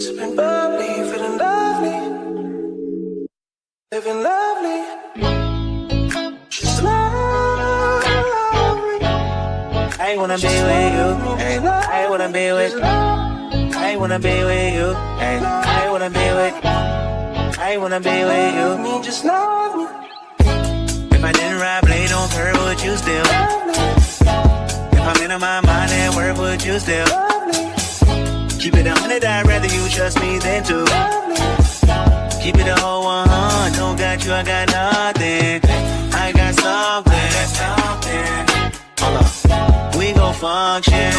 Sipping bubbly, feeling lovely, living lovely. She's lovely. I wanna be with you, and I wanna be with you. I wanna be with you, and I wanna be with you. I wanna be with you. Me just love me. If I didn't ride blade on her, would you still? If I'm in my mind at work, would you still? Keep it 100, I'd rather you trust me than to. Keep it a whole 100, don't got you, I got nothing. I got something. Hold up. We gon' function,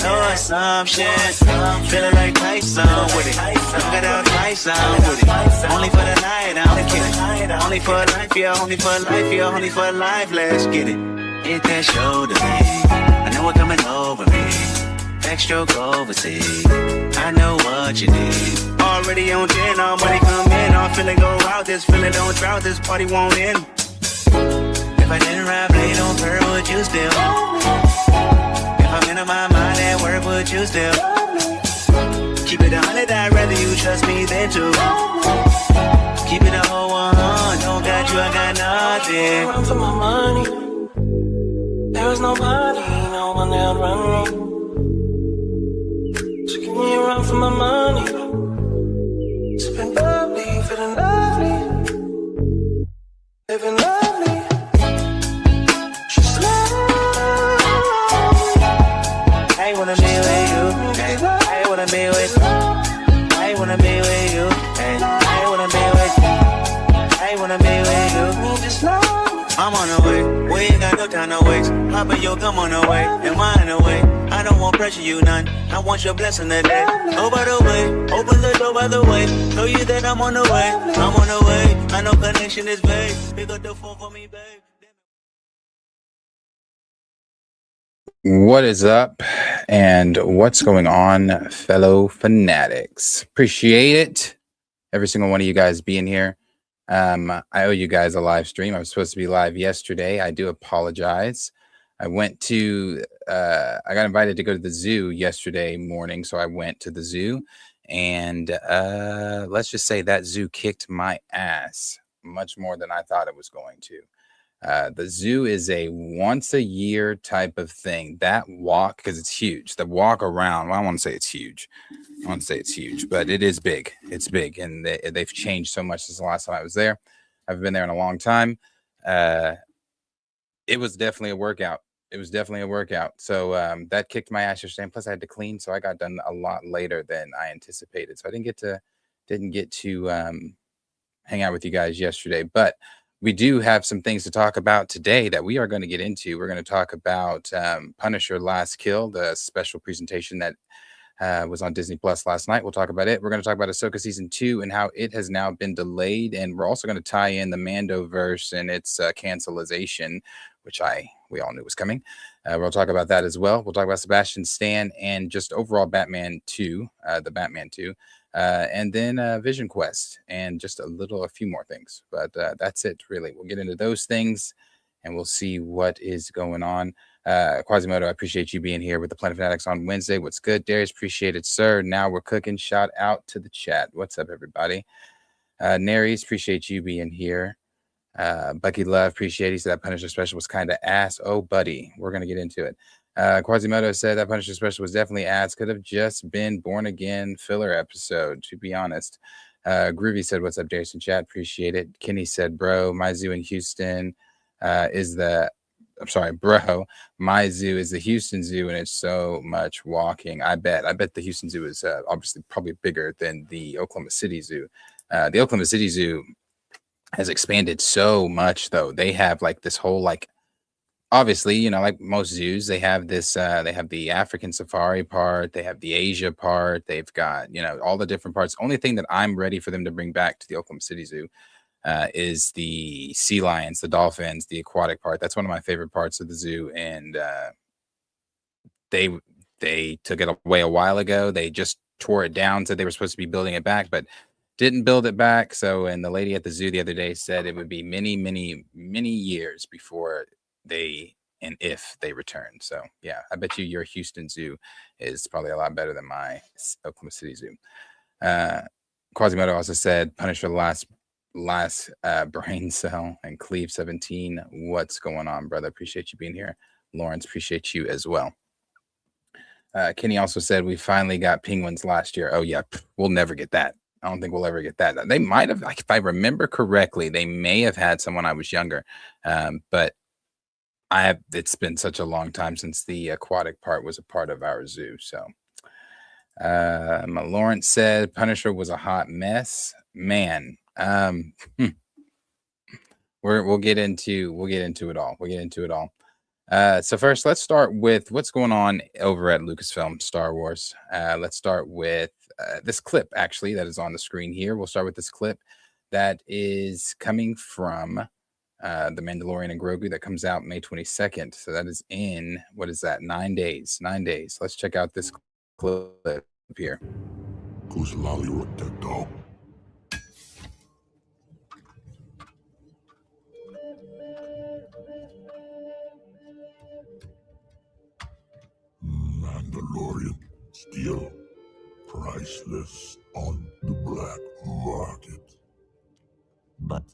no assumptions. Feeling like Tyson with it. Got out Tyson with it. Only for the night, I'm kidding. Only for life, yeah, only for life, yeah, only for life. Let's get it. Hit that shoulder, me. I know what coming over me. Backstroke overseas. I know what you need. Already on 10, all money come in. All feeling go out. This feeling don't drought. This party won't end. If I didn't ride blade on her, would you still? If I'm in my mind at work, would you still? Keep it 100, I'd rather you trust me than to. Keep it a whole 100, don't got you, I got nothing. Run for my money. There was nobody, no one that would run me. So give me a run for my money. Sipping bubbly, feeling lovely, living lovely. She's lovely. I wanna be with you, and I wanna be with you. I wanna be with you, and I wanna be with you. I wanna be with you. Me just love me. I'm on the way, we ain't got no time to waste. Hop in your come on the way, and mine away. I don't want pressure you none, I want your blessing today. Oh, by the way, open the door by the way. Show you that I'm on the way, I'm on the way. I know connection is vague, pick up the phone for me, babe. What is up and what's going on, fellow fanatics? Appreciate it. Every single one of you guys being here. I owe you guys a live stream. I was supposed to be live yesterday. I do apologize. I went to, I got invited to go to the zoo yesterday morning, so I went to the zoo. And let's just say that zoo kicked my ass much more than I thought it was going to. The zoo is a once a year type of thing. That walk, because it's huge, the walk around, well, I want to say it's huge. I want to say it's huge, but it is big. It's big, and they've changed so much since the last time I was there. I've been there in a long time. It was definitely a workout. So that kicked my ass yesterday. And plus, I had to clean, so I got done a lot later than I anticipated. So I didn't get to hang out with you guys yesterday, but we do have some things to talk about today that we are going to get into. We're going to talk about Punisher Last Kill, the special presentation that was on Disney Plus last night. We'll talk about it. We're going to talk about Ahsoka Season 2 and how it has now been delayed. And we're also going to tie in the Mandoverse and its cancellation, which we all knew was coming. We'll talk about that as well. We'll talk about Sebastian Stan and just overall Batman 2, the Batman 2. And then Vision Quest and just a few more things. But that's it, really. We'll get into those things and we'll see what is going on. Quasimodo, I appreciate you being here with the Planet Fanatics on Wednesday. What's good, Darius? Appreciate it, sir. Now we're cooking. Shout out to the chat. What's up, everybody? Naries, appreciate you being here. Bucky Love, appreciate it. He said that Punisher special was kind of ass. Oh, buddy, we're going to get into it. Quasimodo said that Punisher special was definitely ads. Could have just been Born Again filler episode, to be honest. Groovy said, what's up, Darius in chat? Appreciate it. Kenny said, bro, my zoo in Houston my zoo is the Houston Zoo, and it's so much walking. I bet the Houston Zoo is obviously probably bigger than the Oklahoma City Zoo. The Oklahoma City Zoo has expanded so much, though. They have like this whole obviously, like most zoos, they have this, they have the African safari part, they have the Asia part, they've got, all the different parts. Only thing that I'm ready for them to bring back to the Oklahoma City Zoo is the sea lions, the dolphins, the aquatic part. That's one of my favorite parts of the zoo. And they took it away a while ago. They just tore it down, said they were supposed to be building it back, but didn't build it back. So, and the lady at the zoo the other day said it would be many, many, many years before if they return. So yeah, I bet you your Houston Zoo is probably a lot better than my Oklahoma City Zoo. Uh, Quasimodo also said, Punisher last brain cell and Cleve 17. What's going on, brother? Appreciate you being here. Lawrence, appreciate you as well. Kenny also said we finally got penguins last year. Oh yeah, we'll never get that. I don't think we'll ever get that. They might have, like, if I remember correctly, they may have had some when I was younger, but I have. It's been such a long time since the aquatic part was a part of our zoo. So, Lawrence said Punisher was a hot mess. Man, we'll get into it all. We'll get into it all. So first, let's start with what's going on over at Lucasfilm Star Wars. Let's start with this clip, actually, that is on the screen here. We'll start with this clip that is coming from The Mandalorian and Grogu that comes out May 22nd. So that is in, what is that, 9 days? 9 days. Let's check out this clip here. Mandalorian still priceless on the black market. But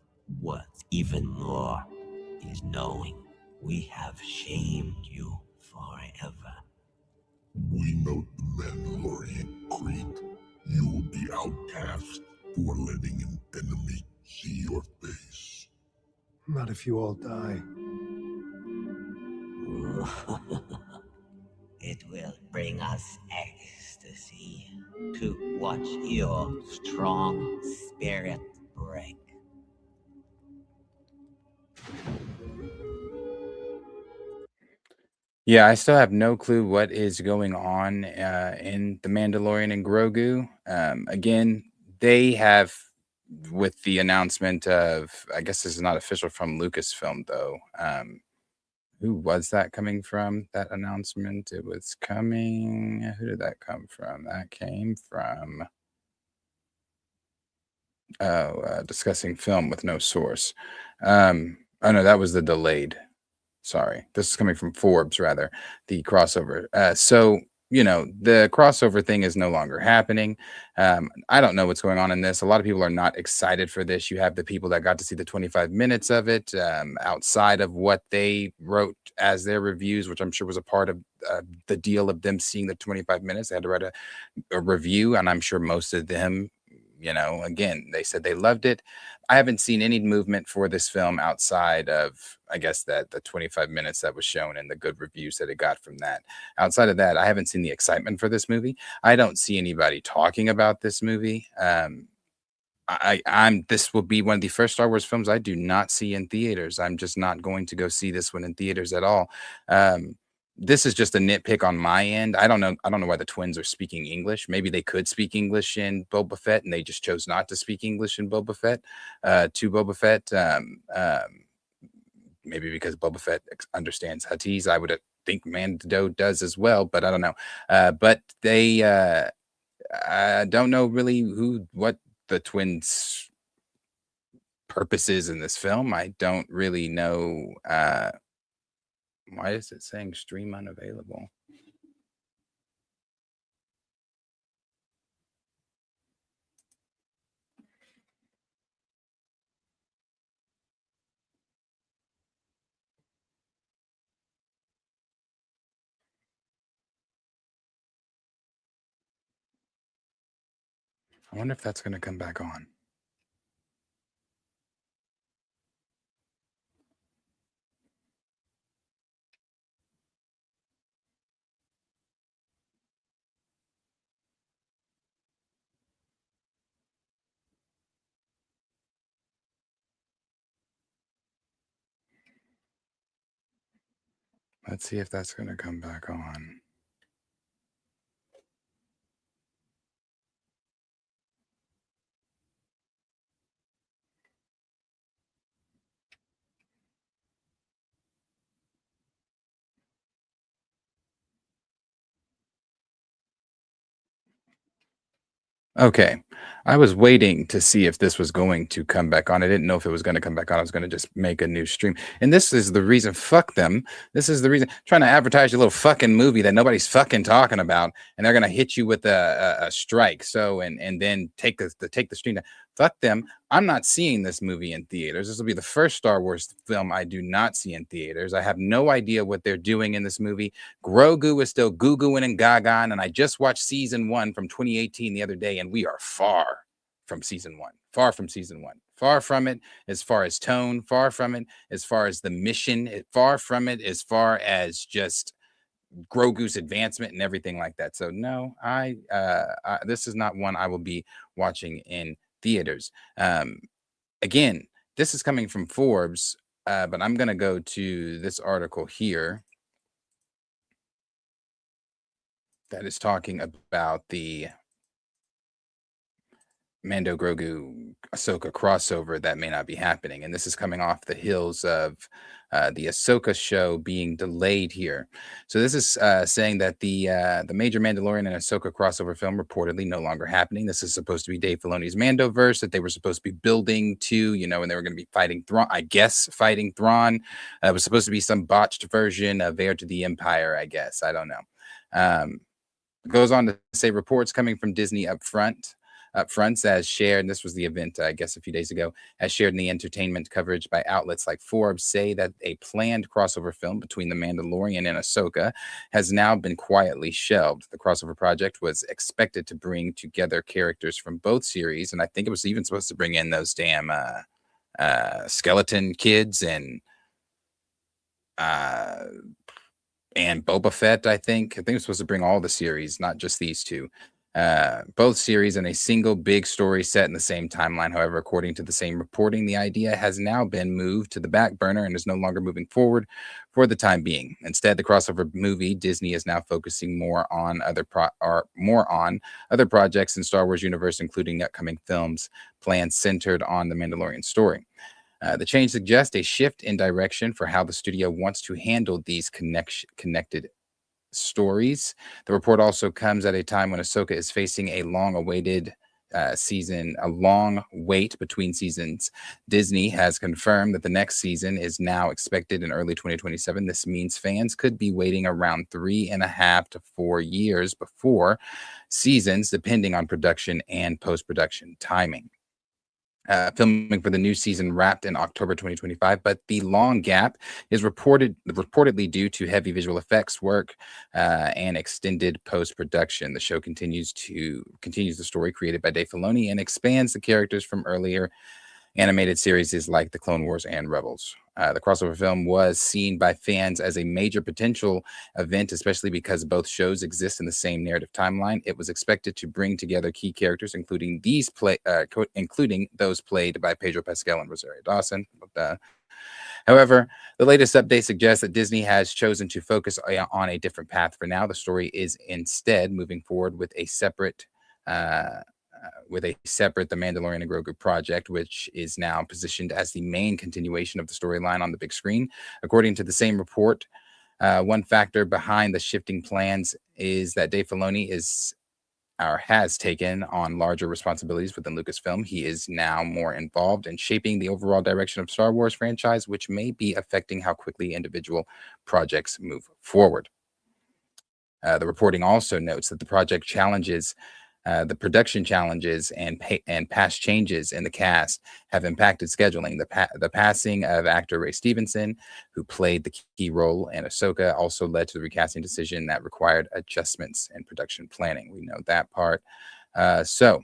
what's even more is knowing we have shamed you forever. We know the Mandalorian creed. You, the outcast, for letting an enemy see your face. Not if you all die. It will bring us ecstasy to watch your strong spirit break. Yeah, I still have no clue what is going on in The Mandalorian and Grogu. Again, they have, with the announcement of, I guess this is not official from Lucasfilm, though. Who was that coming from, that announcement? It was coming, who did that come from? That came from, discussing film with no source. Oh, no, that was the delayed. Sorry, this is coming from Forbes, rather, the crossover. So, the crossover thing is no longer happening. I don't know what's going on in this. A lot of people are not excited for this. You have the people that got to see the 25 minutes of it, outside of what they wrote as their reviews, which I'm sure was a part of the deal of them seeing the 25 minutes. They had to write a review, and I'm sure most of them, again, they said they loved it. I haven't seen any movement for this film outside of, I guess, that the 25 minutes that was shown and the good reviews that it got from that. Outside of that, I haven't seen the excitement for this movie. I don't see anybody talking about this movie. This will be one of the first Star Wars films I do not see in theaters. I'm just not going to go see this one in theaters at all. This is just a nitpick on my end. I don't know why the twins are speaking English. Maybe they could speak English in Boba Fett, and they just chose not to speak English in Boba Fett, to Boba Fett. Maybe because Boba Fett understands Huttese. I would think Mando does as well, but I don't know. But they, I don't know really what the twins' purpose is in this film. I don't really know. Why is it saying stream unavailable? I wonder if that's going to come back on. Let's see if that's going to come back on. Okay. I was waiting to see if this was going to come back on. I didn't know if it was going to come back on. I was going to just make a new stream. And this is the reason. Fuck them. This is the reason. Trying to advertise your little fucking movie that nobody's fucking talking about, and they're going to hit you with a strike. So and then take the stream down. Fuck them. I'm not seeing this movie in theaters. This will be the first Star Wars film I do not see in theaters. I have no idea what they're doing in this movie. Grogu is still goo-gooing and gaga, and I just watched season 1 from 2018 the other day, and we are far from season 1. Far from season 1. Far from it as far as tone. Far from it as far as the mission. Far from it as far as just Grogu's advancement and everything like that. So no, this is not one I will be watching in theaters. Again, this is coming from Forbes, but I'm going to go to this article here that is talking about the Mando Grogu Ahsoka crossover that may not be happening. And this is coming off the heels of the Ahsoka show being delayed here. So this is saying that the major Mandalorian and Ahsoka crossover film reportedly no longer happening. This is supposed to be Dave Filoni's Mandoverse that they were supposed to be building to, and they were going to be fighting Thrawn, I guess, fighting Thrawn. It was supposed to be some botched version of Heir to the Empire, I guess. I don't know. Goes on to say reports coming from Disney upfronts as shared, and this was the event, I guess, a few days ago, as shared in the entertainment coverage by outlets like Forbes, say that a planned crossover film between The Mandalorian and Ahsoka has now been quietly shelved. The crossover project was expected to bring together characters from both series, and I think it was even supposed to bring in those damn skeleton kids and Boba Fett, I think. I think it's supposed to bring all the series, not just these two. Both series in a single big story set in the same timeline. However, according to the same reporting, the idea has now been moved to the back burner and is no longer moving forward for the time being. Instead, the crossover movie, Disney is now focusing more on other projects in Star Wars universe, including upcoming films plans centered on the Mandalorian story. The change suggests a shift in direction for how the studio wants to handle these connected stories. The report also comes at a time when Ahsoka is facing a long-awaited season, a long wait between seasons. Disney has confirmed that the next season is now expected in early 2027. This means fans could be waiting around 3.5 to 4 years before seasons, depending on production and post-production timing. Filming for the new season wrapped in October 2025, but the long gap is reportedly due to heavy visual effects work and extended post-production. The show continues the story created by Dave Filoni and expands the characters from earlier animated series like The Clone Wars and Rebels. The crossover film was seen by fans as a major potential event, especially because both shows exist in the same narrative timeline. It was expected to bring together key characters, including those played by Pedro Pascal and Rosario Dawson. However, the latest update suggests that Disney has chosen to focus on a different path for now. The story is instead moving forward with a separate The Mandalorian and Grogu project, which is now positioned as the main continuation of the storyline on the big screen. According to the same report, one factor behind the shifting plans is that Dave Filoni has taken on larger responsibilities within Lucasfilm. He is now more involved in shaping the overall direction of Star Wars franchise, which may be affecting how quickly individual projects move forward. The reporting also notes that the project challenges the production challenges and past changes in the cast have impacted scheduling. The passing of actor Ray Stevenson, who played the key role in Ahsoka, also led to the recasting decision that required adjustments in production planning. We know that part. So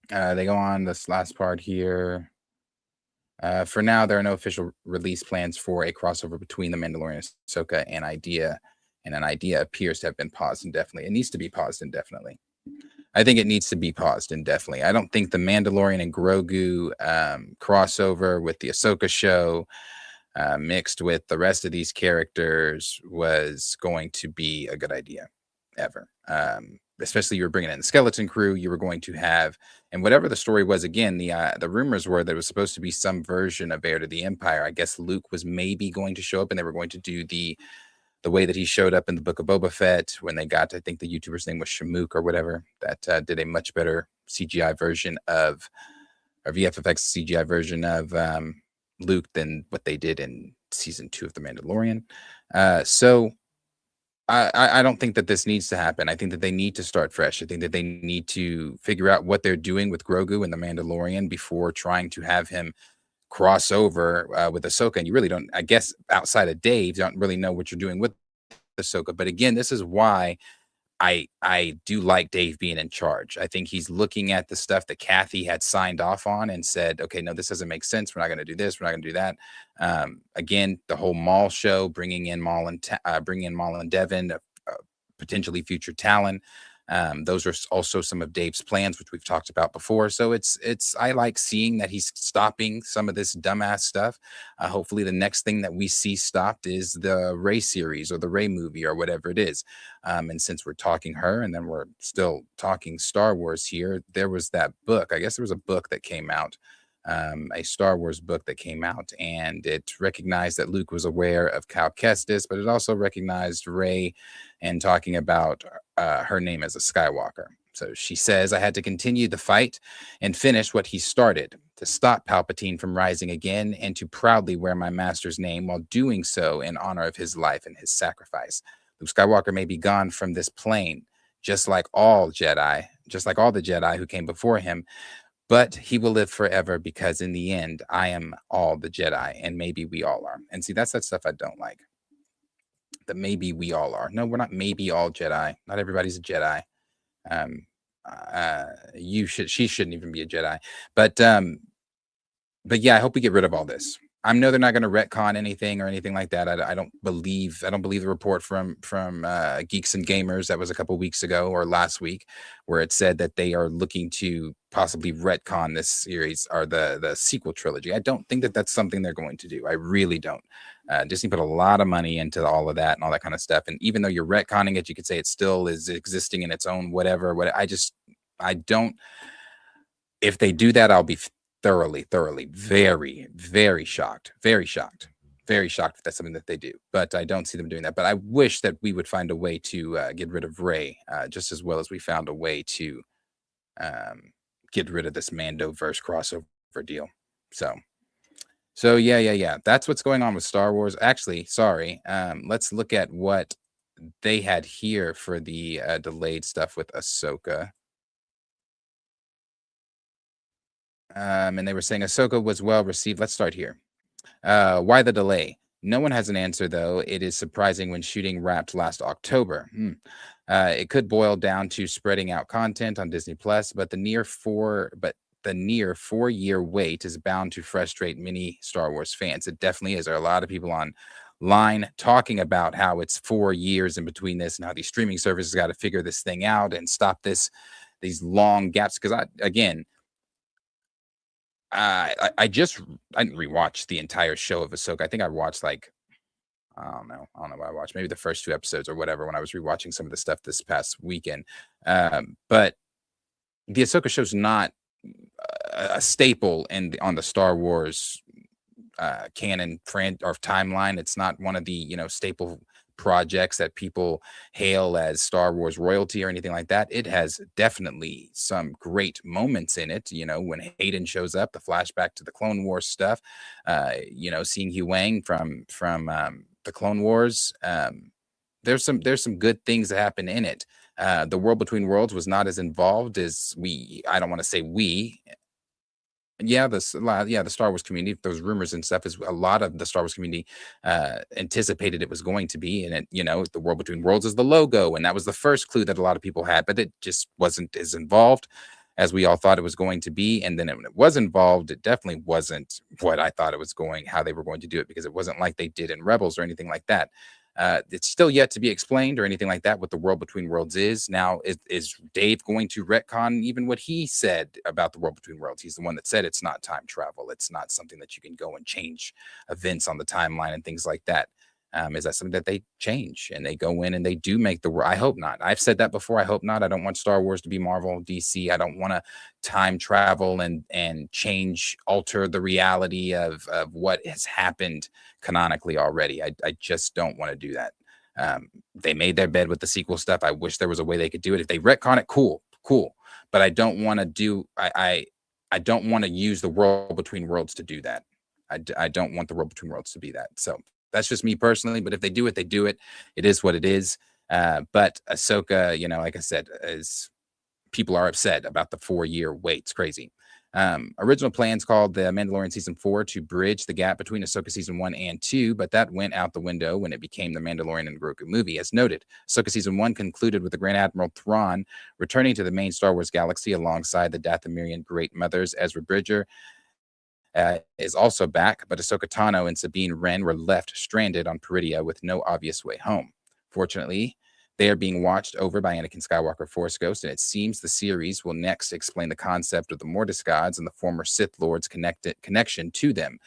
they go on this last part here. For now, there are no official release plans for a crossover between The Mandalorian and Ahsoka, and an idea appears to have been paused indefinitely. It needs to be paused indefinitely. I think it needs to be paused indefinitely. I don't think the Mandalorian and Grogu crossover with the Ahsoka show mixed with the rest of these characters was going to be a good idea ever. Especially you were bringing in the skeleton crew. You were going to have, and whatever the story was, again, the rumors were that it was supposed to be some version of Heir to the Empire. I guess Luke was maybe going to show up, and they were going to do the way that he showed up in the Book of Boba Fett when they got, I think the YouTuber's name was Shamook or whatever, that did a much better CGI version of, or VFX CGI version of Luke than what they did in season 2 of The Mandalorian. So I don't think that this needs to happen. I think that they need to start fresh. I think that they need to figure out what they're doing with Grogu and The Mandalorian before trying to have him cross over with Ahsoka. And you really don't, I guess, outside of Dave, you don't really know what you're doing with Ahsoka. But again, this is why I do like Dave being in charge. I think he's looking at the stuff that Kathy had signed off on and said, okay, no, this doesn't make sense. We're not going to do this. We're not going to do that. Again, the whole Maul show, bringing in Maul and Devin, potentially future Talon. Those are also some of Dave's plans, which we've talked about before. So I like seeing that he's stopping some of this dumbass stuff. Hopefully the next thing that we see stopped is the Rey series or the Rey movie or whatever it is. And since we're talking her and then we're still talking Star Wars here, there was that book. I guess there was a book that came out, a Star Wars book that came out, and it recognized that Luke was aware of Cal Kestis, but it also recognized Rey and talking about her name as a Skywalker. So she says, I had to continue the fight and finish what he started, to stop Palpatine from rising again and to proudly wear my master's name while doing so in honor of his life and his sacrifice. Luke Skywalker may be gone from this plane, just like all the Jedi who came before him, but he will live forever because in the end, I am all the Jedi, and maybe we all are. And see, that's that stuff I don't like. That maybe we all are. No, we're not maybe all Jedi. Not everybody's a Jedi. She shouldn't even be a Jedi. But yeah, I hope we get rid of all this. I know they're not going to retcon anything or anything like that. I don't believe the report from Geeks and Gamers that was a couple weeks ago or last week, where it said that they are looking to possibly retcon this series or the sequel trilogy. I don't think that that's something they're going to do. I really don't. Disney put a lot of money into all of that and all that kind of stuff. And even though you're retconning it, you could say it still is existing in its own whatever. I don't. If they do that, I'll be thoroughly, very, very shocked. Very shocked if that's something that they do. But I don't see them doing that. But I wish that we would find a way to get rid of Rey, just as well as we found a way to get rid of this Mandoverse crossover deal. So yeah. That's what's going on with Star Wars. Actually, sorry. Let's look at what they had here for the delayed stuff with Ahsoka. And they were saying Ahsoka was well received. Let's start here. Why the delay? No one has an answer, though. It is surprising when shooting wrapped last October. It could boil down to spreading out content on Disney Plus, but the near 4-year wait is bound to frustrate many Star Wars fans. It definitely is. There are a lot of people online talking about how it's 4 years in between this and how these streaming services got to figure this thing out and stop these long gaps. Because I didn't rewatch the entire show of Ahsoka. I think I watched I don't know what I watched. Maybe the first 2 episodes or whatever when I was rewatching some of the stuff this past weekend. But the Ahsoka show's not a staple on the Star Wars canon or timeline. It's not one of the staple projects that people hail as Star Wars royalty or anything like that. It has definitely some great moments in it. When Hayden shows up, the flashback to the Clone Wars stuff. Seeing Hugh Wang from the Clone Wars. There's some good things that happen in it. The World Between Worlds was not as involved as I don't want to say we. The Star Wars community, those rumors and stuff, is a lot of the Star Wars community anticipated it was going to be. And it, the World Between Worlds is the logo. And that was the first clue that a lot of people had, but it just wasn't as involved as we all thought it was going to be. And then when it was involved, it definitely wasn't what I thought it was how they were going to do it, because it wasn't like they did in Rebels or anything like that. It's still yet to be explained or anything like that, what the World Between Worlds is. Now, is Dave going to retcon even what he said about the World Between Worlds? He's the one that said it's not time travel. It's not something that you can go and change events on the timeline and things like that. Is that something that they change and they go in and they do make I hope not. I've said that before. I hope not. I don't want Star Wars to be Marvel, DC. I don't want to time travel and alter the reality of what has happened canonically already. I just don't want to do that. They made their bed with the sequel stuff. I wish there was a way they could do it. If they retcon it, cool. but I don't want to do. I don't want to use the World Between Worlds to do that. I don't want the World Between Worlds to be that. So that's just me personally. But if they do it, they do it. It is what it is. But Ahsoka, like I said, is people are upset about the 4-year wait. It's crazy. Original plans called The Mandalorian Season 4 to bridge the gap between Ahsoka Season 1 and 2, but that went out the window when it became The Mandalorian and Grogu movie. As noted, Ahsoka Season 1 concluded with the Grand Admiral Thrawn returning to the main Star Wars galaxy alongside the Dathomirian Great Mothers. Ezra Bridger is also back, but Ahsoka Tano and Sabine Wren were left stranded on Peridea with no obvious way home. Fortunately, they are being watched over by Anakin Skywalker Force Ghost, and it seems the series will next explain the concept of the Mortis gods and the former Sith Lord's connection to them.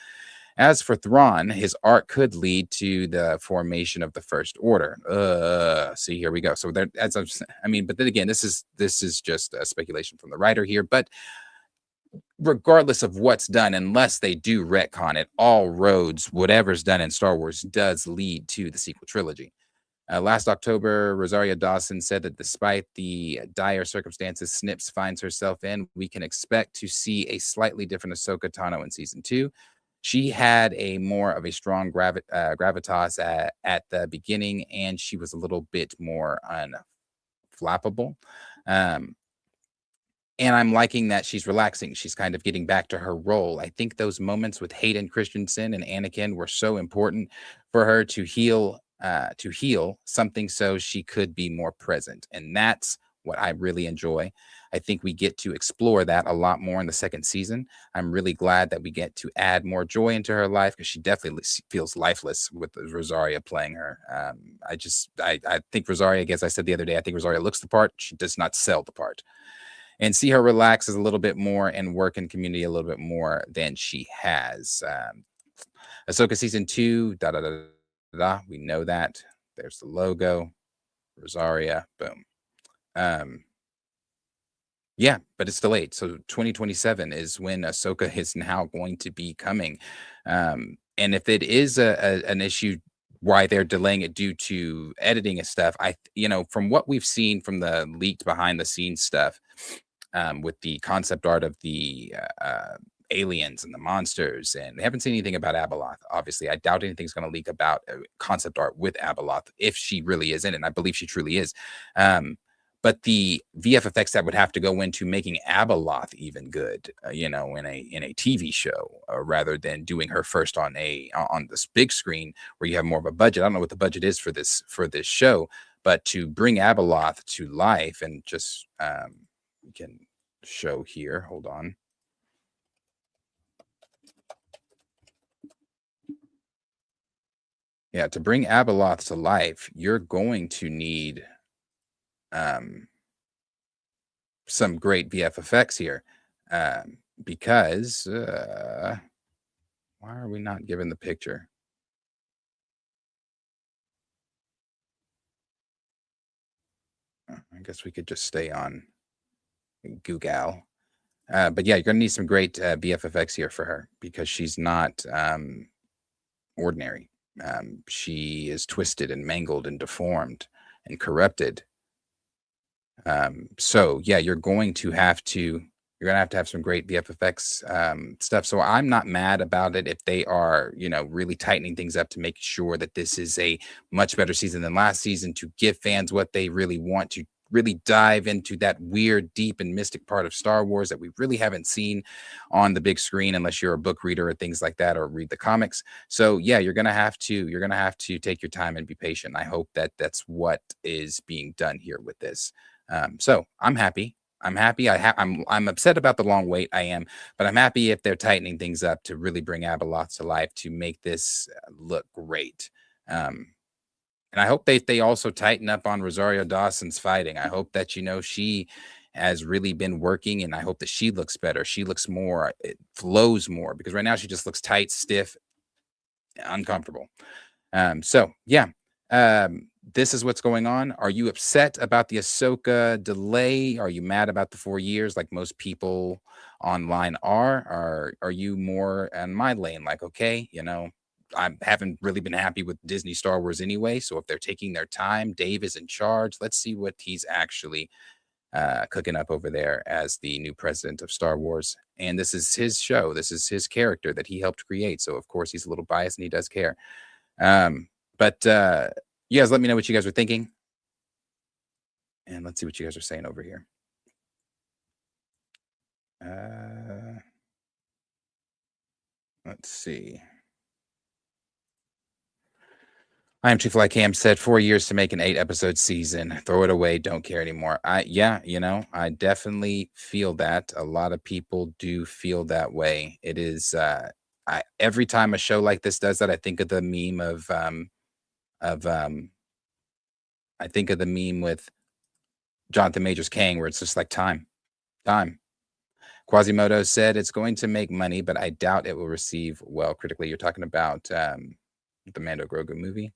As for Thrawn, his arc could lead to the formation of the First Order. See, here we go. So there, but then again, this is just a speculation from the writer here. But regardless of what's done, unless they do retcon it, all roads, whatever's done in Star Wars, does lead to the sequel trilogy. Last October, Rosario Dawson said that despite the dire circumstances Snips finds herself in, we can expect to see a slightly different Ahsoka Tano in Season 2. She had more of a strong gravitas at the beginning, and she was a little bit more unflappable. And I'm liking that she's relaxing. She's kind of getting back to her role. I think those moments with Hayden Christensen and Anakin were so important for her to heal something so she could be more present. And that's what I really enjoy. I think we get to explore that a lot more in the second season. I'm really glad that we get to add more joy into her life, because she definitely feels lifeless with Rosaria playing her. I think Rosaria, as I said the other day, I think Rosaria looks the part. She does not sell the part. And see her relax a little bit more and work in Community a little bit more than she has. Ahsoka Season 2, we know that. There's the logo. Rosaria, boom. Yeah, but it's delayed. So 2027 is when Ahsoka is now going to be coming. And if it is an issue why they're delaying it due to editing and stuff, from what we've seen from the leaked behind the scenes stuff, with the concept art of the aliens and the monsters, and we haven't seen anything about Abeloth. Obviously, I doubt anything's going to leak about concept art with Abeloth if she really is in it, and I believe she truly is. But the VF effects that would have to go into making Abeloth even good, in a TV show, rather than doing her first on this big screen where you have more of a budget. I don't know what the budget is for this show, but to bring Abeloth to life, and just we can show here. Hold on. Yeah, to bring Abeloth to life, you're going to need some great VF effects here, because why are we not given the picture? I guess we could just stay on Google. But yeah, you're going to need some great VF effects here for her, because she's not ordinary. She is twisted and mangled and deformed and corrupted. So yeah, you're going to have to have some great VF effects stuff. So I'm not mad about it if they are, really tightening things up to make sure that this is a much better season than last season, to give fans what they really want, to really dive into that weird, deep, and mystic part of Star Wars that we really haven't seen on the big screen unless you're a book reader or things like that, or read the comics. So yeah, you're gonna have to take your time and be patient. I hope that that's what is being done here with this. So I'm happy. I'm upset about the long wait. I am, but I'm happy if they're tightening things up to really bring Abeloth to life, to make this look great. And I hope they also tighten up on Rosario Dawson's fighting. I hope that, she has really been working, and I hope that she looks better. She looks more, it flows more, because right now she just looks tight, stiff, uncomfortable. So yeah. This is what's going on. Are you upset about the Ahsoka delay? Are you mad about the 4 years like most people online are? Or are you more on my lane? Like, okay, I haven't really been happy with Disney Star Wars anyway. So if they're taking their time, Dave is in charge. Let's see what he's actually cooking up over there as the new president of Star Wars. And this is his show. This is his character that he helped create. So, of course, he's a little biased and he does care. But you guys let me know what you guys are thinking. And let's see what you guys are saying over here. Let's see. I am Chief Like Cam said 4 years to make an 8-episode season. Throw it away. Don't care anymore. Yeah, I definitely feel that. A lot of people do feel that way. It is every time a show like this does that, I think of the meme I think of the meme with Jonathan Majors Kang, where it's just like time. Quasimodo said it's going to make money, but I doubt it will receive well critically. You're talking about the Mando Grogu movie.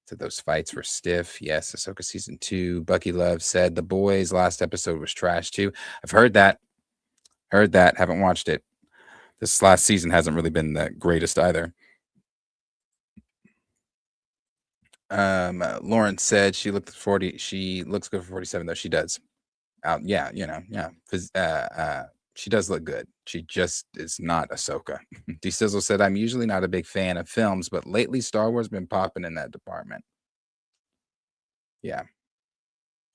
So those fights were stiff. Yes, Ahsoka season 2. Bucky Love said the boys' last episode was trash too. I've heard that. Haven't watched it. This last season hasn't really been the greatest either. Lawrence said she looked 40. She looks good for 47 though. She does. Yeah. She does look good. She just is not Ahsoka. D Sizzle said, I'm usually not a big fan of films, but lately Star Wars been popping in that department. Yeah.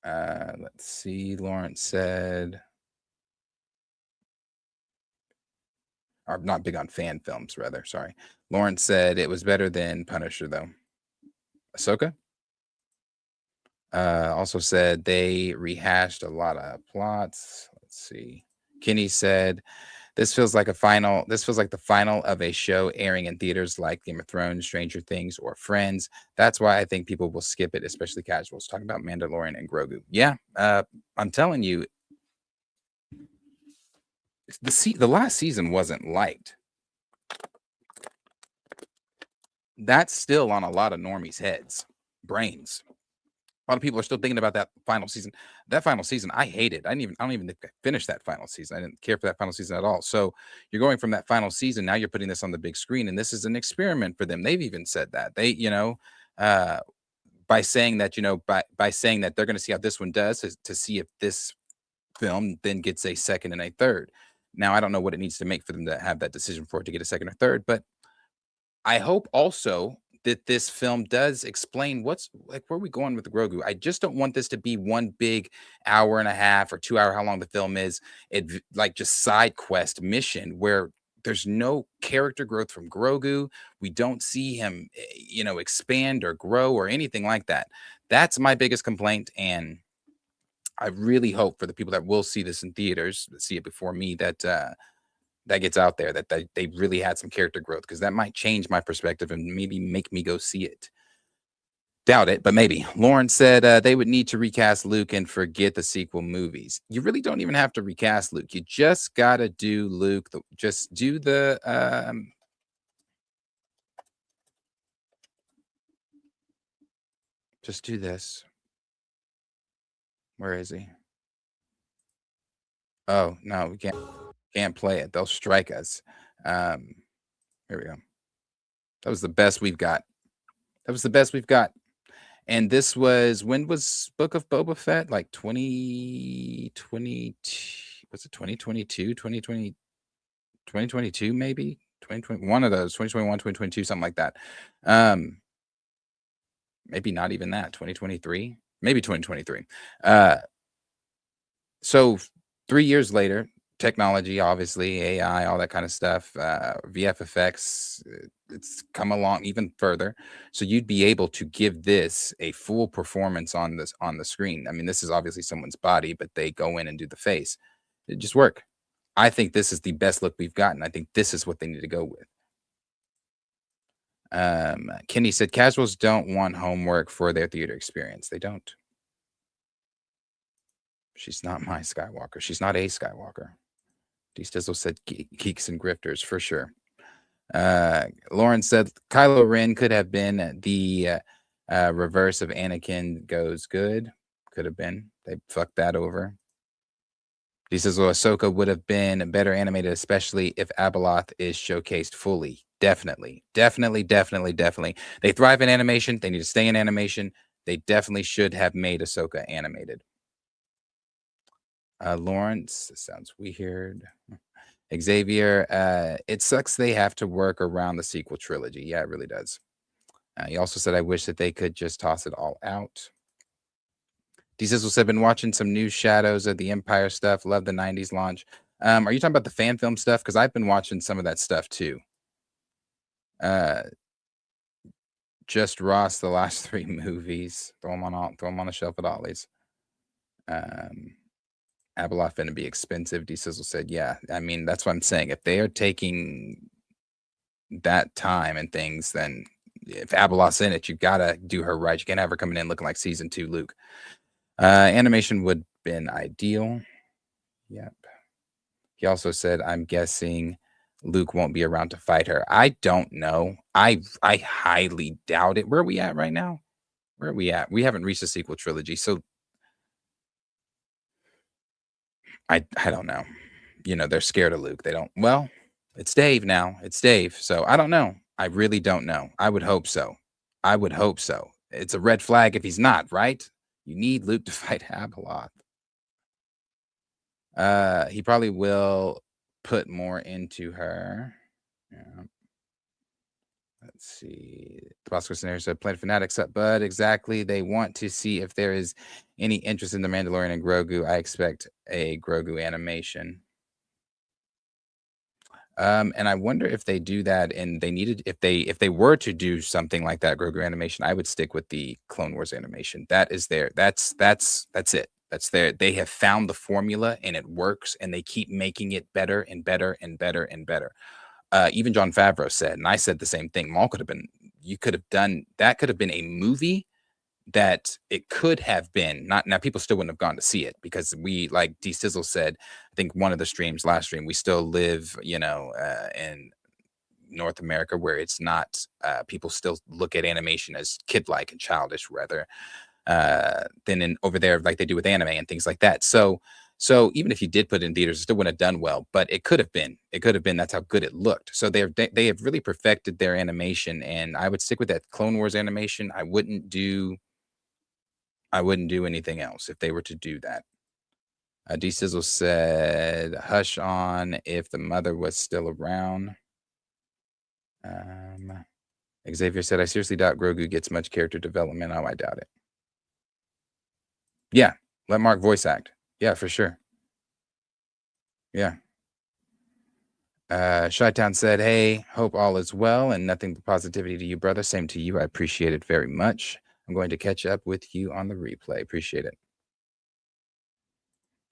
Let's see. Lawrence said, or not big on fan films, rather. Sorry. Lawrence said it was better than Punisher, though. Ahsoka also said they rehashed a lot of plots. Let's see. Kenny said this feels like the final of a show airing in theaters like Game of Thrones, Stranger Things, or Friends. That's why I think people will skip it, especially casuals. Talking about Mandalorian and Grogu. Yeah, I'm telling you, the last season wasn't liked. That's still on a lot of normies' heads, brains. A lot of people are still thinking about that final season. That final season, I hated. I don't even think I finished that final season. I didn't care for that final season at all. So you're going from that final season. Now you're putting this on the big screen, and this is an experiment for them. They've even said that by saying that, by saying that they're going to see how this one does to see if this film then gets a second and a third. Now, I don't know what it needs to make for them to have that decision for it to get a second or third, but I hope also that this film does explain where are we going with the Grogu. I just don't want this to be one big hour and a half or 2 hour, how long the film is, like just side quest mission where there's no character growth from Grogu. We don't see him, expand or grow or anything like that. That's my biggest complaint. And I really hope for the people that will see this in theaters, see it before me, that gets out there, that they really had some character growth, because that might change my perspective and maybe make me go see it. Doubt it, but maybe. Lauren said they would need to recast Luke and forget the sequel movies. You really don't even have to recast Luke. You just got to do Luke. Just do the... just do this. Where is he? Oh, no, we can't play it. They'll strike us. Here we go. That was the best we've got. And this was, when was Book of Boba Fett? Like 2020, was it 2022, 2020, 2022 maybe? 2020, one of those, 2021, 2022, something like that. Maybe not even that, 2023, maybe 2023. So 3 years later, technology, obviously, AI, all that kind of stuff, VFX, it's come along even further. So you'd be able to give this a full performance on the screen. I mean, this is obviously someone's body, but they go in and do the face. It just work. I think this is the best look we've gotten. I think this is what they need to go with. Kenny said casuals don't want homework for their theater experience. They don't. She's not my Skywalker. She's not a Skywalker. D Stizzle said geeks and grifters for sure. Lauren said Kylo Ren could have been the reverse of Anakin goes good. Could have been. They fucked that over. D Stizzle, Ahsoka would have been better animated, especially if Abeloth is showcased fully. Definitely. They thrive in animation. They need to stay in animation. They definitely should have made Ahsoka animated. Lawrence, this sounds weird. Xavier, it sucks they have to work around the sequel trilogy. Yeah, it really does. He also said, I wish that they could just toss it all out. D-Sizzle said, been watching some new Shadows of the Empire stuff. Love the 90s launch. Are you talking about the fan film stuff? Because I've been watching some of that stuff too. Just Ross, the last 3 movies. Throw them on the shelf at Ollie's. Abeloth going to be expensive. D-Sizzle said, yeah. I mean, that's what I'm saying. If they are taking that time and things, then if Abeloth's in it, you got to do her right. You can't have her coming in looking like season 2 Luke. Animation would have been ideal. Yep. He also said, I'm guessing Luke won't be around to fight her. I don't know. I highly doubt it. Where are we at right now? Where are we at? We haven't reached the sequel trilogy, so I don't know. You know, they're scared of Luke. They don't. Well, it's Dave now. It's Dave. So I don't know. I really don't know. I would hope so. I would hope so. It's a red flag if he's not, right? You need Luke to fight Abeloth. He probably will put more into her. Yeah. Let's see. The Bosco Scenario said, Planet Fanatics up, bud. Exactly. They want to see if there is any interest in the Mandalorian and Grogu. I expect a Grogu animation. And I wonder if they do that and they needed, if they were to do something like that Grogu animation, I would stick with the Clone Wars animation. That is there. That's it. That's there. They have found the formula and it works, and they keep making it better and better and better and better. Even Jon Favreau said, and I said the same thing. Maul could have been, you could have done, that could have been a movie that it could have been. Not now, people still wouldn't have gone to see it because we, like D Sizzle said, I think one of the streams, last stream, we still live, you know, in North America where it's not, people still look at animation as kid-like and childish rather than in over there like they do with anime and things like that. So even if you did put it in theaters, it still wouldn't have done well, but it could have been. It could have been. That's how good it looked. So they have really perfected their animation, and I would stick with that Clone Wars animation. I wouldn't do anything else if they were to do that. D Sizzle said, "Hush on if the mother was still around." Xavier said, "I seriously doubt Grogu gets much character development." Oh, I doubt it. Yeah, let Mark voice act. Yeah, for sure. Yeah. Chi-Town said, hey, hope all is well and nothing but positivity to you, brother. Same to you. I appreciate it very much. I'm going to catch up with you on the replay. Appreciate it.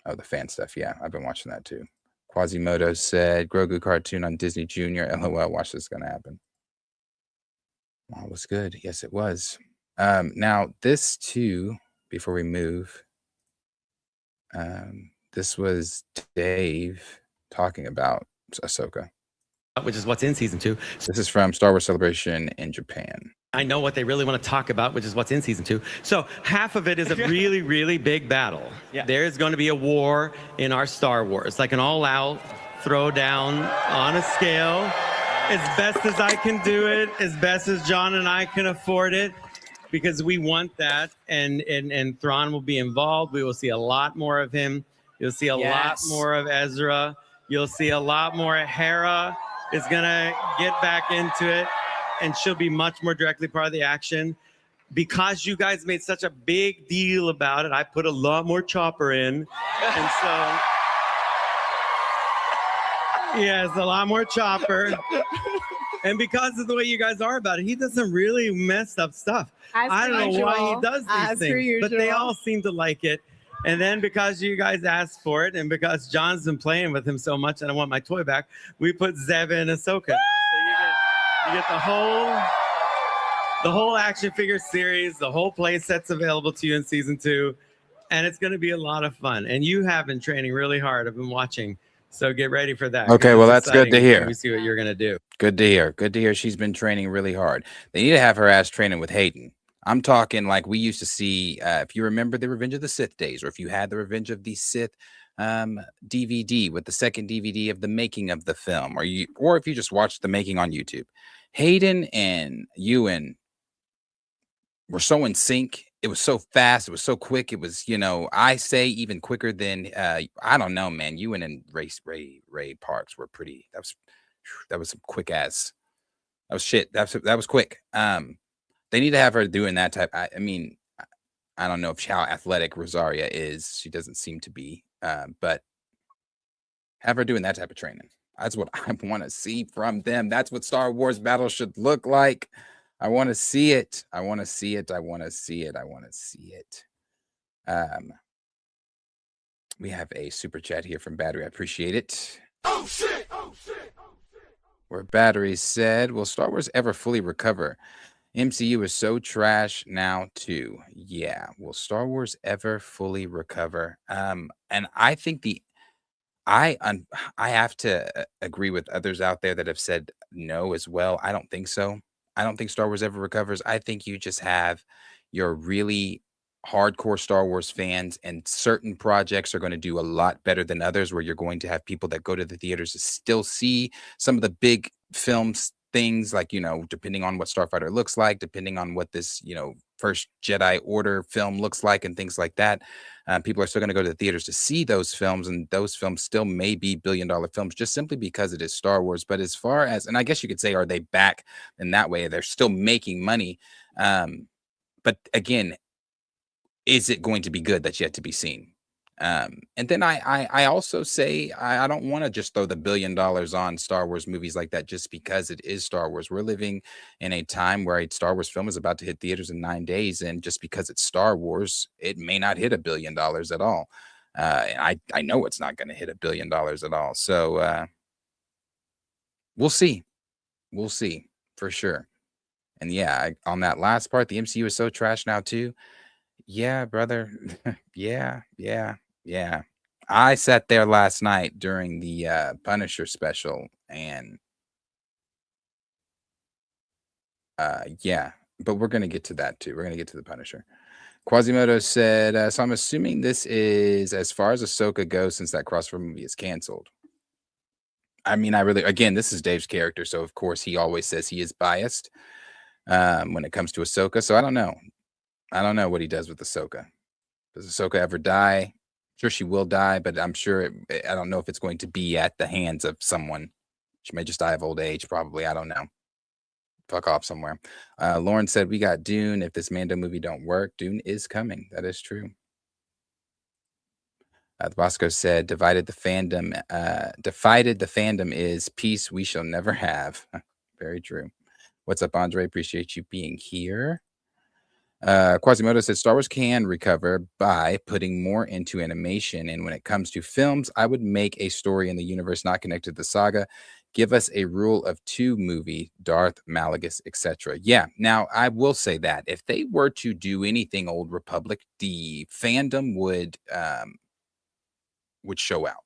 Oh, the fan stuff. Yeah, I've been watching that too. Quasimodo said, Grogu cartoon on Disney Junior. LOL, watch this going to happen. Well, it was good. Yes, it was. Now, this too, before we move, this was Dave talking about Ahsoka, which is what's in season 2. This is from Star Wars Celebration in Japan. I know what they really want to talk about, which is what's in season 2. So half of it is a really, really big battle. Yeah. There is going to be a war in our Star Wars, like an all-out throwdown on a scale, as best as I can do it, as best as John and I can afford it, because we want that, and Thrawn will be involved. We will see a lot more of him. You'll see a lot more of Ezra. You'll see a lot more. Hera is going to get back into it, and she'll be much more directly part of the action. Because you guys made such a big deal about it, I put a lot more Chopper in. And so, yes, a lot more Chopper. And because of the way you guys are about it, he doesn't really mess up stuff. I don't know why he does these things, but they all seem to like it. And then because you guys asked for it, and because John's been playing with him so much and I want my toy back, we put Zeb and Ahsoka. So you get the whole action figure series, the whole play set's available to you in season 2. And it's going to be a lot of fun. And you have been training really hard. I've been watching. So get ready for that. Okay, well, that's good to hear. We see what you're going to do. Good to hear. Good to hear she's been training really hard. They need to have her ass training with Hayden. I'm talking like we used to see, if you remember the Revenge of the Sith days, or if you had the Revenge of the Sith DVD with the second DVD of the making of the film, or if you just watched the making on YouTube. Hayden and Ewan were so in sync it was so fast, it was so quick. It was, I say even quicker than I don't know, man. Ewan and Ray Parks were pretty. That was some quick ass. That was shit. That was quick. They need to have her doing that type. I mean, I don't know how athletic Rosaria is. She doesn't seem to be. But have her doing that type of training. That's what I want to see from them. That's what Star Wars battle should look like. I want to see it. I want to see it. I want to see it. I want to see it. We have a super chat here from Battery. I appreciate it. Oh shit! Oh shit! Where Battery said, will Star Wars ever fully recover? MCU is so trash now too. Yeah. Will Star Wars ever fully recover? And I think I have to agree with others out there that have said no as well. I don't think so. I don't think Star Wars ever recovers. I think you just have your really hardcore Star Wars fans, and certain projects are going to do a lot better than others, where you're going to have people that go to the theaters to still see some of the big films things, like, depending on what Starfighter looks like, depending on what this, first Jedi Order film looks like and things like that. People are still going to go to the theaters to see those films, and those films still may be billion-dollar films just simply because it is Star Wars. But as far as, and I guess you could say, are they back in that way? They're still making money. But again, is it going to be good? That's yet to be seen. And then I also say I don't want to just throw the $1 billion on Star Wars movies like that just because it is Star Wars. We're living in a time where a Star Wars film is about to hit theaters in 9 days, and just because it's Star Wars, it may not hit $1 billion at all. And I know it's not going to hit $1 billion at all. So we'll see. We'll see for sure. And yeah, on that last part, the MCU is so trash now too. Yeah, brother. Yeah. I sat there last night during the Punisher special, and yeah, but we're gonna get to that too. We're gonna get to the Punisher. Quasimodo said, so I'm assuming this is as far as Ahsoka goes since that crossover movie is canceled. I mean, again, this is Dave's character, so of course he always says he is biased when it comes to Ahsoka. So I don't know. I don't know what he does with Ahsoka. Does Ahsoka ever die? Sure, she will die, but I'm sure I don't know if it's going to be at the hands of someone. She may just die of old age, probably. I don't know. Fuck off somewhere. Lauren said, we got Dune. If this Mando movie don't work, Dune is coming. That is true. The Bosco said, divided the fandom is peace we shall never have. Very true. What's up, Andre? Appreciate you being here. Quasimodo said Star Wars can recover by putting more into animation, and when it comes to films, I would make a story in the universe not connected to the saga. Give us a rule of 2 movie, Darth, Malagus, etc. Yeah, now I will say that if they were to do anything Old Republic, the fandom would show out.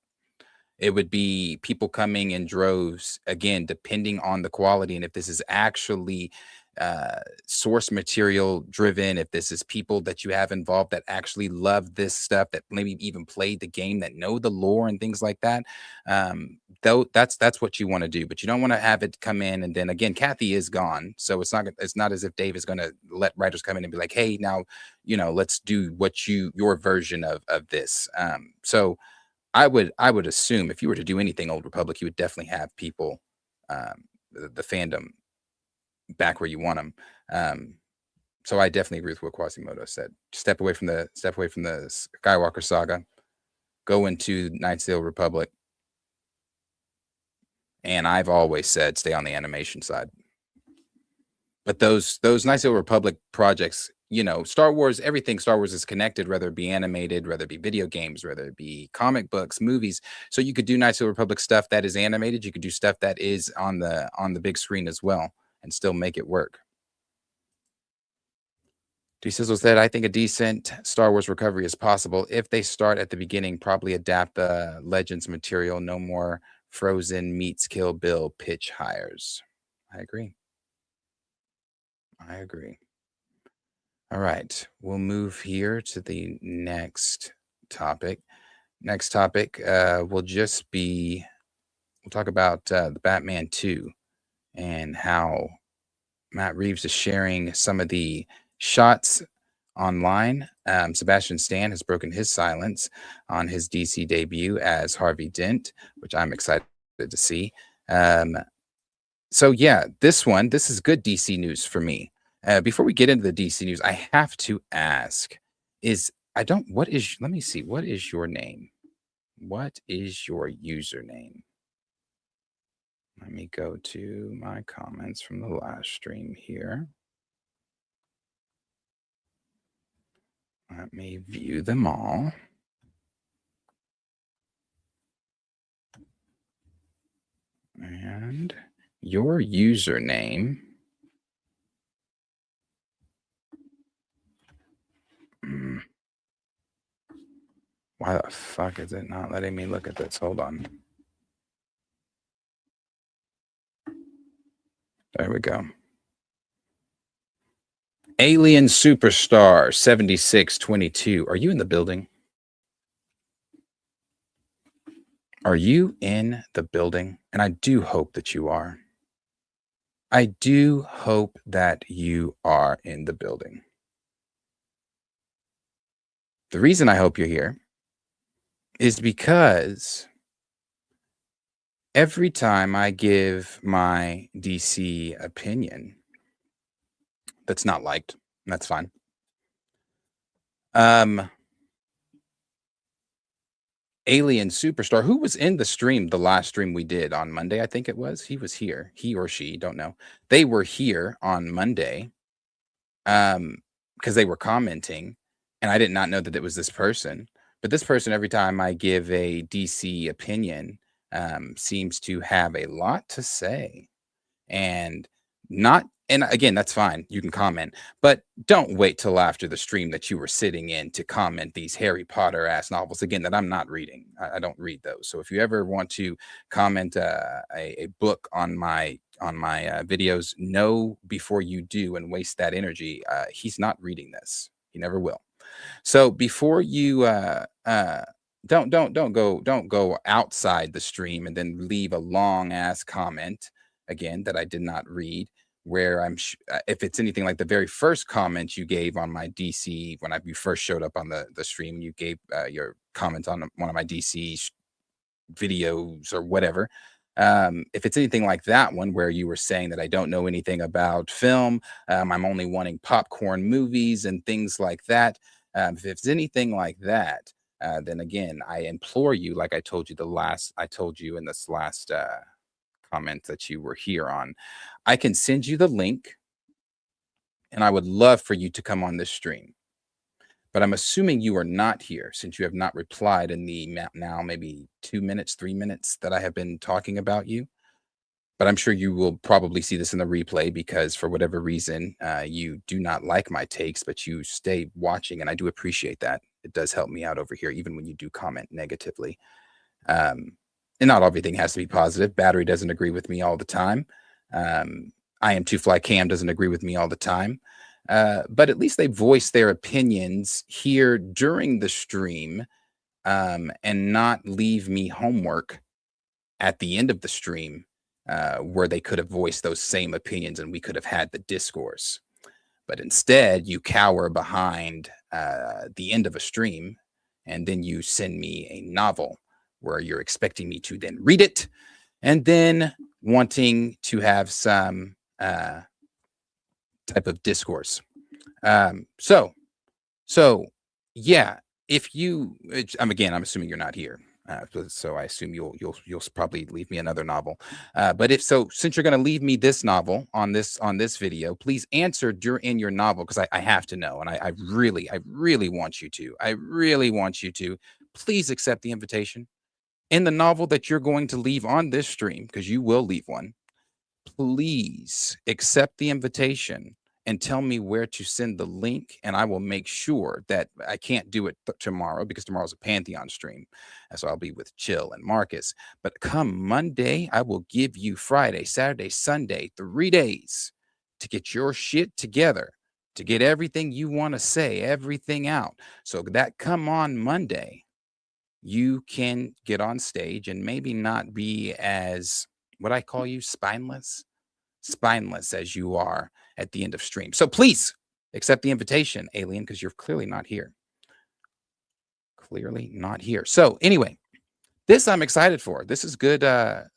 It would be people coming in droves, again, depending on the quality, and if this is actually source material driven, if this is people that you have involved that actually love this stuff, that maybe even played the game, that know the lore and things like that, though that's what you want to do. But you don't want to have it come in, and then again, Kathy is gone, so it's not as if Dave is going to let writers come in and be like, hey, now let's do your version of this. So I would assume if you were to do anything Old Republic, you would definitely have people, the fandom, back where you want them. So I definitely agree with what Quasimodo said. Step away from the Skywalker saga, go into Knights of the Old Republic, and I've always said stay on the animation side. But those Knights of the Old Republic projects, Star Wars, everything Star Wars is connected, whether it be animated, whether it be video games, whether it be comic books, movies. So you could do Knights of the Republic stuff that is animated. You could do stuff that is on the big screen as well, and still make it work. D-Sizzle said, I think a decent Star Wars recovery is possible if they start at the beginning, probably adapt the Legends material. No more Frozen meets Kill Bill pitch hires. I agree. All right, we'll move here to the next topic. Next topic will just be, we'll talk about the Batman 2 and how Matt Reeves is sharing some of the shots online. Sebastian Stan has broken his silence on his DC debut as Harvey Dent, which I'm excited to see. So yeah, this is good DC news for me. Before we get into the DC news, I have to ask, let me see, what is your name? What is your username? Let me go to my comments from the last stream here. Let me view them all. And your username. Why the fuck is it not letting me look at this? Hold on. There we go. Alien Superstar 7622. Are you in the building? Are you in the building? And I do hope that you are. I do hope that you are in the building. The reason I hope you're here is because every time I give my DC opinion that's not liked, and that's fine. Alien Superstar, who was in the stream, the last stream we did on Monday, I think it was. He was here. He or she, don't know. They were here on Monday because they were commenting, and I did not know that it was this person. But this person, every time I give a DC opinion, seems to have a lot to say. And again, that's fine. You can comment, but don't wait till after the stream that you were sitting in to comment these Harry Potter ass novels again that I'm not reading. I don't read those. So if you ever want to comment a book on my videos, know before you do and waste that energy. He's not reading this. He never will. So before you don't go outside the stream and then leave a long ass comment again that I did not read, where if it's anything like the very first comment you gave on my DC when you first showed up on the stream, you gave your comment on one of my DC videos or whatever. If it's anything like that one where you were saying that I don't know anything about film, I'm only wanting popcorn movies and things like that. If it's anything like that, then again, I implore you, like I told you in this last comment that you were here on, I can send you the link, and I would love for you to come on this stream. But I'm assuming you are not here since you have not replied in the now maybe 2 minutes, 3 minutes that I have been talking about you. But I'm sure you will probably see this in the replay because for whatever reason, you do not like my takes, but you stay watching, and I do appreciate that. It does help me out over here, even when you do comment negatively. And not everything has to be positive. Battery doesn't agree with me all the time. I am 2Fly Cam doesn't agree with me all the time. But at least they voice their opinions here during the stream and not leave me homework at the end of the stream where they could have voiced those same opinions and we could have had the discourse. But instead, you cower behind the end of a stream, and then you send me a novel where you're expecting me to then read it and then wanting to have some type of discourse. So yeah, if you, I'm assuming you're not here. So I assume you'll probably leave me another novel. But if so, since you're going to leave me this novel on this video, please answer in your novel, because I have to know, and I really want you to. I really want you to. Please accept the invitation. In the novel that you're going to leave on this stream, because you will leave one, please accept the invitation and tell me where to send the link, and I will make sure that I can't do it tomorrow because tomorrow's a Pantheon stream. So I'll be with Chill and Marcus. But come Monday, I will give you Friday, Saturday, Sunday, 3 days to get your shit together, to get everything you want to say, everything out. So that come on Monday, you can get on stage and maybe not be as, what I call you, spineless as you are at the end of stream. So please Accept the invitation, alien, because you're clearly not here. Clearly not here. So anyway, this I'm excited for. This is good.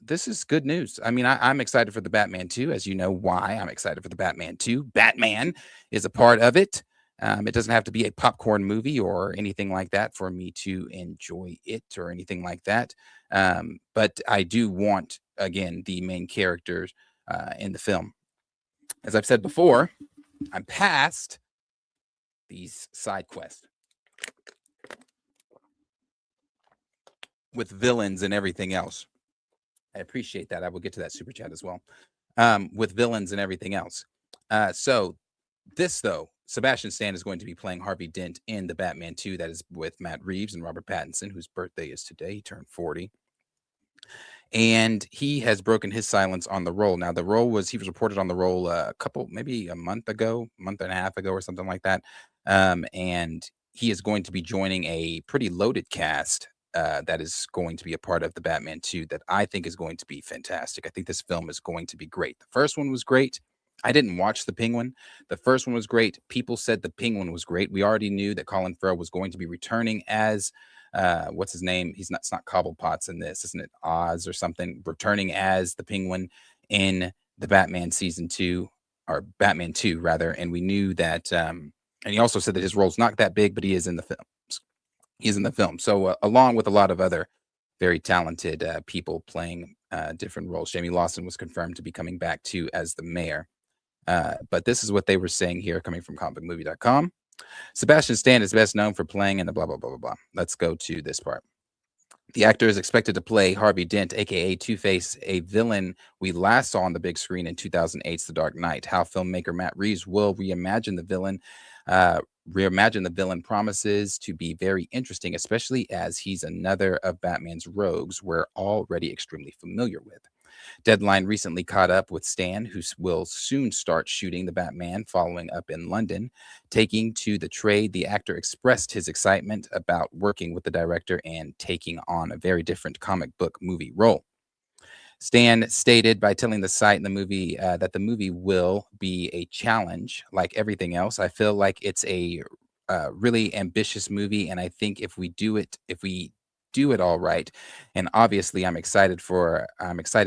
This is good news. I mean, I'm excited for the Batman 2. As you know why I'm excited for the Batman 2. Batman is a part of it. It doesn't have to be a popcorn movie or anything like that for me to enjoy it or anything like that. But I do want, again, the main characters in the film. As I've said before, I'm past these side quests with villains and everything else. I appreciate that. I will get to that super chat as well. With villains and everything else. So this, though, Sebastian Stan is going to be playing Harvey Dent in the Batman 2. That is with Matt Reeves and Robert Pattinson, whose birthday is today. He turned 40. And he has broken his silence on the role. Now, he was reported on the role maybe a month and a half ago or something like that. And he is going to be joining a pretty loaded cast that is going to be a part of the Batman 2 that I think is going to be fantastic. I think this film is going to be great. The first one was great. I didn't watch The Penguin. The first one was great. People said The Penguin was great. We already knew that Colin Farrell was going to be returning as what's his name? It's not Cobblepot's in this, isn't it? Oz or something, returning as the Penguin in the Batman season 2, or Batman 2 rather. And we knew that, and he also said that his role's not that big, but he is in the film. He's in the film. So along with a lot of other very talented people playing different roles. Jamie Lawson was confirmed to be coming back too as the mayor. But this is what they were saying here, coming from comicbookmovie.com. Sebastian Stan is best known for playing in the blah, blah, blah, blah, blah. Let's go to this part. The actor is expected to play Harvey Dent, a.k.a. Two-Face, a villain we last saw on the big screen in 2008's The Dark Knight. How filmmaker Matt Reeves will reimagine the villain promises to be very interesting, especially as he's another of Batman's rogues we're already extremely familiar with. Deadline recently caught up with Stan, who will soon start shooting the Batman following up in London. Taking to the trade, the actor expressed his excitement about working with the director and taking on a very different comic book movie role. Stan stated by telling the site in the movie that the movie will be a challenge like everything else. I feel like it's a really ambitious movie, and I think if we do it all right, and obviously I'm excited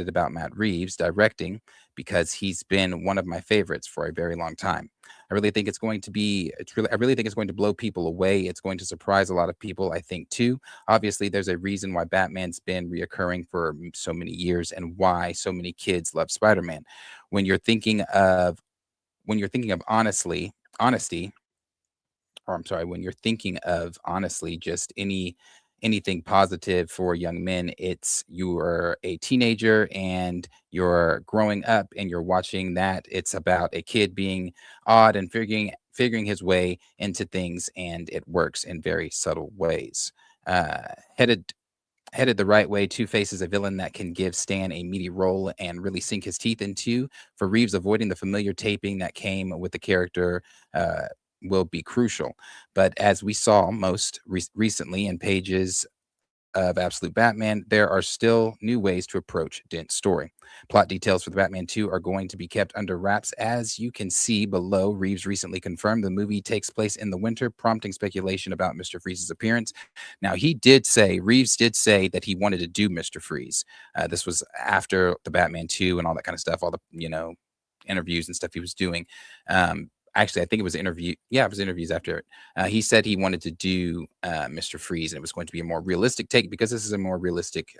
about Matt Reeves directing, because he's been one of my favorites for a very long time. I really think it's going to blow people away. It's going to surprise a lot of people, I think, too. Obviously, there's a reason why Batman's been reoccurring for so many years and why so many kids love Spider-Man. When you're thinking of honestly, just anything positive for young men, it's you're a teenager and you're growing up and you're watching that. It's about a kid being odd and figuring his way into things, and it works in very subtle ways. Headed the right way, Two-Face is a villain that can give Stan a meaty role and really sink his teeth into. For Reeves, avoiding the familiar taping that came with the character will be crucial. But as we saw most recently in pages of Absolute Batman, there are still new ways to approach Dent's story. Plot details for the Batman 2 are going to be kept under wraps. As you can see below, Reeves recently confirmed the movie takes place in the winter, prompting speculation about Mr. Freeze's appearance. Now, Reeves did say that he wanted to do Mr. Freeze. This was after the Batman 2 and all that kind of stuff, all the, interviews and stuff he was doing. Actually, I think it was interview. Yeah, it was interviews after it. He said he wanted to do Mr. Freeze, and it was going to be a more realistic take, because this is a more realistic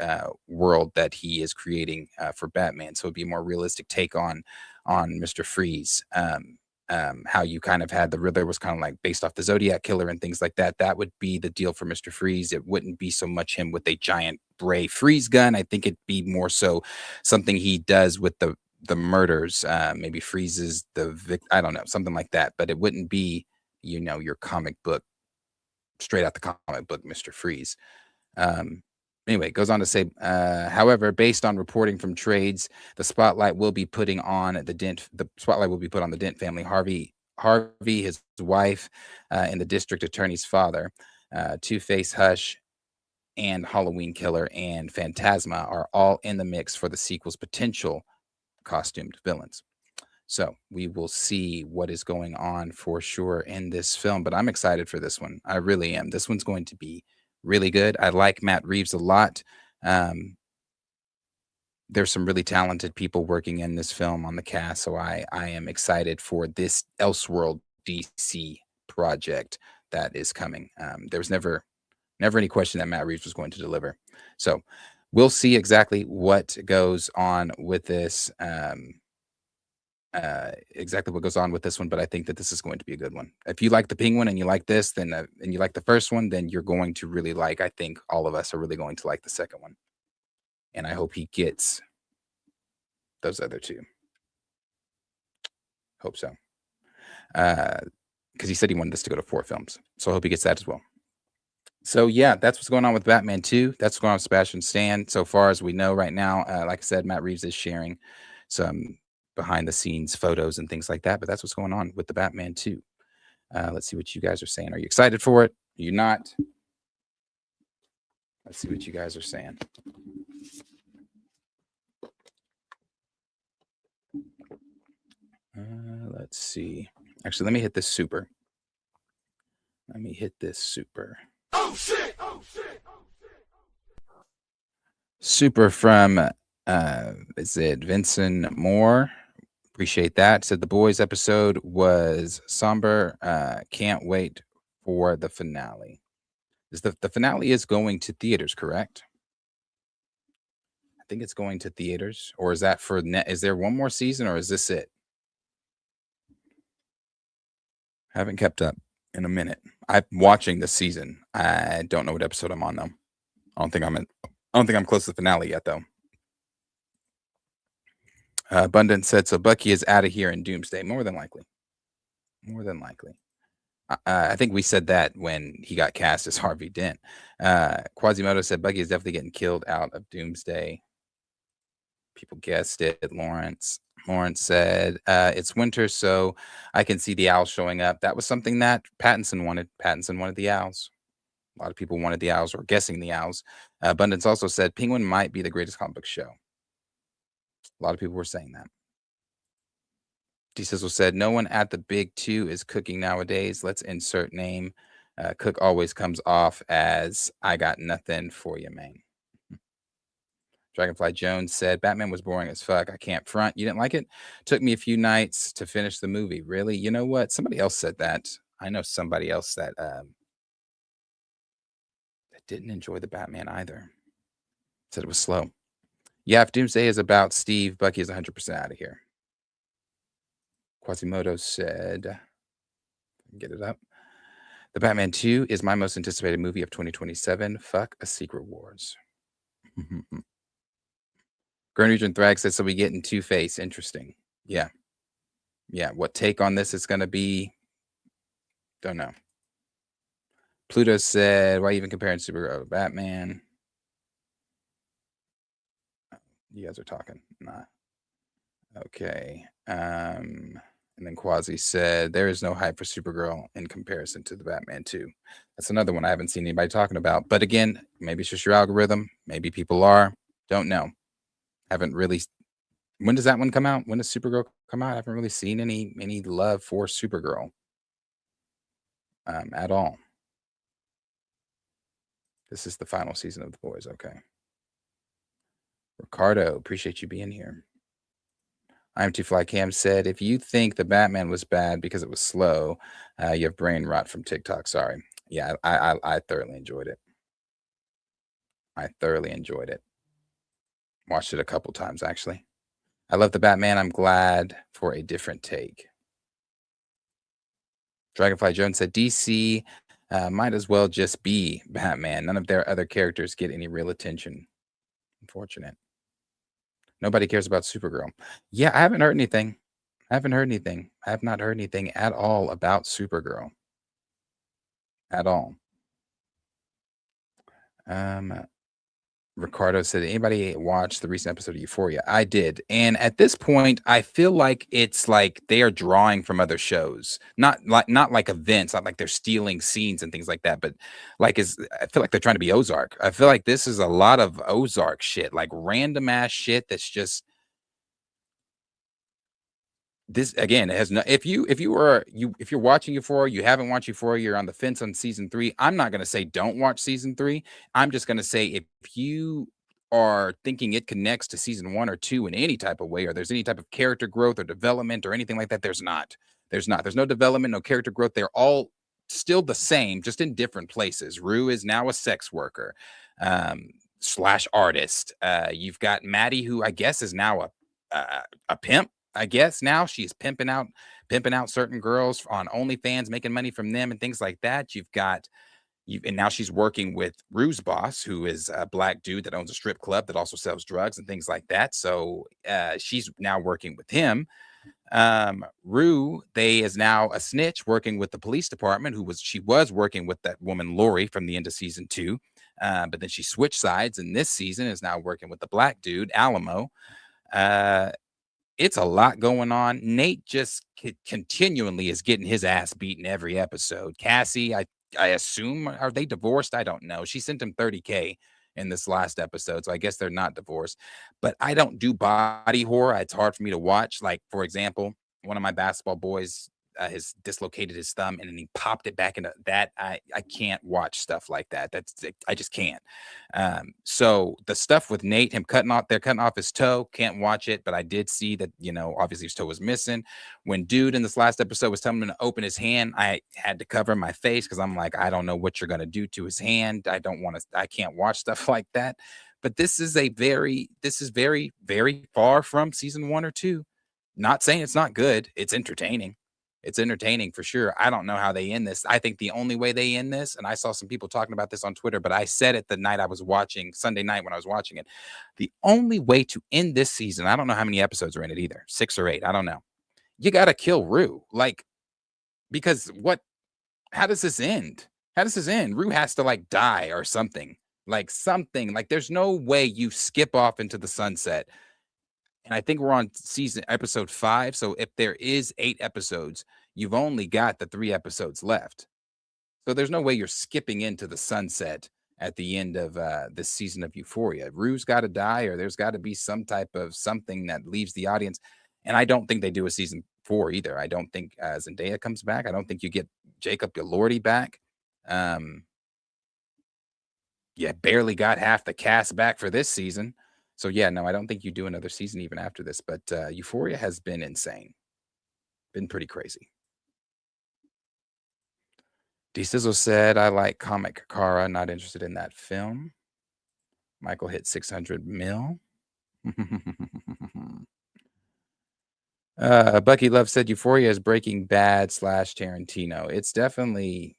world that he is creating for Batman. So it'd be a more realistic take on Mr. Freeze. How you kind of had the Riddler was kind of like based off the Zodiac Killer and things like that. That would be the deal for Mr. Freeze. It wouldn't be so much him with a giant Bray freeze gun. I think it'd be more so something he does with the murders, maybe freezes I don't know, something like that. But it wouldn't be, your comic book, straight out the comic book Mr. Freeze. Anyway, it goes on to say, however, based on reporting from trades, the spotlight will be put on the Dent family. Harvey, his wife, and the district attorney's father. Two-Face, Hush, and Halloween Killer and Phantasma are all in the mix for the sequel's potential costumed villains. So we will see what is going on for sure in this film. But I'm excited for this one. I really am. This one's going to be really good. I like Matt Reeves a lot. There's some really talented people working in this film on the cast, so I am excited for this Elseworld DC project that is coming. There was never any question that Matt Reeves was going to deliver. So we'll see exactly what goes on with this. Exactly what goes on with this one, but I think that this is going to be a good one. If you like the Penguin and you like this, then and you like the first one, then you're going to really like. I think all of us are really going to like the second one, and I hope he gets those other two. Hope so, because he said he wanted this to go to 4 films, so I hope he gets that as well. So yeah, that's what's going on with Batman 2. That's what's going on with Sebastian Stan. So far as we know right now, like I said, Matt Reeves is sharing some behind the scenes photos and things like that, but that's what's going on with the Batman 2. Let's see what you guys are saying. Are you excited for it? Are you not? Let's see what you guys are saying. Let's see. Actually, let me hit this super. Let me hit this super. Oh shit! Oh shit! Oh shit! Super from is it Vincent Moore? Appreciate that. Said the boys episode was somber. Can't wait for the finale. Is the finale is going to theaters, correct? I think it's going to theaters, or is that for net? Is there one more season, or is this it? Haven't kept up in a minute. I'm watching this season. I don't know what episode I'm on though. I don't think I'm close to the finale yet though. Abundance said, so Bucky is out of here in Doomsday. More than likely. More than likely. I think we said that when he got cast as Harvey Dent. Quasimodo said Bucky is definitely getting killed out of Doomsday. People guessed it. Lawrence said, it's winter, so I can see the owls showing up. That was something that Pattinson wanted. Pattinson wanted the owls. A lot of people wanted the owls or guessing the owls. Abundance also said Penguin might be the greatest comic book show. A lot of people were saying that. D-Sizzle said, no one at the big 2 is cooking nowadays. Let's insert name. Cook always comes off as I got nothing for you, man. Dragonfly Jones said, Batman was boring as fuck. I can't front. You didn't like it? Took me a few nights to finish the movie. Really? You know what? Somebody else said that. I know somebody else that didn't enjoy the Batman either. Said it was slow. Yeah, if Doomsday is about Steve, Bucky is 100% out of here. Quasimodo said, get it up. The Batman 2 is my most anticipated movie of 2027. Fuck a Secret Wars. Grand Region Thrag says, so we get in Two-Face. Interesting. Yeah. Yeah. What take on this is going to be? Don't know. Pluto said, why even comparing Supergirl to Batman? You guys are talking. Nah. Okay. And then Quasi said, there is no hype for Supergirl in comparison to the Batman 2. That's another one I haven't seen anybody talking about. But again, maybe it's just your algorithm. Maybe people are. Don't know. Haven't really. When does that one come out? When does Supergirl come out? I haven't really seen any love for Supergirl at all. This is the final season of The Boys. Okay. Ricardo, appreciate you being here. I'm Too Fly Cam said, if you think the Batman was bad because it was slow, you have brain rot from TikTok. Sorry. Yeah, I thoroughly enjoyed it. I thoroughly enjoyed it. Watched it a couple times, actually. I love the Batman. I'm glad for a different take. Dragonfly Jones said, DC might as well just be Batman. None of their other characters get any real attention. Unfortunate. Nobody cares about Supergirl. Yeah, I haven't heard anything. I have not heard anything at all about Supergirl. At all. Ricardo said, anybody watch the recent episode of Euphoria? I did. And at this point, I feel like it's like they are drawing from other shows. Not like events, not like they're stealing scenes and things like that, but like I feel like they're trying to be Ozark. I feel like this is a lot of Ozark shit, like random ass shit that's just this again has no. If you're watching Euphoria, you haven't watched Euphoria, you're on the fence on season 3. I'm not gonna say don't watch season 3. I'm just gonna say if you are thinking it connects to season 1 or 2 in any type of way, or there's any type of character growth or development or anything like that, there's not. There's not. There's no development, no character growth. They're all still the same, just in different places. Rue is now a sex worker, slash artist. You've got Maddie, who I guess is now a pimp. I guess now she's pimping out certain girls on OnlyFans, making money from them and things like that. And now she's working with Rue's boss, who is a black dude that owns a strip club that also sells drugs and things like that. So she's now working with him. Rue, they is now a snitch working with the police department, she was working with that woman Lori from the end of season 2. But then she switched sides, and this season is now working with the black dude, Alamo. It's a lot going on. Nate just continually is getting his ass beaten every episode. Cassie, I assume, are they divorced? I don't know. She sent him $30K in this last episode, so I guess they're not divorced. But I don't do body horror. It's hard for me to watch. Like, for example, one of my basketball boys has dislocated his thumb, and then he popped it back into that. I can't watch stuff like that. I just can't. So the stuff with Nate, they're cutting off his toe, can't watch it. But I did see that, obviously his toe was missing. When dude in this last episode was telling him to open his hand, I had to cover my face because I'm like, I don't know what you're gonna do to his hand. I can't watch stuff like that. But this is very, very far from season 1 or 2. Not saying it's not good. It's entertaining. It's entertaining for sure. I don't know how they end this. I think the only way they end this, and I saw some people talking about this on Twitter, but I said it the night I was watching, Sunday night when I was watching it. The only way to end this season, I don't know how many episodes are in it either, 6 or 8, I don't know. You got to kill Rue. Because how does this end? How does this end? Rue has to die or something. There's no way you skip off into the sunset. And I think we're on episode 5. So if there is 8 episodes, you've only got the 3 episodes left. So there's no way you're skipping into the sunset at the end of this season of Euphoria. Rue's got to die, or there's got to be some type of something that leaves the audience. And I don't think they do a season 4 either. I don't think Zendaya comes back. I don't think you get Jacob Elordi back. Yeah, barely got half the cast back for this season. So yeah, no, I don't think you do another season even after this. But Euphoria has been insane. Been pretty crazy. D-Sizzle said, I like comic Kara, not interested in that film. Michael hit 600 mil. Bucky Love said Euphoria is Breaking Bad / Tarantino. It's definitely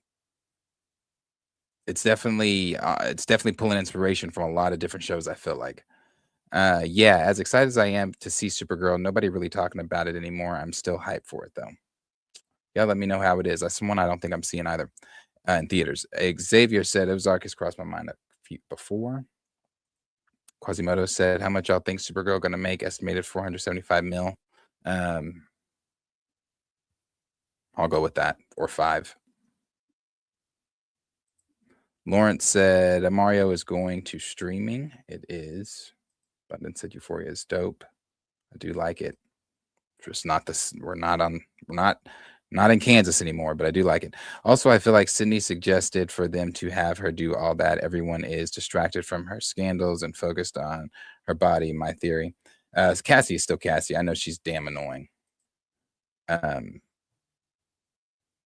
pulling inspiration from a lot of different shows, I feel like. Yeah, as excited as I am to see Supergirl, nobody really talking about it anymore. I'm still hyped for it though. Yeah, let me know how it is. That's one I don't think I'm seeing either in theaters. Xavier said Ozark has crossed my mind a few before. Quasimodo said, how much y'all think Supergirl gonna make? Estimated 475 mil. I'll go with that, or 5. Lawrence said Mario is going to streaming. It is. Button said Euphoria is dope. I do like it. Just not this. We're not in Kansas anymore, but I do like it. Also, I feel like Sydney suggested for them to have her do all that. Everyone is distracted from her scandals and focused on her body. My theory. Cassie is still Cassie. I know she's damn annoying.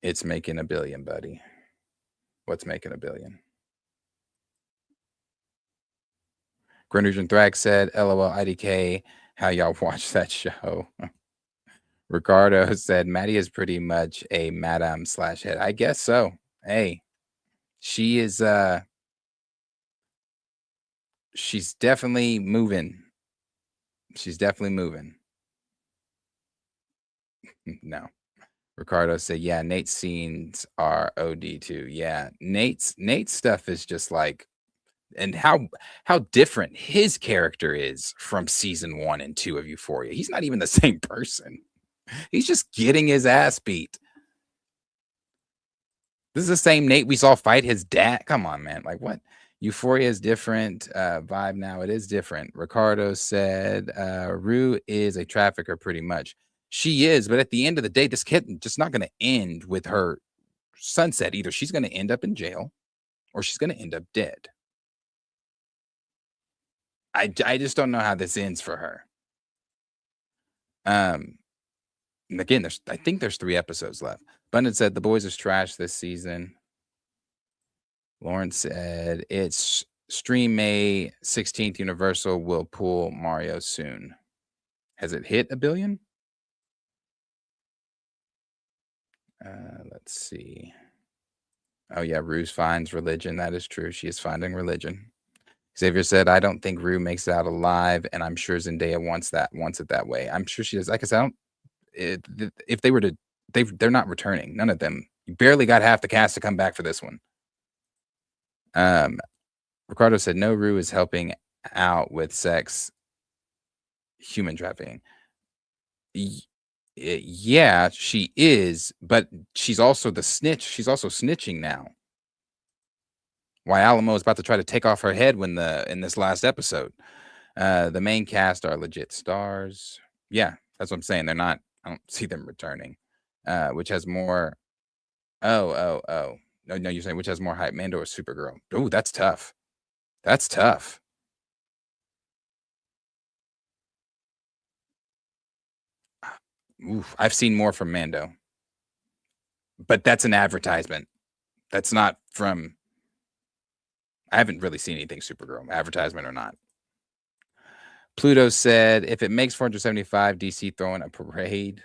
It's making $1 billion, buddy. What's making $1 billion? Greenridge and Thrag said, LOL IDK, how y'all watch that show? Ricardo said, Maddie is pretty much a madam / head. I guess so. Hey, she is, she's definitely moving. She's definitely moving. No. Ricardo said, yeah, Nate's scenes are OD too. Yeah, Nate's stuff is just like, and how different his character is from season 1 and 2 of Euphoria. He's not even the same person. He's just getting his ass beat. This is the same Nate we saw fight his dad. Come on, man. Like, what? Euphoria is different. Vibe now, it is different. Ricardo said, Rue is a trafficker pretty much. She is, but at the end of the day, this kid just not going to end with her sunset. Either she's going to end up in jail or she's going to end up dead. I just don't know how this ends for her. And again, I think there's 3 episodes left. Bundon said The Boys is trash this season. Lauren said it's stream May 16th. Universal will pull Mario soon. Has it hit 1 billion? Let's see. Oh yeah, Rue's finds religion. That is true. She is finding religion. Xavier said, I don't think Rue makes it out alive, and I'm sure Zendaya wants it that way. I'm sure she does. Like I said, if they were to, they're not returning. None of them. You barely got half the cast to come back for this one. Ricardo said, no, Rue is helping out with sex, human trafficking. Yeah, she is, but she's also the snitch. She's also snitching now. Why Alamo is about to try to take off her head in this last episode. The main cast are legit stars. Yeah, that's what I'm saying. They're not. I don't see them returning. Which has more? Oh. No, you're saying which has more hype, Mando or Supergirl? Oh, that's tough. That's tough. Oof, I've seen more from Mando, but that's an advertisement. That's not from. I haven't really seen anything Supergirl, advertisement or not. Pluto said, if it makes 475, DC throwing a parade.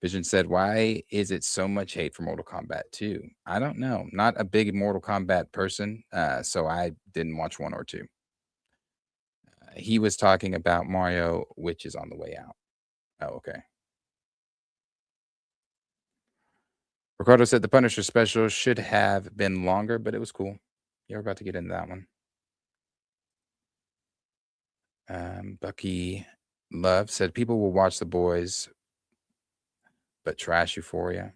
Vision said, why is it so much hate for Mortal Kombat 2? I don't know. Not a big Mortal Kombat person, so I didn't watch 1 or 2. He was talking about Mario, which is on the way out. Oh, okay. Ricardo said the Punisher special should have been longer, but it was cool. Yeah, we're about to get into that one. Bucky Love said people will watch The Boys, but trash Euphoria.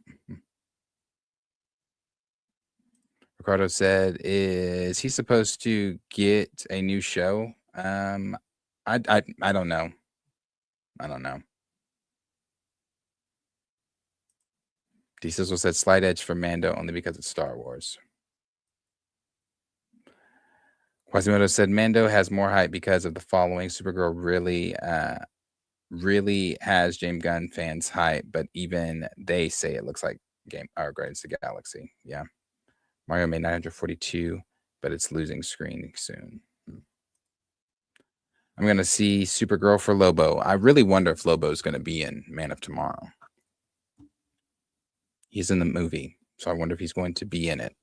Ricardo said, is he supposed to get a new show? I don't know. I don't know. D Sizzle said slight edge for Mando only because it's Star Wars. Quasimodo said Mando has more hype because of the following. Supergirl really has James Gunn fans hype, but even they say it looks like Guardians of the Galaxy. Yeah. Mario made 942, but it's losing screen soon. I'm going to see Supergirl for Lobo. I really wonder if Lobo is going to be in Man of Tomorrow. He's in the movie, so I wonder if he's going to be in it.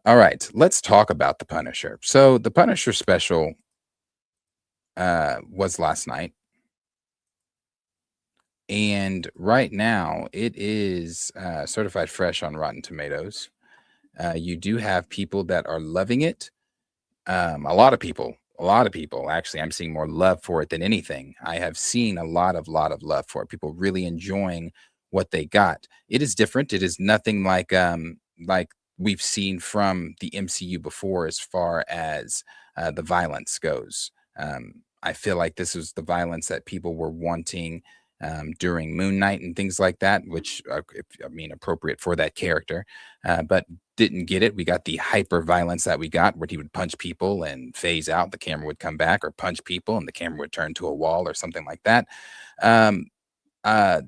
All right, let's talk about The Punisher. So The Punisher special was last night. And right now, it is certified fresh on Rotten Tomatoes. You do have people that are loving it. A lot of people, actually, I'm seeing more love for it than anything. I have seen a lot of love for it. People really enjoying what they got. It is different. It is nothing like we've seen from the MCU before as far as the violence goes. I feel like this is the violence that people were wanting during Moon Knight and things like that, which appropriate for that character, but didn't get it. We got the hyper violence that we got where he would punch people and phase out, the camera would come back, or punch people and the camera would turn to a wall or something like that.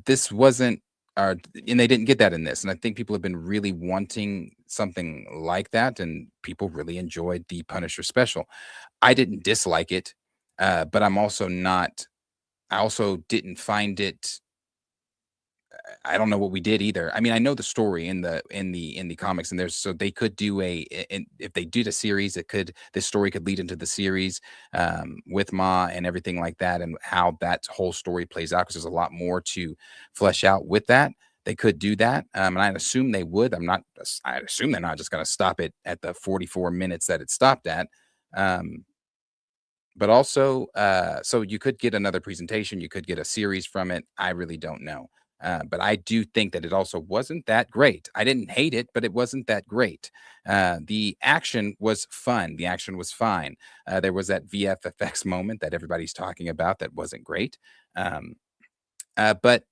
This wasn't, and they didn't get that in this. And I think people have been really wanting something like that, and people really enjoyed the Punisher special. I didn't dislike it, but I also didn't find it. I don't know what we did either. I mean, I know the story in the comics, and so they could do if they did a series, this story could lead into the series with Ma and everything like that, and how that whole story plays out, because there's a lot more to flesh out with that. They could do that, and I assume they would. I assume they're not just going to stop it at the 44 minutes that it stopped at. But also, so you could get another presentation, you could get a series from it. I really don't know. But I do think that it also wasn't that great. I didn't hate it, but it wasn't that great. The action was fun. The action was fine. There was that VFX moment that everybody's talking about that wasn't great. Um, but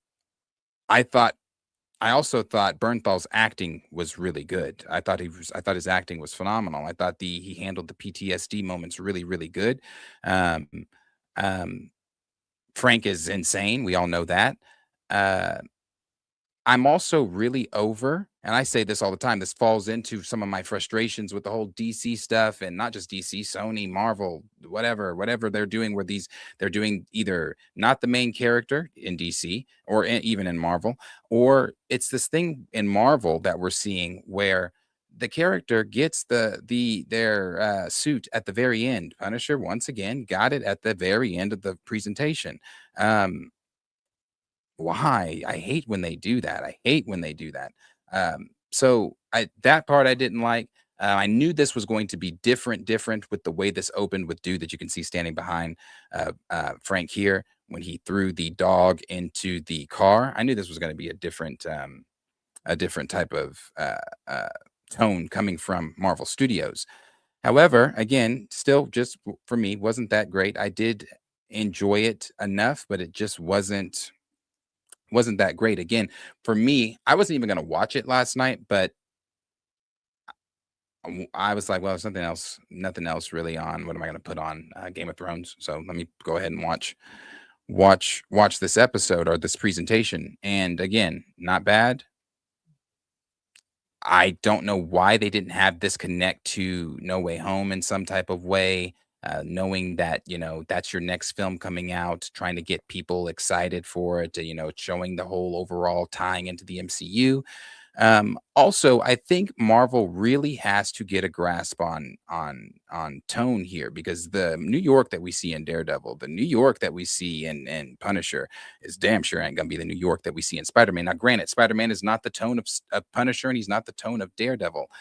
I thought I also thought Bernthal's acting was really good. I thought his acting was phenomenal. I thought he handled the PTSD moments really, really good. Um, um, Frank is insane. We all know that. Uh, I'm also really over, and I say this all the time, this falls into some of my frustrations with the whole DC stuff, and not just DC, Sony, Marvel, whatever they're doing, where they're doing either not the main character in DC or even in Marvel, or it's this thing in Marvel that we're seeing where the character gets their suit at the very end. Punisher once again got it at the very end of the presentation. Um, why? I hate when they do that. I hate when they do that. So that part I didn't like. I knew this was going to be different with the way this opened with dude that you can see standing behind Frank here when he threw the dog into the car. I knew this was going to be a different type of tone coming from Marvel Studios. However, again, still just for me wasn't that great. I did enjoy it enough, but it just wasn't that great. Again, for me, I wasn't even going to watch it last night, but I was like, well, there's nothing else really on. What am I going to put on? Game of Thrones. So let me go ahead and watch this episode or this presentation. And again, not bad. I don't know why they didn't have this connect to No Way Home in some type of way. Knowing that that's your next film coming out, trying to get people excited for it, showing the whole overall tying into the MCU. Also, I think Marvel really has to get a grasp on tone here, because the New York that we see in Daredevil, the New York that we see in Punisher, is damn sure ain't gonna be the New York that we see in Spider-Man. Now, granted, Spider-Man is not the tone of Punisher, and he's not the tone of Daredevil.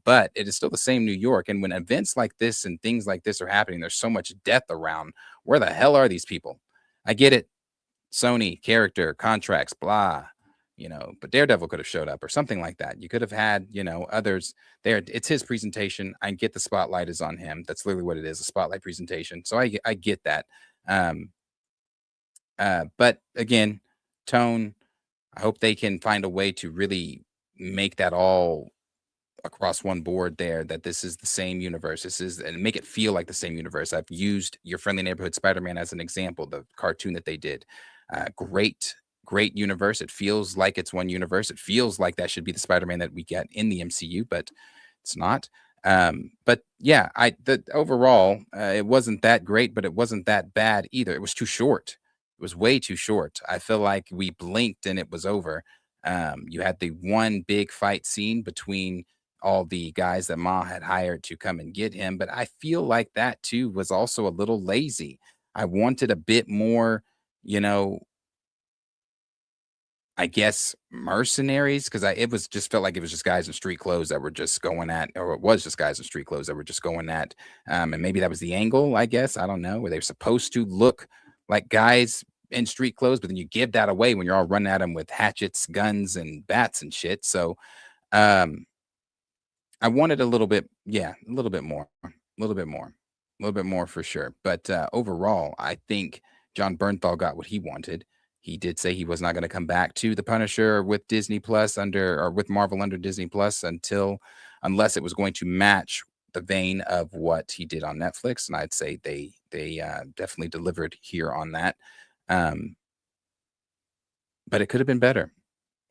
But it is still the same New York. And when events like this and things like this are happening, there's so much death around. Where the hell are these people? I get it. Sony, character, contracts, blah, but Daredevil could have showed up or something like that. You could have had, others there. It's his presentation. I get the spotlight is on him. That's literally what it is, a spotlight presentation. So I get that. But again, tone, I hope they can find a way to really make that all across one board there, that this is the same universe. This is, and make it feel like the same universe. I've used Your Friendly Neighborhood Spider-Man as an example, the cartoon that they did. Great universe. It feels like it's one universe. It feels like that should be the Spider-Man that we get in the MCU, but it's not. But yeah, overall, it wasn't that great, but it wasn't that bad either. It was too short. It was way too short. I feel like we blinked and it was over. You had the one big fight scene between all the guys that Ma had hired to come and get him, but I feel like that too was also a little lazy. I wanted a bit more, I guess mercenaries, because it was just felt like it was just guys in street clothes that were just going at, or it was just guys in street clothes that were just going at, and maybe that was the angle, I guess. I don't know, where they were supposed to look like guys in street clothes, but then you give that away when you're all running at them with hatchets, guns, and bats and shit. So, I wanted a little bit more, a little bit more for sure. But overall, I think John Bernthal got what he wanted. He did say he was not going to come back to the Punisher with Disney Plus with Marvel under Disney Plus unless it was going to match the vein of what he did on Netflix. And I'd say they definitely delivered here on that. But it could have been better.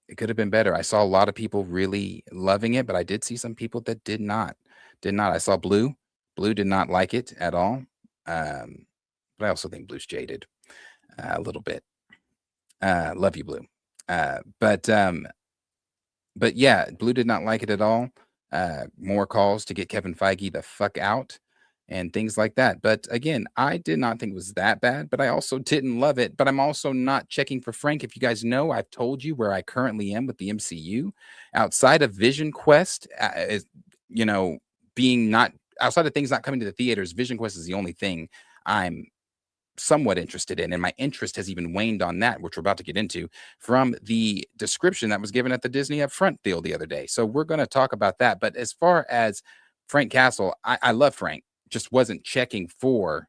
It could have been better. I saw a lot of people really loving it, but I did see some people that did not. I saw Blue. Blue did not like it at all. But I also think Blue's jaded a little bit. Love you, Blue. But yeah, Blue did not like it at all. More calls to get Kevin Feige the fuck out and things like that. But again, I did not think it was that bad, but I also didn't love it. But I'm also not checking for Frank. If you guys know, I've told you where I currently am with the MCU. Outside of Vision Quest, being not outside of things not coming to the theaters, Vision Quest is the only thing I'm somewhat interested in, and my interest has even waned on that, which we're about to get into from the description that was given at the Disney Upfront deal the other day. So we're going to talk about that. But as far as Frank Castle, I love Frank, just wasn't checking for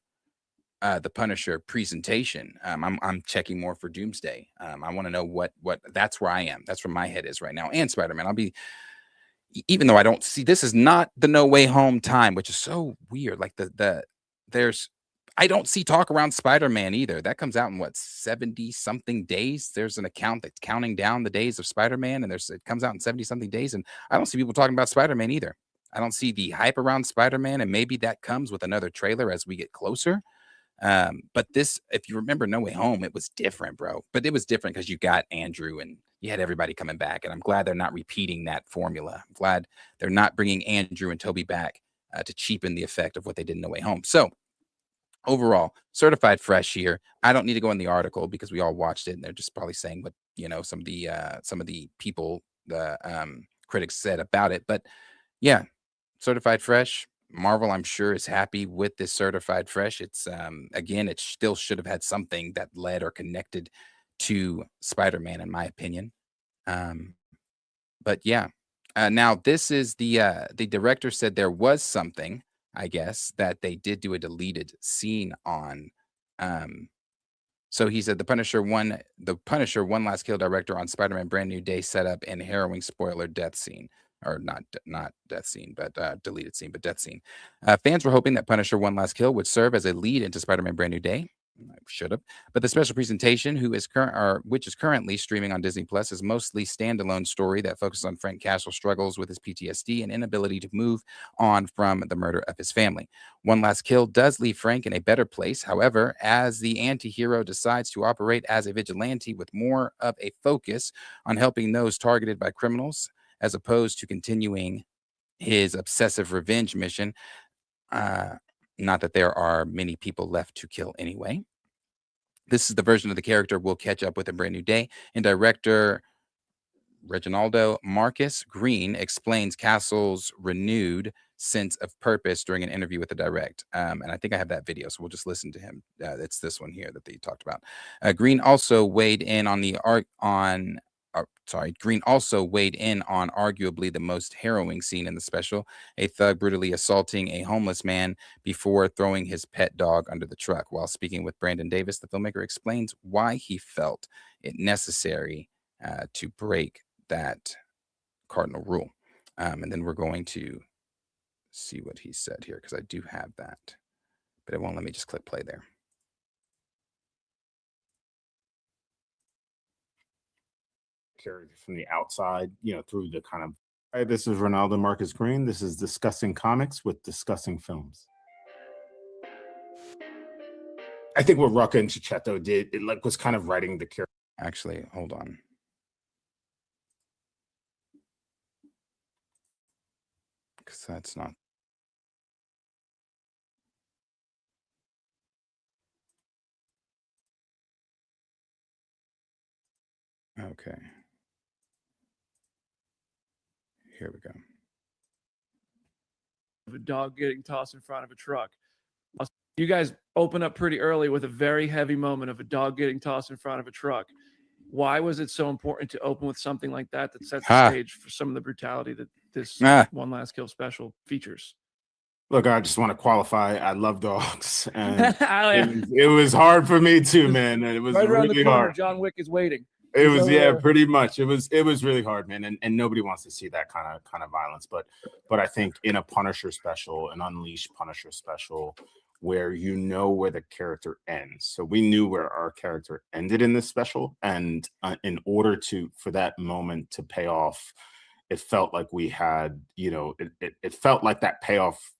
the Punisher presentation. I'm checking more for Doomsday. I want to know what that's where I am. That's where my head is right now. And Spider-Man. I'll be, even though I don't see, this is not the No Way Home time, which is so weird. Like I don't see talk around Spider-Man either. That comes out in what, 70 something days. There's an account that's counting down the days of Spider-Man, and it comes out in 70 something days. And I don't see people talking about Spider-Man either. I don't see the hype around Spider-Man, and maybe that comes with another trailer as we get closer. But this, if you remember No Way Home, it was different, bro. But it was different because you got Andrew and you had everybody coming back. And I'm glad they're not repeating that formula. I'm glad they're not bringing Andrew and Toby back to cheapen the effect of what they did in No Way Home. So overall, certified fresh here. I don't need to go in the article because we all watched it, and they're just probably saying what, some of the people, the critics said about it. But yeah, certified fresh. Marvel, I'm sure, is happy with this certified fresh. It's again, it still should have had something that led or connected to Spider-Man, in my opinion. But yeah, now this is the director said there was something, I guess, that they did do a deleted scene on. So he said the Punisher One Last Kill director on Spider-Man Brand New Day setup and harrowing spoiler death scene. Or not death scene, but deleted scene, but death scene. Fans were hoping that Punisher One Last Kill would serve as a lead into Spider-Man Brand New Day. I should have. But the special presentation, which is currently streaming on Disney Plus, is mostly standalone story that focuses on Frank Castle's struggles with his PTSD and inability to move on from the murder of his family. One Last Kill does leave Frank in a better place. However, as the anti-hero decides to operate as a vigilante with more of a focus on helping those targeted by criminals, as opposed to continuing his obsessive revenge mission. Not that there are many people left to kill anyway. This is the version of the character we'll catch up with in Brand New Day. And director Reginaldo Marcus Green explains Castle's renewed sense of purpose during an interview with the direct. And I think I have that video, so we'll just listen to him. It's this one here that they talked about. Green also weighed in on Green also weighed in on arguably the most harrowing scene in the special, a thug brutally assaulting a homeless man before throwing his pet dog under the truck. While speaking with Brandon Davis, the filmmaker explains why he felt it necessary to break that cardinal rule. And then we're going to see what he said here, because I do have that, but it won't let me just click play there. From the outside, through the kind of, hey, this is Ronaldo Marcus Green. This is Discussing Comics with Discussing Films. I think what Rucka and Chichetto did, it was kind of writing the character. Actually, hold on. Because that's not. Okay. Here we go. Of a dog getting tossed in front of a truck. You guys open up pretty early with a very heavy moment of a dog getting tossed in front of a truck. Why was it so important to open with something like that sets the stage for some of the brutality that this One Last Kill special features? Look, I just want to qualify. I love dogs, and it was hard for me too, man. It was right around really the corner. hard. John Wick is waiting. It was pretty much. It was really hard, man, and nobody wants to see that kind of violence. But I think in a Punisher special, an Unleashed Punisher special, where where the character ends. So we knew where our character ended in this special, and in order for that moment to pay off, it felt like we had, it felt like that payoff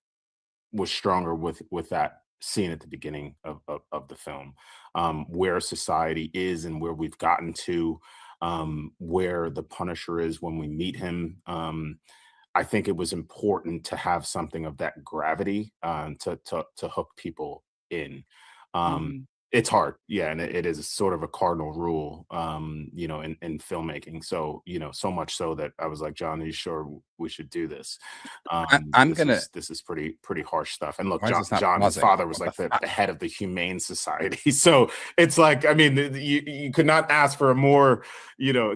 was stronger with that scene at the beginning of the film, where society is and where we've gotten to, where the Punisher is when we meet him. I think it was important to have something of that gravity to hook people in. It's hard, yeah, and it is sort of a cardinal rule, you know, in filmmaking. So, you know, so much so that I was like, John, are you sure we should do this? I'm This gonna. is pretty harsh stuff. And look, Why is this not John, his pausing? father was What like the the head of the Humane Society. So it's like, I mean, you could not ask for a more, you know, I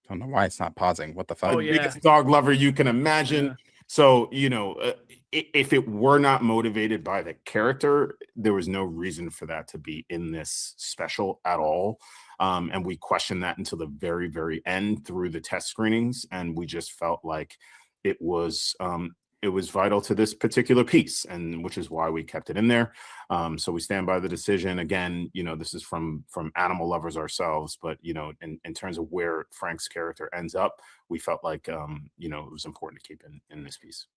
don't know why it's not pausing. What the fuck? Oh, yeah. biggest dog lover you can imagine. Yeah. So, you know, if it were not motivated by the character, there was no reason for that to be in this special at all. And we questioned that until the very, very end through the test screenings. And we just felt like it was vital to this particular piece, and which is why we kept it in there. So we stand by the decision. Again, you know, this is from animal lovers ourselves, but you know, in terms of where Frank's character ends up, we felt like you know, it was important to keep in this piece.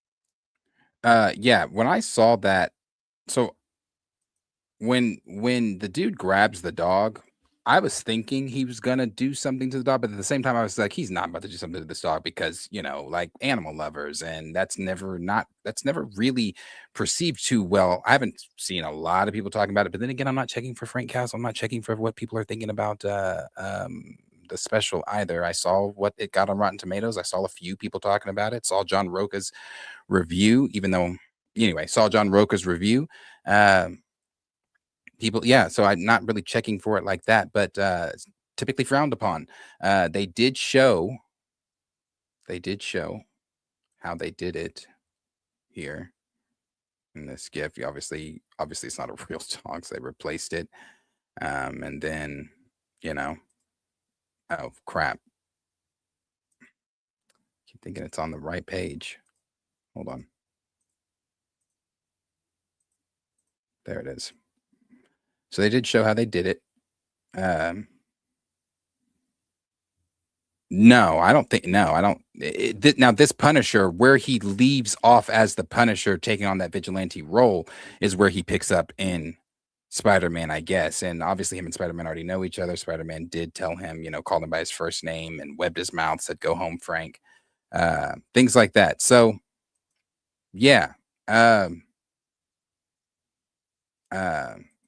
Yeah, when I saw that, so when the dude grabs the dog, I was thinking he was gonna do something to the dog, but at the same time, I was like, he's not about to do something to this dog because, you know, like animal lovers, and that's never really perceived too well. I haven't seen a lot of people talking about it, but then again, I'm not checking for Frank Castle. I'm not checking for what people are thinking about the special either. I saw what it got on Rotten Tomatoes. I saw a few people talking about it. Saw John Roca's review, even though anyway, saw John Roca's review. People, yeah, so I'm not really checking for it like that, but it's typically frowned upon. They did show how they did it here in this GIF. Obviously it's not a real dog, so they replaced it. And then, you know, oh crap. Keep thinking it's on the right page. Hold on. There it is. So they did show how they did it. No, I don't think. No, I don't. Now, this Punisher, where he leaves off as the Punisher, taking on that vigilante role, is where he picks up in Spider-Man, I guess. And obviously, him and Spider-Man already know each other. Spider-Man did tell him, you know, called him by his first name and webbed his mouth, said, "Go home, Frank." Things like that. So, yeah.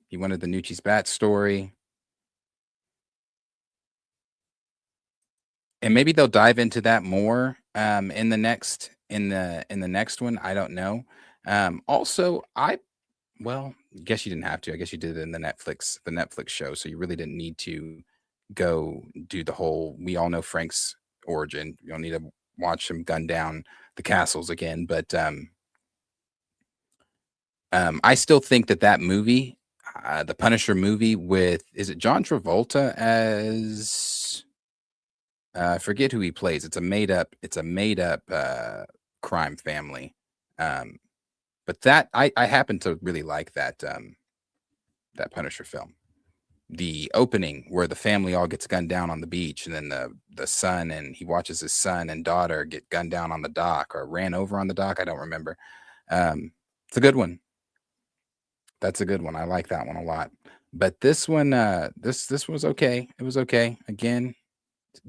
He wanted the Nucci's Bat story. And maybe they'll dive into that more in the next one. I don't know. Also, well, I guess you didn't have to. I guess you did it in the Netflix show, so you really didn't need to go do the whole. We all know Frank's origin. You don't need to watch him gun down the castles again. But I still think that movie, the Punisher movie, with is it John Travolta as I forget who he plays. It's a made up crime family. But that I happen to really like that Punisher film. The opening where the family all gets gunned down on the beach, and then the son, and he watches his son and daughter get gunned down on the dock or ran over on the dock. I don't remember. It's a good one. That's a good one. I like that one a lot. But this one, this was okay. It was okay. Again,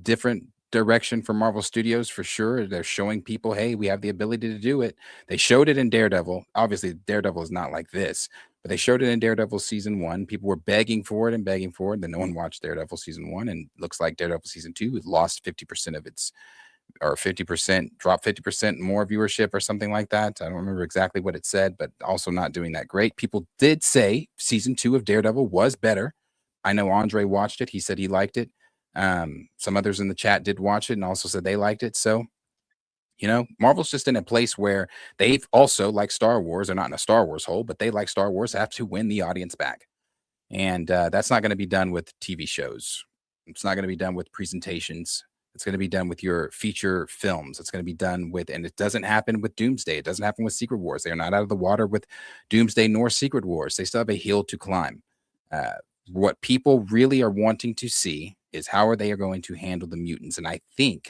different direction for Marvel Studios for sure. They're showing people, hey, we have the ability to do it. They showed it in Daredevil. Obviously, Daredevil is not like this, but they showed it in Daredevil season 1. People were begging for it. Then no one watched Daredevil season 1, and looks like Daredevil season 2 has lost 50% of its, or 50%, dropped 50% more viewership or something like that. I don't remember exactly what it said, but also not doing that great. People did say season 2 of Daredevil was better. I know Andre watched it. He said he liked it. Some others in the chat did watch it and also said they liked it. So, you know, Marvel's just in a place where they've also, like Star Wars, they're not in a Star Wars hole, but they, like Star Wars, have to win the audience back. And that's not going to be done with TV shows. It's not going to be done with presentations. It's going to be done with your feature films. It's going to be done with, and it doesn't happen with Doomsday. It doesn't happen with Secret Wars. They are not out of the water with Doomsday nor Secret Wars. They still have a hill to climb. What people really are wanting to see is how are they going to handle the mutants. And I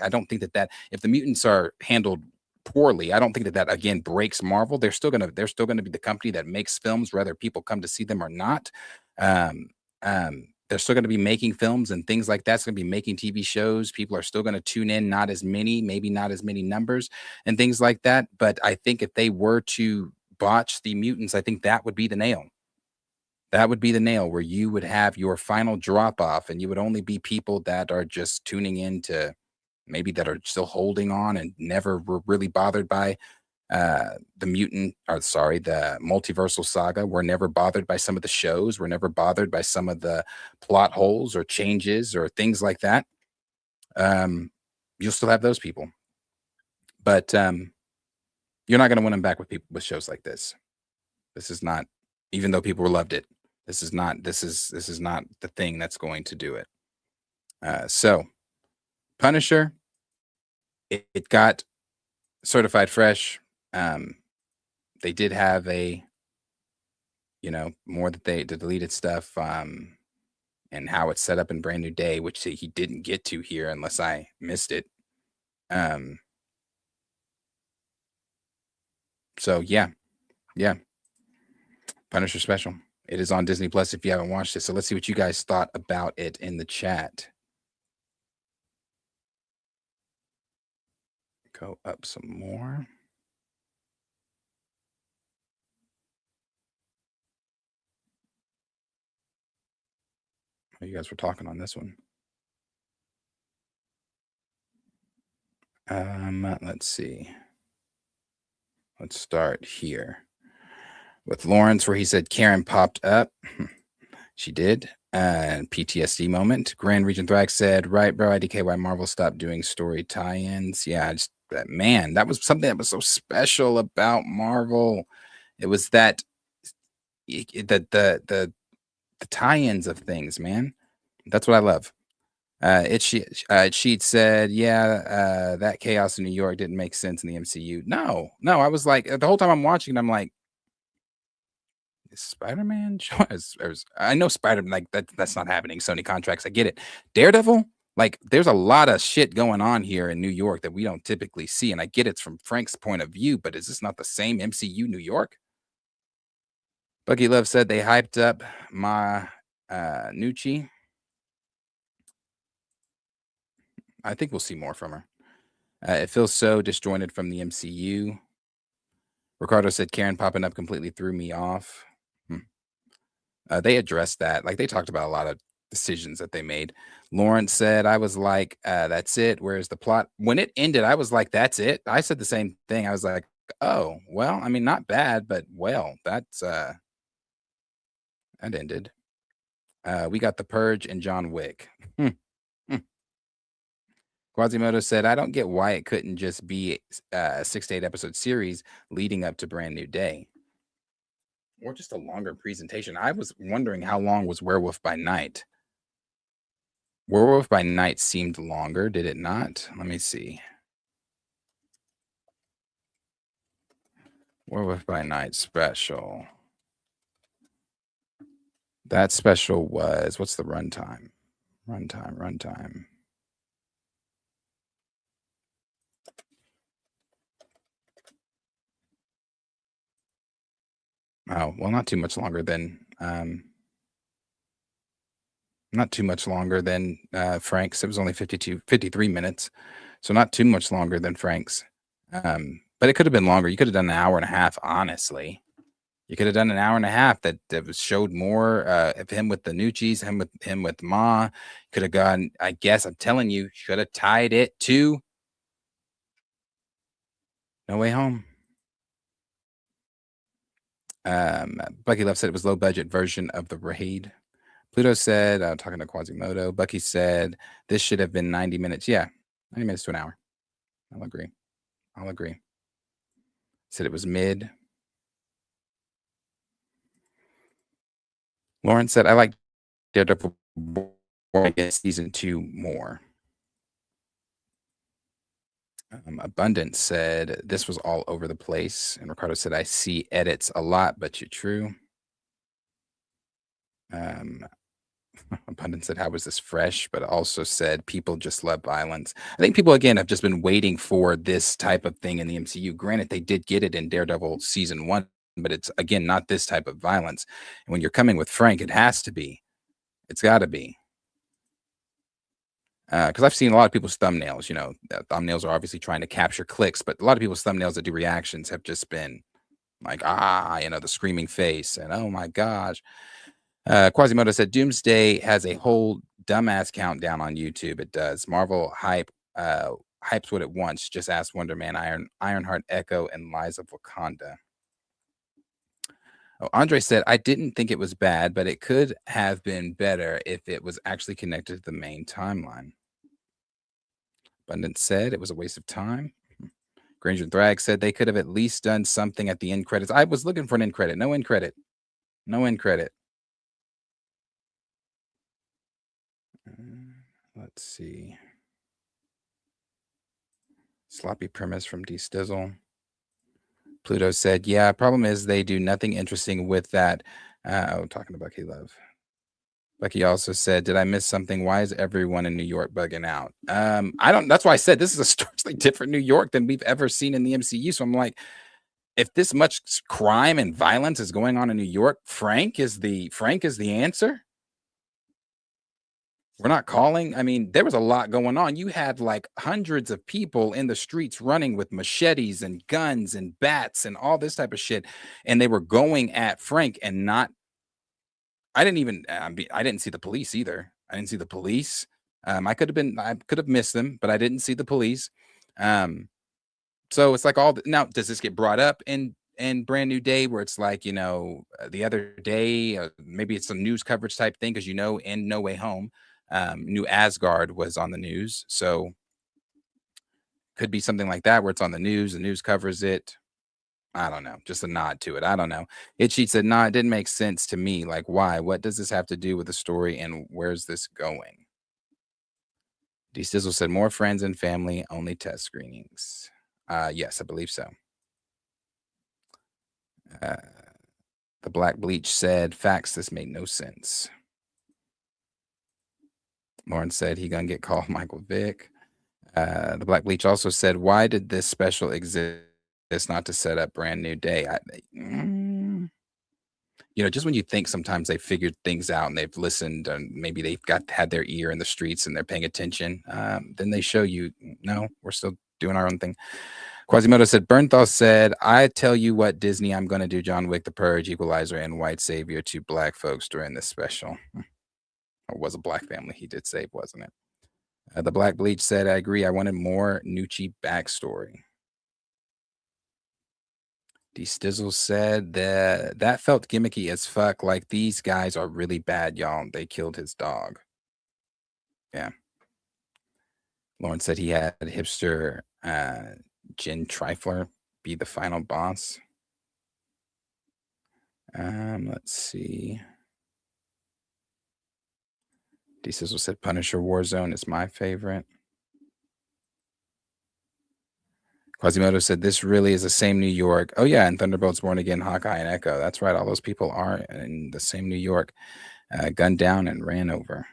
don't think that if the mutants are handled poorly, I don't think that again breaks Marvel. They're still gonna be the company that makes films, whether people come to see them or not. They're still going to be making films and things like that. It's going to be making TV shows. People are still going to tune in, maybe not as many numbers and things like that. But I think if they were to botch the mutants, I think that would be the nail. That would be the nail, where you would have your final drop off, and you would only be people that are just tuning in to, maybe that are still holding on and never were really bothered by the multiversal saga. We're never bothered by some of the shows. We're never bothered by some of the plot holes or changes or things like that. You'll still have those people, but you're not going to win them back with people with shows like this. This is not, even though people loved it, this is not the thing that's going to do it. So Punisher, it got certified fresh. They did have a, more that the deleted stuff, and how it's set up in Brand New Day, which he didn't get to here unless I missed it. So yeah. Punisher special. It is on Disney Plus if you haven't watched it. So let's see what you guys thought about it in the chat. Go up some more. Oh, you guys were talking on this one. Let's see. Let's start here with Lawrence, where he said Karen popped up. She did. And PTSD moment. Grand Region Thrax said, right, bro, IDK, why Marvel stopped doing story tie-ins. Yeah, man, that was something that was so special about Marvel. It was that the tie-ins of things, man. That's what I love. Sheet said, yeah, that chaos in New York didn't make sense in the MCU. No, I was like, the whole time I'm watching, I'm like, is Spider-Man? I know Spider-Man, like that's not happening. Sony contracts, I get it. Daredevil, like there's a lot of shit going on here in New York that we don't typically see, and I get it's from Frank's point of view, but is this not the same MCU New York? Bucky Love said they hyped up my Nucci. I think we'll see more from her. It feels so disjointed from the MCU. Ricardo said Karen popping up completely threw me off. They addressed that. Like they talked about a lot of decisions that they made. Lawrence said, I was like, that's it. Where's the plot? When it ended, I was like, that's it. I said the same thing. I was like, oh, well, I mean, not bad, but well, that's that ended. We got The Purge and John Wick. Quasimodo said, I don't get why it couldn't just be a 6 to 8 episode series leading up to Brand New Day. Or just a longer presentation. I was wondering how long was Werewolf by Night. Werewolf by Night seemed longer, did it not? Let me see. Werewolf by Night special. That special was, what's the runtime? Runtime. Oh, well, not too much longer than Frank's. It was only 53 minutes. So not too much longer than Frank's. But it could have been longer. You could have done an hour and a half, honestly. You could have done an hour and a half that showed more of him with the Nucci's, him with Ma. Could have gone, I guess, I'm telling you, should have tied it to No Way Home. Bucky Love said it was low budget version of The Raid. Pluto said, talking to Quasimodo, Bucky said this should have been 90 minutes. Yeah, 90 minutes to an hour. I'll agree. Said it was mid. Lawrence said, I like Daredevil, I guess season 2 more. Abundance said this was all over the place. And Ricardo said, I see edits a lot, but you're true. Abundance said, how was this fresh? But also said people just love violence. I think people, again, have just been waiting for this type of thing in the MCU. Granted, they did get it in Daredevil season 1, but it's, again, not this type of violence. And when you're coming with Frank, it has to be. It's got to be. Because I've seen a lot of people's thumbnails, thumbnails are obviously trying to capture clicks, but a lot of people's thumbnails that do reactions have just been like, the screaming face and oh my gosh. Quasimodo said Doomsday has a whole dumbass countdown on YouTube. It does. Marvel hypes what it wants. Just ask Wonder Man, Ironheart, Echo, and Lies of Wakanda. Oh, Andre said, I didn't think it was bad, but it could have been better if it was actually connected to the main timeline. Abundance said it was a waste of time. Granger Thrag said they could have at least done something at the end credits. I was looking for an end credit. No end credit. No end credit. Let's see. Sloppy premise from D Stizzle. Pluto said, yeah, problem is they do nothing interesting with that. Talking to Bucky Love. Bucky also said, did I miss something? Why is everyone in New York bugging out? That's why I said this is a starkly different New York than we've ever seen in the MCU. So I'm like, if this much crime and violence is going on in New York, Frank is the answer. We're not calling. I mean, there was a lot going on. You had like hundreds of people in the streets running with machetes and guns and bats and all this type of shit. And they were going at Frank and not. I didn't see the police either. I didn't see the police. I could have missed them, but I didn't see the police. So it's like now, does this get brought up in Brand New Day where it's like, the other day, maybe it's some news coverage type thing because, in No Way Home, New Asgard was on the news. So could be something like that where it's on the news covers it. I don't know, just a nod to it. I don't know. Itchy said, no, it didn't make sense to me. Like, why? What does this have to do with the story and where's this going? D Sizzle said, more friends and family, only test screenings. Yes, I believe so. The Black Bleach said, facts, this made no sense. Lauren said he gonna get called Michael Vick. The Black Bleach also said, why did this special exist not to set up Brand New Day? Just when you think sometimes they figured things out and they've listened and maybe they've had their ear in the streets and they're paying attention, then they show you, no, we're still doing our own thing. Quasimodo said, Bernthal said, I tell you what, Disney, I'm going to do John Wick, The Purge, Equalizer, and White Savior to black folks during this special. It was a black family he did save, wasn't it? The Black Bleach said, I agree. I wanted more Nucci backstory. D Stizzle said that felt gimmicky as fuck. Like, these guys are really bad, y'all. They killed his dog. Yeah. Lauren said he had hipster Jen Trifler be the final boss. Let's see. D Sizzle said Punisher Warzone is my favorite. Quasimodo said this really is the same New York. Oh yeah, and Thunderbolt's Born Again, Hawkeye, and Echo. That's right. All those people are in the same New York. Gunned down and ran over.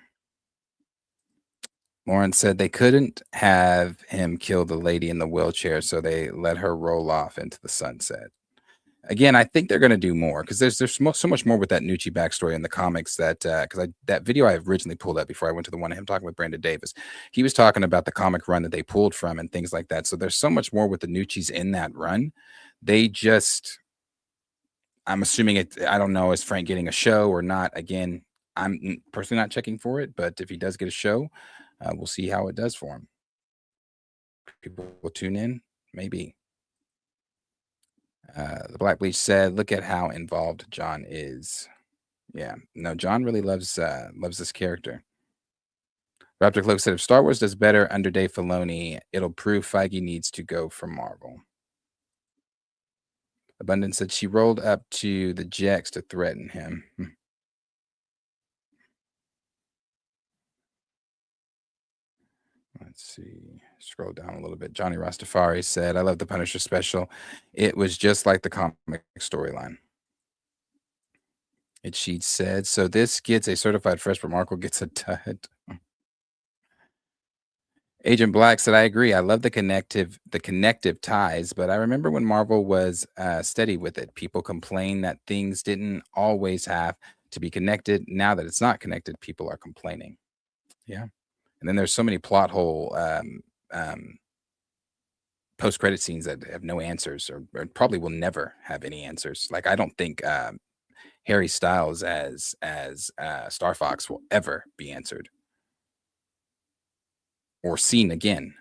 Lauren said they couldn't have him kill the lady in the wheelchair, so they let her roll off into the sunset. Again, I think they're going to do more because there's so much more with that Nucci backstory in the comics that that video I originally pulled up before I went to the one of him talking with Brandon Davis. He was talking about the comic run that they pulled from and things like that. So there's so much more with the Nucci's in that run. I'm assuming it. I don't know, is Frank getting a show or not? Again, I'm personally not checking for it, but if he does get a show, we'll see how it does for him. People will tune in, maybe. The Black Bleach said, look at how involved John is. Yeah, no, John really loves this character. Raptor Cloak said, if Star Wars does better under Dave Filoni, it'll prove Feige needs to go from Marvel. Abundance said she rolled up to the Jex to threaten him. Let's see. Scroll down a little bit. Johnny Rastafari said, I love the Punisher special. It was just like the comic storyline. She said, so this gets a certified fresh, but Marvel gets a dud. Agent Black said, I agree. I love the connective ties, but I remember when Marvel was steady with it. People complain that things didn't always have to be connected. Now that it's not connected, people are complaining. Yeah. And then there's so many plot hole post-credit scenes that have no answers or probably will never have any answers. Like, I don't think Harry Styles as Star Fox will ever be answered or seen again.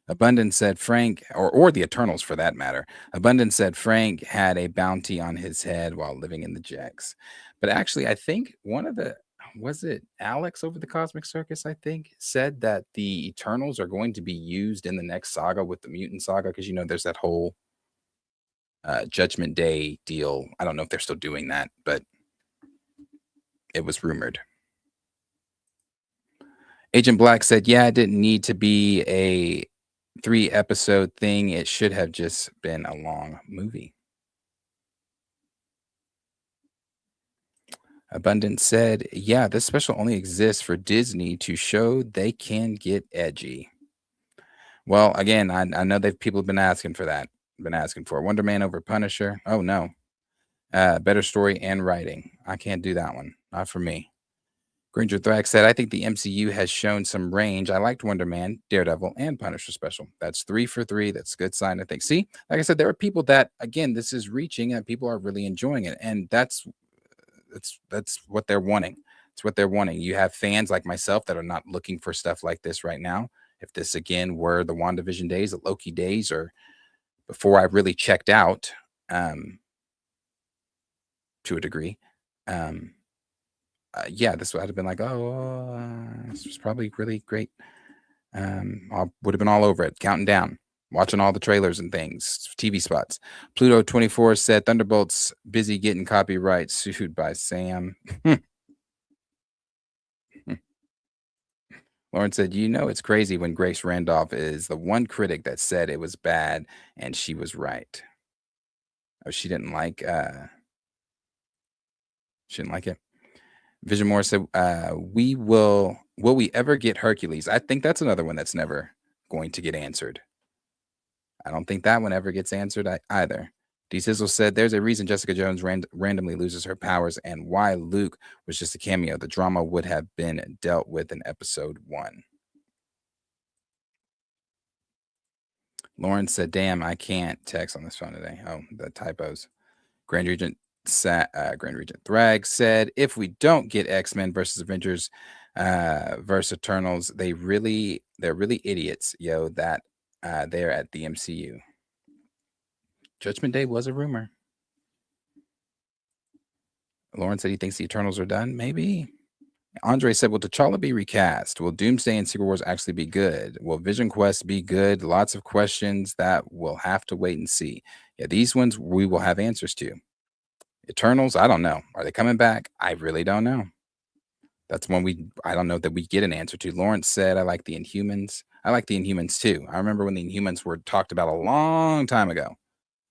Abundance said Frank, or the Eternals for that matter. Abundance said Frank had a bounty on his head while living in the Jacks. But actually, I think was it Alex over the Cosmic Circus, I think, said that the Eternals are going to be used in the next saga with the Mutant Saga, because, there's that whole Judgment Day deal. I don't know if they're still doing that, but it was rumored. Agent Black said, yeah, it didn't need to be a 3-episode thing. It should have just been a long movie. Abundance said, yeah, this special only exists for Disney to show they can get edgy. Well, again, I know people have been asking for that. Wonder Man over Punisher. Oh, no. Better story and writing. I can't do that one. Not for me. Granger Thrax said, I think the MCU has shown some range. I liked Wonder Man, Daredevil, and Punisher special. That's 3 for 3. That's a good sign, I think. See, like I said, there are people that, again, this is reaching and people are really enjoying it. And that's what they're wanting. It's what they're wanting. You have fans like myself that are not looking for stuff like this right now. If this, again, were the WandaVision days, the Loki days, or before I really checked out to a degree, yeah, this would have been like, this was probably really great. I would have been all over it, counting down, watching all the trailers and things, TV spots. Pluto 24 said Thunderbolt's busy getting copyright sued by Sam. Lauren said, it's crazy when Grace Randolph is the one critic that said it was bad and she was right. Oh, she didn't like it. Vision Moore said, will we ever get Hercules? I think that's another one that's never going to get answered. I don't think that one ever gets answered either. D Sizzle said, there's a reason Jessica Jones randomly loses her powers and why Luke was just a cameo. The drama would have been dealt with in episode 1. Lauren said, damn, I can't text on this phone today. Oh, the typos. Grand Regent Thrag said, if we don't get X-Men versus Avengers versus Eternals, they're really idiots, that they're at the MCU. Judgment Day was a rumor. Lauren said he thinks the Eternals are done. Maybe. Andre said, will T'Challa be recast? Will Doomsday and Secret Wars actually be good? Will Vision Quest be good? Lots of questions that we'll have to wait and see. Yeah, these ones we will have answers to. Eternals, I don't know. Are they coming back? I really don't know. That's one I don't know that we get an answer to. Lawrence said, I like the Inhumans. I like the Inhumans too. I remember when the Inhumans were talked about a long time ago.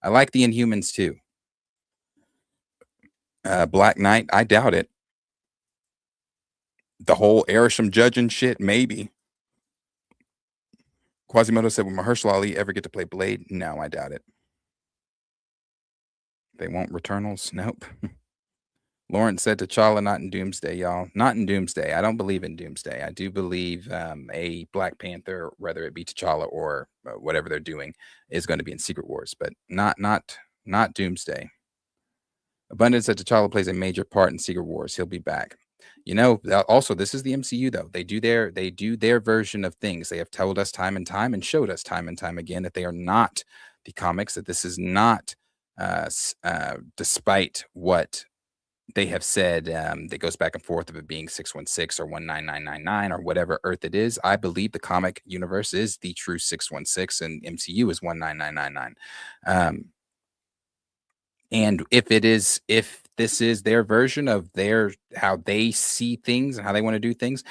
I like the Inhumans too. Black Knight, I doubt it. The whole Arishem judging shit, maybe. Quasimodo said, will Mahershala Ali ever get to play Blade? No, I doubt it. They won't Returnals? Nope. Lawrence said T'Challa not in Doomsday, y'all. Not in Doomsday. I don't believe in Doomsday. I do believe a Black Panther, whether it be T'Challa or whatever they're doing, is going to be in Secret Wars, but not Doomsday. Abundance said T'Challa plays a major part in Secret Wars. He'll be back. Also, this is the MCU, though. They do their version of things. They have told us time and time and showed us time and time again that they are not the comics, that this is not despite what they have said, that goes back and forth of it being 616 or 19999 or whatever Earth it is. I believe the comic universe is the true 616 and MCU is 19999. And if this is their version of how they see things and how they want to do things,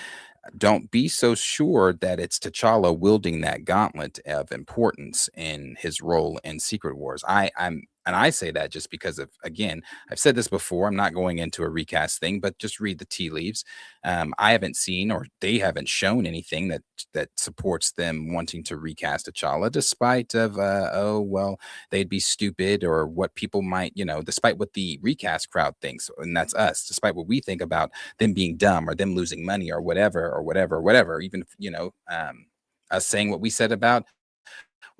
don't be so sure that it's T'Challa wielding that gauntlet of importance in his role in Secret Wars. I say that just because of, again, I've said this before, I'm not going into a recast thing, but just read the tea leaves. I haven't seen, or they haven't shown anything that supports them wanting to recast T'Challa, despite of, they'd be stupid, or what people might, despite what the recast crowd thinks, and that's us, despite what we think about them being dumb or them losing money or whatever, even, us saying what we said about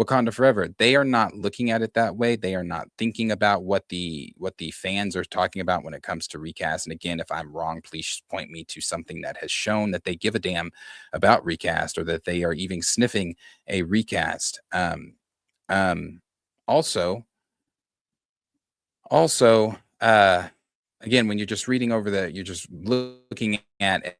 Wakanda Forever. They are not looking at it that way. They are not thinking about what the fans are talking about when it comes to recast. And again, if I'm wrong, please point me to something that has shown that they give a damn about recast, or that they are even sniffing a recast. Also, again, when you're just reading over you're just looking at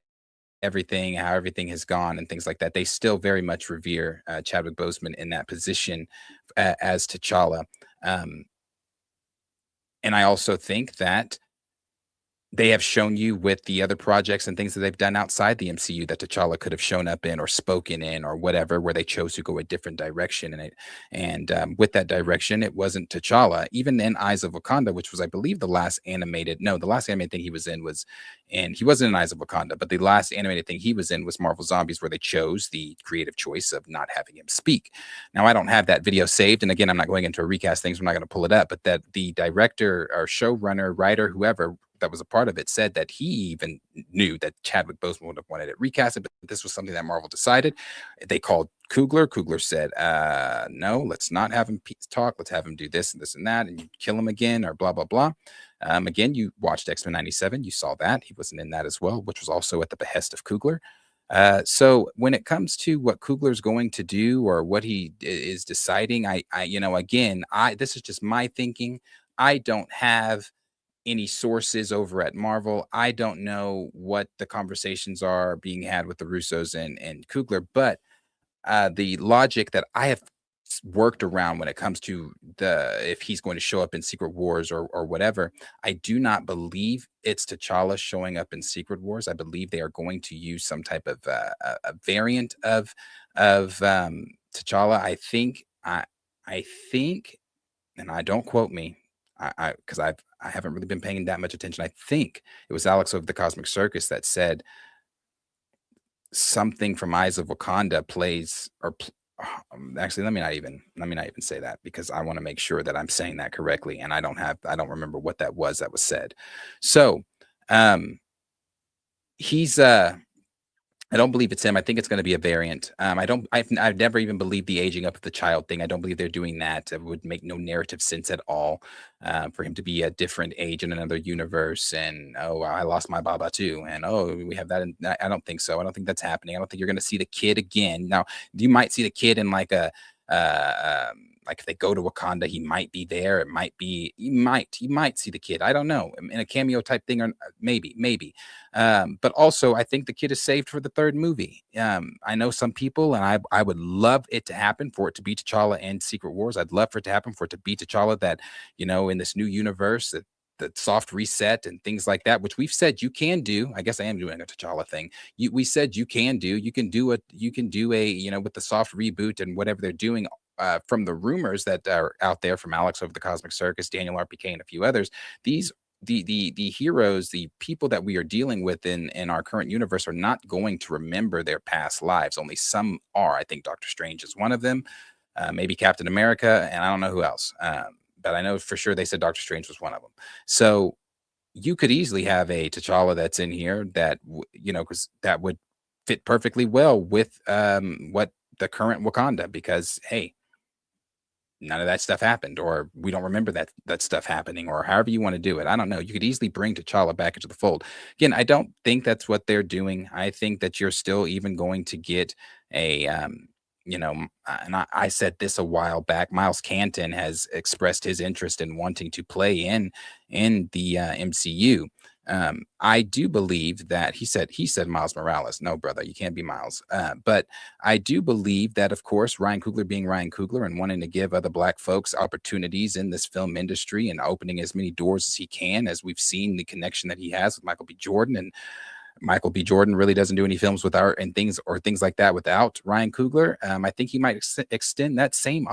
everything, how everything has gone and things like that, they still very much revere Chadwick Boseman in that position as T'Challa. And I also think that they have shown you with the other projects and things that they've done outside the MCU that T'Challa could have shown up in or spoken in or whatever, where they chose to go a different direction in it. And with that direction, it wasn't T'Challa. Even in Eyes of Wakanda, which was, I believe, the last animated thing he was in was, and he wasn't in Eyes of Wakanda, but the last animated thing he was in was Marvel Zombies, where they chose the creative choice of not having him speak. Now, I don't have that video saved. And again, I'm not going into a recast things. I'm not going to pull it up, but that the director or showrunner, writer, whoever that was a part of it, said that he even knew that Chadwick Boseman would have wanted it recasted, but this was something that Marvel decided. They called Coogler. Coogler said, no, let's not have him talk. Let's have him do this and this and that, and you kill him again, or blah, blah, blah. Again, you watched X-Men 97. You saw that. He wasn't in that as well, which was also at the behest of Coogler. So when it comes to what Coogler's going to do or what he is deciding, this is just my thinking. I don't have any sources over at Marvel. I don't know what the conversations are being had with the Russos and Coogler, but the logic that I have worked around when it comes to if he's going to show up in Secret Wars or whatever, I do not believe it's T'Challa showing up in Secret Wars. I believe they are going to use some type of a variant of T'Challa. I think, and I don't quote me, because I haven't really been paying that much attention. I think it was Alex of the Cosmic Circus that said something from Eyes of Wakanda plays, or actually, let me not even say that, because I want to make sure that I'm saying that correctly, and I don't remember what that was said. So, he's I don't believe it's him. I think it's going to be a variant. I've never even believed the aging up of the child thing. I don't believe they're doing that. It would make no narrative sense at all for him to be a different age in another universe. And, oh, I lost my Baba too. And, oh, we have that. I don't think so. I don't think that's happening. I don't think you're going to see the kid again. Now, you might see the kid in like if they go to Wakanda, he might be there. It might be, you might see the kid. I don't know, in a cameo type thing, or maybe. But also, I think the kid is saved for the third movie. I know some people, and I would love it to happen for it to be T'Challa and Secret Wars. I'd love for it to happen for it to be T'Challa, that, in this new universe, that the soft reset and things like that, which we've said you can do. I guess I am doing a T'Challa thing. We said you can do a with the soft reboot and whatever they're doing. From the rumors that are out there from Alex over the Cosmic Circus, Daniel RPK, and a few others, the heroes, the people that we are dealing with in our current universe, are not going to remember their past lives. Only some are. I think Doctor Strange is one of them, maybe Captain America, and I don't know who else. But I know for sure they said Doctor Strange was one of them. So you could easily have a T'Challa that's in here that because that would fit perfectly well with what the current Wakanda, because hey, none of that stuff happened, or we don't remember that stuff happening, or however you want to do it. I don't know. You could easily bring T'Challa back into the fold. Again, I don't think that's what they're doing. I think that you're still even going to get a, and I said this a while back, Miles Canton has expressed his interest in wanting to play in the MCU. I do believe that he said Miles Morales. No, brother, you can't be Miles. But I do believe that, of course, Ryan Coogler being Ryan Coogler and wanting to give other Black folks opportunities in this film industry and opening as many doors as he can, as we've seen the connection that he has with Michael B. Jordan, and Michael B. Jordan really doesn't do any films without things like that without Ryan Coogler. I think he might extend that same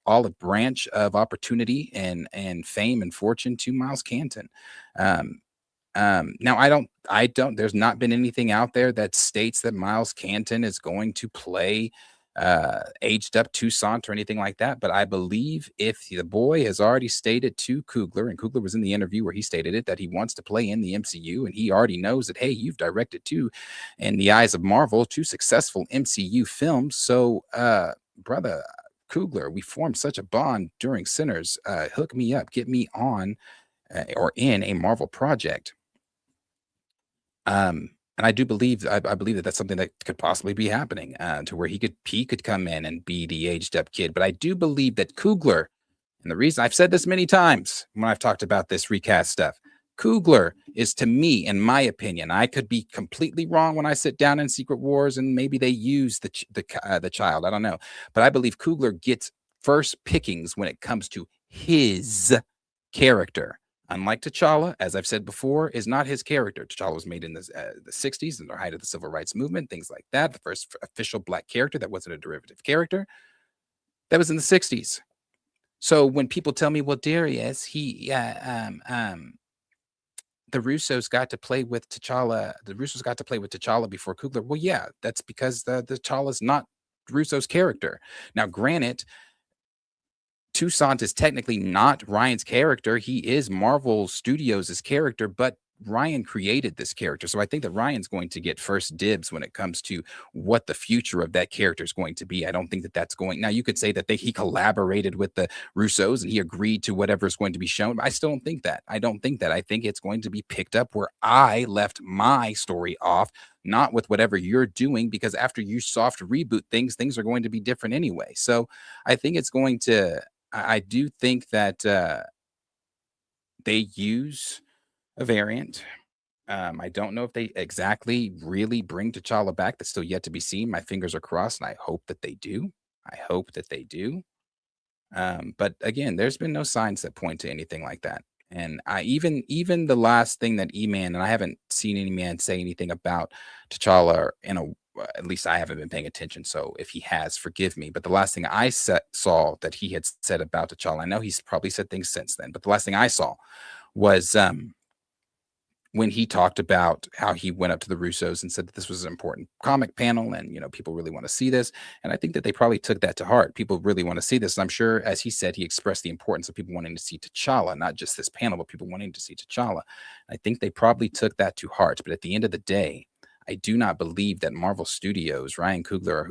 olive branch of opportunity and fame and fortune to Miles Canton. Now I don't, there's not been anything out there that states that Miles Canton is going to play aged up Toussaint or anything like that. But I believe if the boy has already stated to Coogler, and Coogler was in the interview where he stated it, that he wants to play in the MCU, and he already knows that, hey, you've directed in the eyes of Marvel, 2 successful MCU films. So, brother, Coogler. We formed such a bond during Sinners. Hook me up, get me on or in a Marvel project. And I do believe I believe that that's something that could possibly be happening to where he could come in and be the aged up kid. But I do believe that Coogler, and the reason I've said this many times when I've talked about this recast stuff, Coogler is, to me, in my opinion, I could be completely wrong when I sit down in Secret Wars and maybe they use the child. I don't know, but I believe Coogler gets first pickings when it comes to his character. Unlike T'Challa, as I've said before, is not his character. T'Challa was made in the 60s, in the height of the civil rights movement, things like that. The first official black character that wasn't a derivative character, that was in the 60s. So when people tell me, well, Darius, the Russos got to play with T'Challa. The Russos got to play with T'Challa before Coogler. Well, yeah, that's because the T'Challa's not Russo's character. Now, granted, Toussaint is technically not Ryan's character. He is Marvel Studios' character, but Ryan created this character. So I think that Ryan's going to get first dibs when it comes to what the future of that character is going to be. I don't think that that's going. Now, you could say that he collaborated with the Russos and he agreed to whatever is going to be shown. But I still don't think that. I don't think that. I think it's going to be picked up where I left my story off, not with whatever you're doing, because after you soft reboot things are going to be different anyway. So I think it's going to. I do think that they use a variant. I don't know if they exactly really bring T'Challa back. That's still yet to be seen. My fingers are crossed, and I hope that they do. But again, there's been no signs that point to anything like that. And even the last thing that E-Man, and I haven't seen any man say anything about T'Challa at least I haven't been paying attention. So if he has, forgive me. But the last thing I saw that he had said about T'Challa, I know he's probably said things since then, but the last thing I saw was when he talked about how he went up to the Russos and said that this was an important comic panel and, people really want to see this. And I think that they probably took that to heart. People really want to see this. And I'm sure, as he said, he expressed the importance of people wanting to see T'Challa, not just this panel, but people wanting to see T'Challa. I think they probably took that to heart. But at the end of the day, I do not believe that Marvel Studios, Ryan Coogler,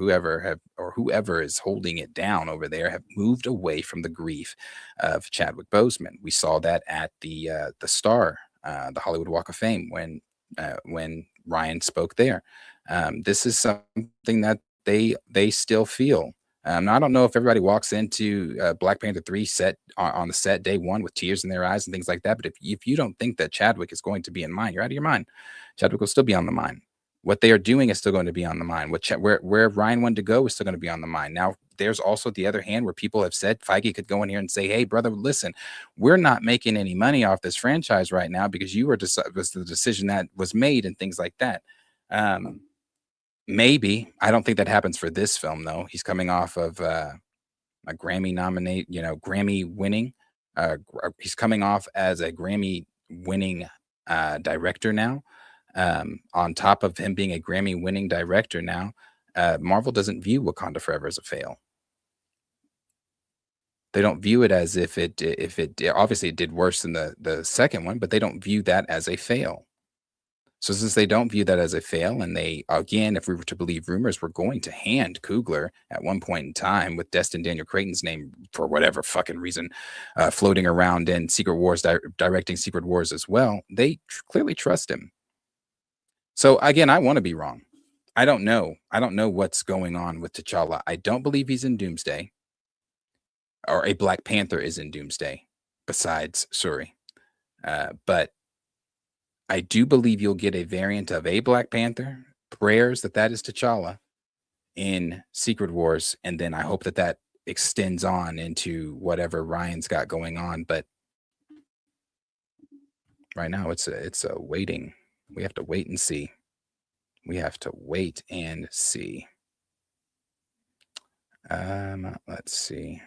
or whoever is holding it down over there, have moved away from the grief of Chadwick Boseman. We saw that at the Star, the Hollywood Walk of Fame, when Ryan spoke there. This is something that they still feel. Now, I don't know if everybody walks into Black Panther 3 set on the set day one with tears in their eyes and things like that. But if you don't think that Chadwick is going to be in mind, you're out of your mind. Chadwick will still be on the mind. What they are doing is still going to be on the mind. Where Ryan wanted to go is still going to be on the mind. Now, there's also the other hand where people have said Feige could go in here and say, hey, brother, listen, we're not making any money off this franchise right now because was the decision that was made and things like that. Maybe. I don't think that happens for this film, though. He's coming off of a Grammy Grammy winning. He's coming off as a Grammy winning director now. On top of him being a Grammy winning director now, Marvel doesn't view Wakanda Forever as a fail. They don't view it as if it obviously it did worse than the second one, but they don't view that as a fail. So since they don't view that as a fail, and they, again, if we were to believe rumors, were going to hand Coogler at one point in time with Destin Daniel Cretton's name for whatever fucking reason floating around in Secret Wars, directing Secret Wars as well, they clearly trust him. So again, I want to be wrong. I don't know. I don't know what's going on with T'Challa. I don't believe he's in Doomsday, or a Black Panther is in Doomsday besides Shuri. But I do believe you'll get a variant of a Black Panther, prayers that is T'Challa in Secret Wars. And then I hope that extends on into whatever Ryan's got going on. But right now it's a waiting. We have to wait and see. Let's see.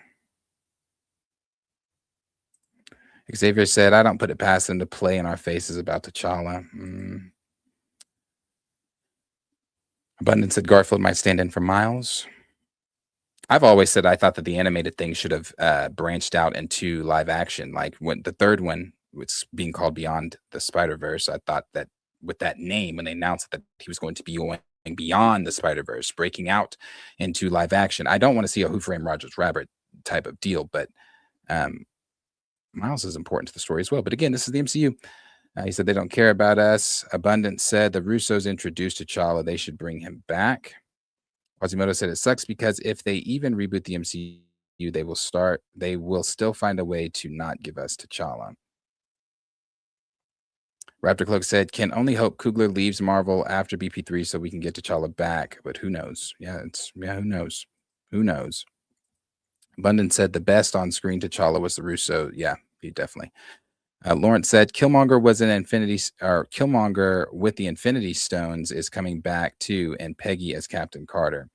Xavier said, I don't put it past them to play in our faces about T'Challa. Abundance said Garfield might stand in for Miles. I've always said I thought that the animated thing should have branched out into live action. Like when the third one was being called Beyond the Spider-Verse, I thought that with that name, when they announced that he was going to be beyond the Spider-Verse, breaking out into live action. I don't want to see a Who Framed Roger's Rabbit type of deal, but Miles is important to the story as well. But again, this is the MCU. He said they don't care about us. Abundance said the Russos introduced T'Challa. They should bring him back. Quasimodo said it sucks because if they even reboot the MCU, they will still find a way to not give us T'Challa. Raptor Cloak said, can only hope Coogler leaves Marvel after BP3 so we can get T'Challa back, but who knows? Who knows? Who knows? Abundance said the best on screen T'Challa was the Russo. Yeah, he definitely. Lawrence said Killmonger was an Killmonger with the Infinity Stones is coming back too, and Peggy as Captain Carter.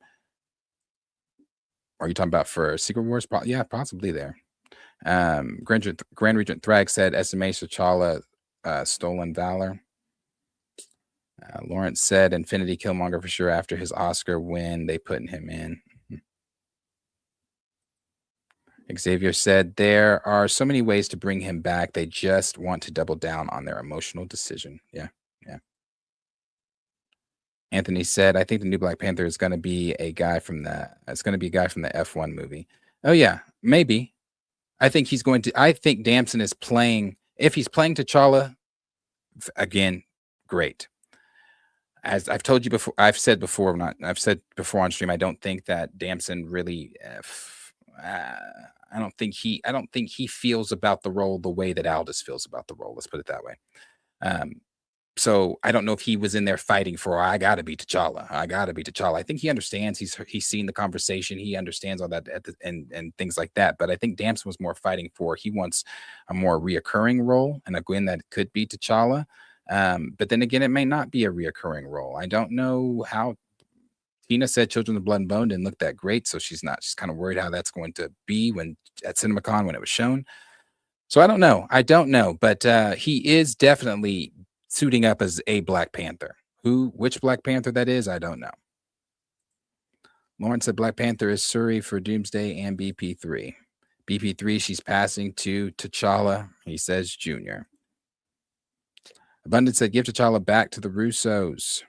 Are you talking about for Secret Wars? Yeah, possibly there. Grand Regent Thrag said SMA T'Challa stolen valor. Lawrence said Infinity Killmonger for sure after his Oscar win. They putting him in. Xavier said there are so many ways to bring him back. They just want to double down on their emotional decision. Yeah. Anthony said, I think the new Black Panther is going to be a guy from the F1 movie. Oh yeah, maybe. I think Damson is playing, if he's playing T'Challa, again, great. As I've told you before, I've said before on stream, I don't think that Damson really I don't think he feels about the role the way that Aldous feels about the role. Let's put it that way. So I don't know if he was in there fighting for, I got to be T'Challa. I think he understands. He's seen the conversation. He understands all that and things like that. But I think Damson was more fighting for, he wants a more reoccurring role. And again, that could be T'Challa. But then again, it may not be a reoccurring role. I don't know how. Tina said Children of Blood and Bone didn't look that great. So she's kind of worried how that's going to be at CinemaCon when it was shown. So I don't know. But he is definitely suiting up as a Black Panther. Which Black Panther that is, I don't know. Lawrence said Black Panther is Suri for Doomsday and BP3. BP3, she's passing to T'Challa. He says Junior. Abundance said give T'Challa back to the Russos.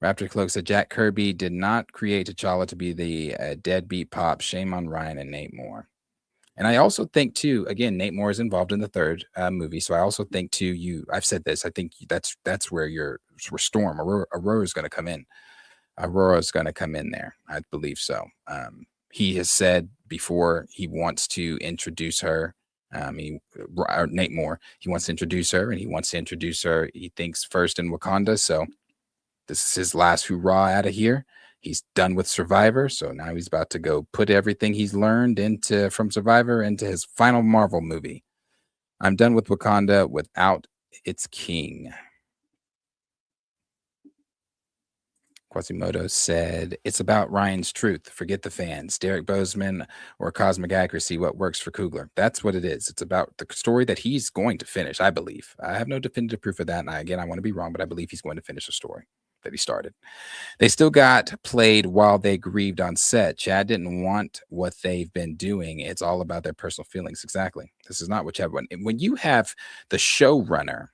Raptor Cloak said Jack Kirby did not create T'Challa to be the deadbeat pop. Shame on Ryan and Nate Moore. And I also think, too, again, Nate Moore is involved in the third movie. So I also think, too, I've said this. I think that's where Aurora is going to come in. Aurora is going to come in there. I believe so. He has said before he wants to introduce her. Nate Moore, he wants to introduce her, and he wants to introduce her, he thinks, first in Wakanda. So this is his last hurrah out of here. He's done with Survivor, so now he's about to go put everything he's learned from Survivor into his final Marvel movie. I'm done with Wakanda without its king. Quasimodo said, it's about Ryan's truth. Forget the fans. Derek Bozeman or Cosmic Accuracy, what works for Coogler. That's what it is. It's about the story that he's going to finish, I believe. I have no definitive proof of that, and I want to be wrong, but I believe he's going to finish the story that he started. They still got played while they grieved on set. Chad didn't want what they've been doing. It's all about their personal feelings. Exactly. This is not what Chad wanted. When you have the showrunner,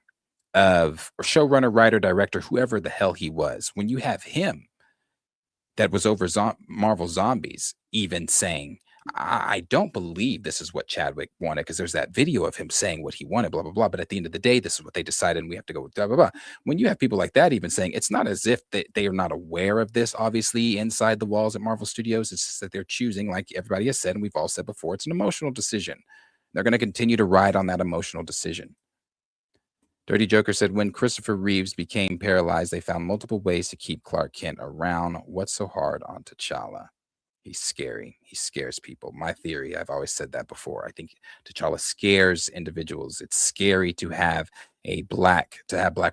writer, director, whoever the hell he was, when you have him that was over Marvel Zombies even saying, I don't believe this is what Chadwick wanted, because there's that video of him saying what he wanted, blah, blah, blah. But at the end of the day, this is what they decided, and we have to go with blah, blah, blah. When you have people like that even saying, it's not as if they are not aware of this, obviously, inside the walls at Marvel Studios. It's just that they're choosing, like everybody has said, and we've all said before, it's an emotional decision. They're going to continue to ride on that emotional decision. Dirty Joker said, when Christopher Reeves became paralyzed, they found multiple ways to keep Clark Kent around. What's so hard on T'Challa? He's scary. He scares people. My theory, I've always said that before. I think T'Challa scares individuals. It's scary to have black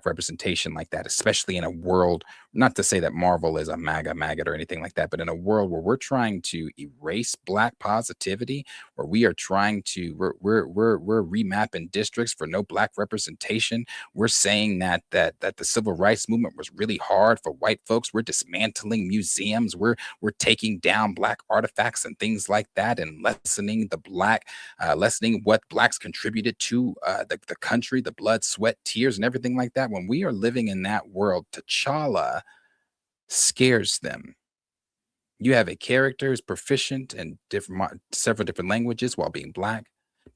representation like that, especially in a world, not to say that Marvel is a maggot or anything like that, but in a world where we're trying to erase black positivity, where we are trying to, we're remapping districts for no black representation. We're saying that the civil rights movement was really hard for white folks. We're dismantling museums. We're taking down black artifacts and things like that, and lessening what blacks contributed to the country, the blood, sweat, tears, and everything like that. When we are living in that world, T'Challa scares them. You have a character who's proficient in several different languages while being black,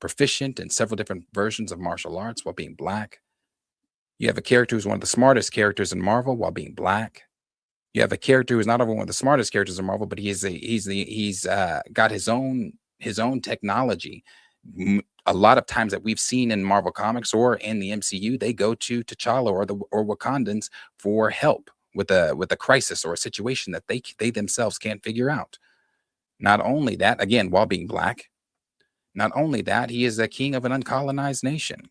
proficient in several different versions of martial arts while being black. You have a character who's one of the smartest characters in Marvel while being black. You have a character who's not only one of the smartest characters in Marvel, but he's got his own technology. A lot of times that we've seen in Marvel Comics or in the MCU, they go to T'Challa or Wakandans for help with a crisis or a situation that they themselves can't figure out. Not only that, again, while being black, not only that, he is a king of an uncolonized nation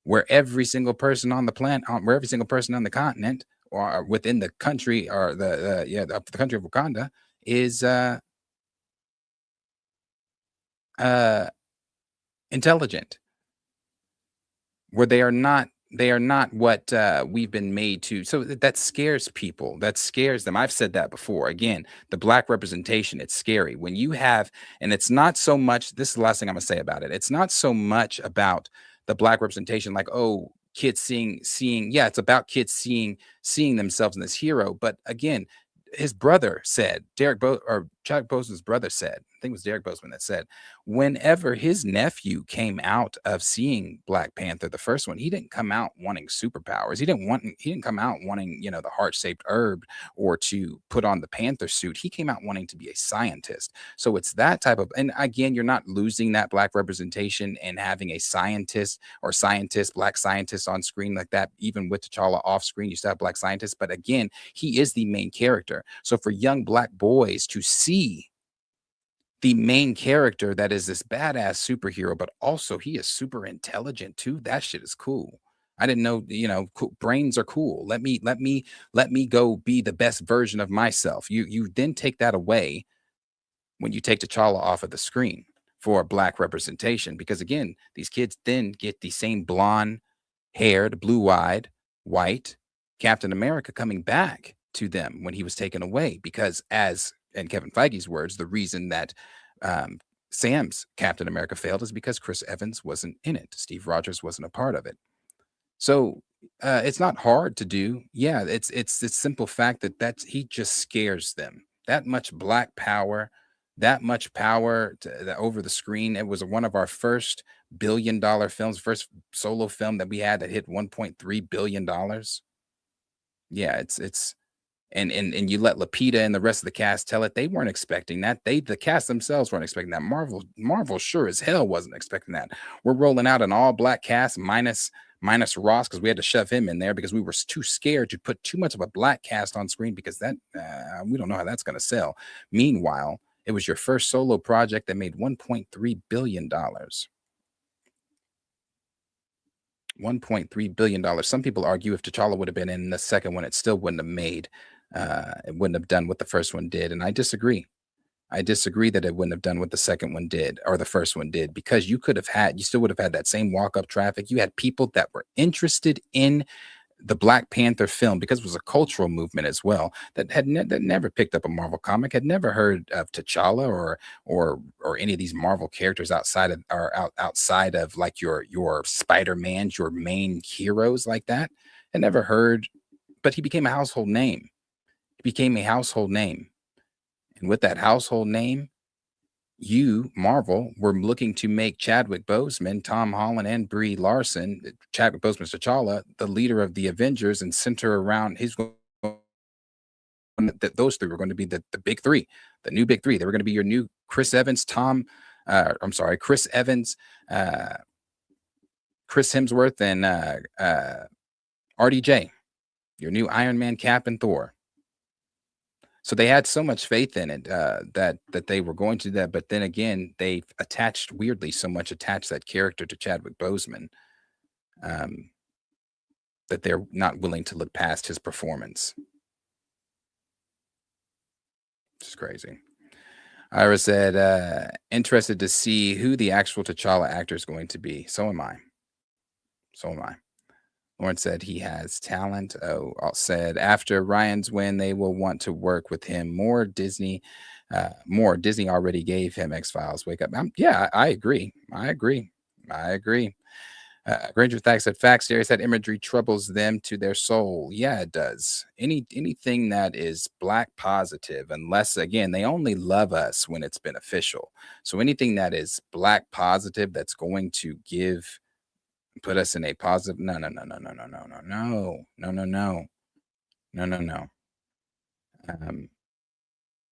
where every single person on the planet, where every single person on the continent or within the country or the country of Wakanda is intelligent, where they are not what we've been made to. So that scares people. That scares them. I've said that before. Again, the black representation, it's scary when you have, and it's not so much, this is the last thing I'm gonna say about it. It's not so much about the black representation, like, oh, kids seeing, yeah, it's about kids seeing themselves in this hero. But again, his brother said, Chadwick Boseman's brother said, I think it was Derek Boseman that said, whenever his nephew came out of seeing Black Panther, the first one, he didn't come out wanting superpowers. He didn't come out wanting, the heart-shaped herb or to put on the Panther suit. He came out wanting to be a scientist. So it's that type of, and again, you're not losing that black representation and having a black scientist on screen like that. Even with T'Challa off screen, you still have black scientists. But again, he is the main character. So for young black boys to see the main character that is this badass superhero, but also he is super intelligent too, that shit is cool. I didn't know, cool, brains are cool. Let me go be the best version of myself. You then take that away when you take T'Challa off of the screen for black representation, because again, these kids then get the same blonde haired, blue-eyed, white Captain America coming back to them when he was taken away, because as in Kevin Feige's words, the reason that Sam's Captain America failed is because Chris Evans wasn't in it. Steve Rogers wasn't a part of it. So it's not hard to do. Yeah, it's the simple fact that he just scares them. That much black power, that much power over the screen. It was one of our first billion-dollar films, first solo film that we had that hit $1.3 billion. Yeah, it's and you let Lupita and the rest of the cast tell it. They weren't expecting that. The cast themselves weren't expecting that. Marvel sure as hell wasn't expecting that. We're rolling out an all-black cast minus Ross, because we had to shove him in there because we were too scared to put too much of a black cast on screen, because that we don't know how that's going to sell. Meanwhile, it was your first solo project that made $1.3 billion. $1.3 billion. Some people argue if T'Challa would have been in the second one, it still wouldn't have made, it wouldn't have done what the first one did. And I disagree. I disagree that it wouldn't have done what the second one did or the first one did, because you still would have had that same walk-up traffic. You had people that were interested in the Black Panther film because it was a cultural movement as well, that that never picked up a Marvel comic, had never heard of T'Challa or any of these Marvel characters outside of like your Spider-Mans, your main heroes like that, had never heard, but he became a household name. He became a household name. And with that household name, you, Marvel, were looking to make Chadwick Boseman, Tom Holland, and Brie Larson, Chadwick Boseman, T'Challa, the leader of the Avengers, and center around those three were going to be the big three, the new big three. They were going to be your new Chris Evans, Chris Evans, Chris Hemsworth, and RDJ, your new Iron Man, Cap, and Thor. So they had so much faith in it that they were going to do that. But then again, they attached that character to Chadwick Boseman that they're not willing to look past his performance. It's crazy. Ira said, interested to see who the actual T'Challa actor is going to be. So am I. Lauren said he has talent. Said after Ryan's win, they will want to work with him more. Disney already gave him X-Files. Wake up. Yeah, I agree. Granger Thack said, facts, Darius, that imagery troubles them to their soul. Yeah, it does. Anything that is Black positive, unless, again, they only love us when it's beneficial. So anything that is Black positive that's going to put us in a positive, no.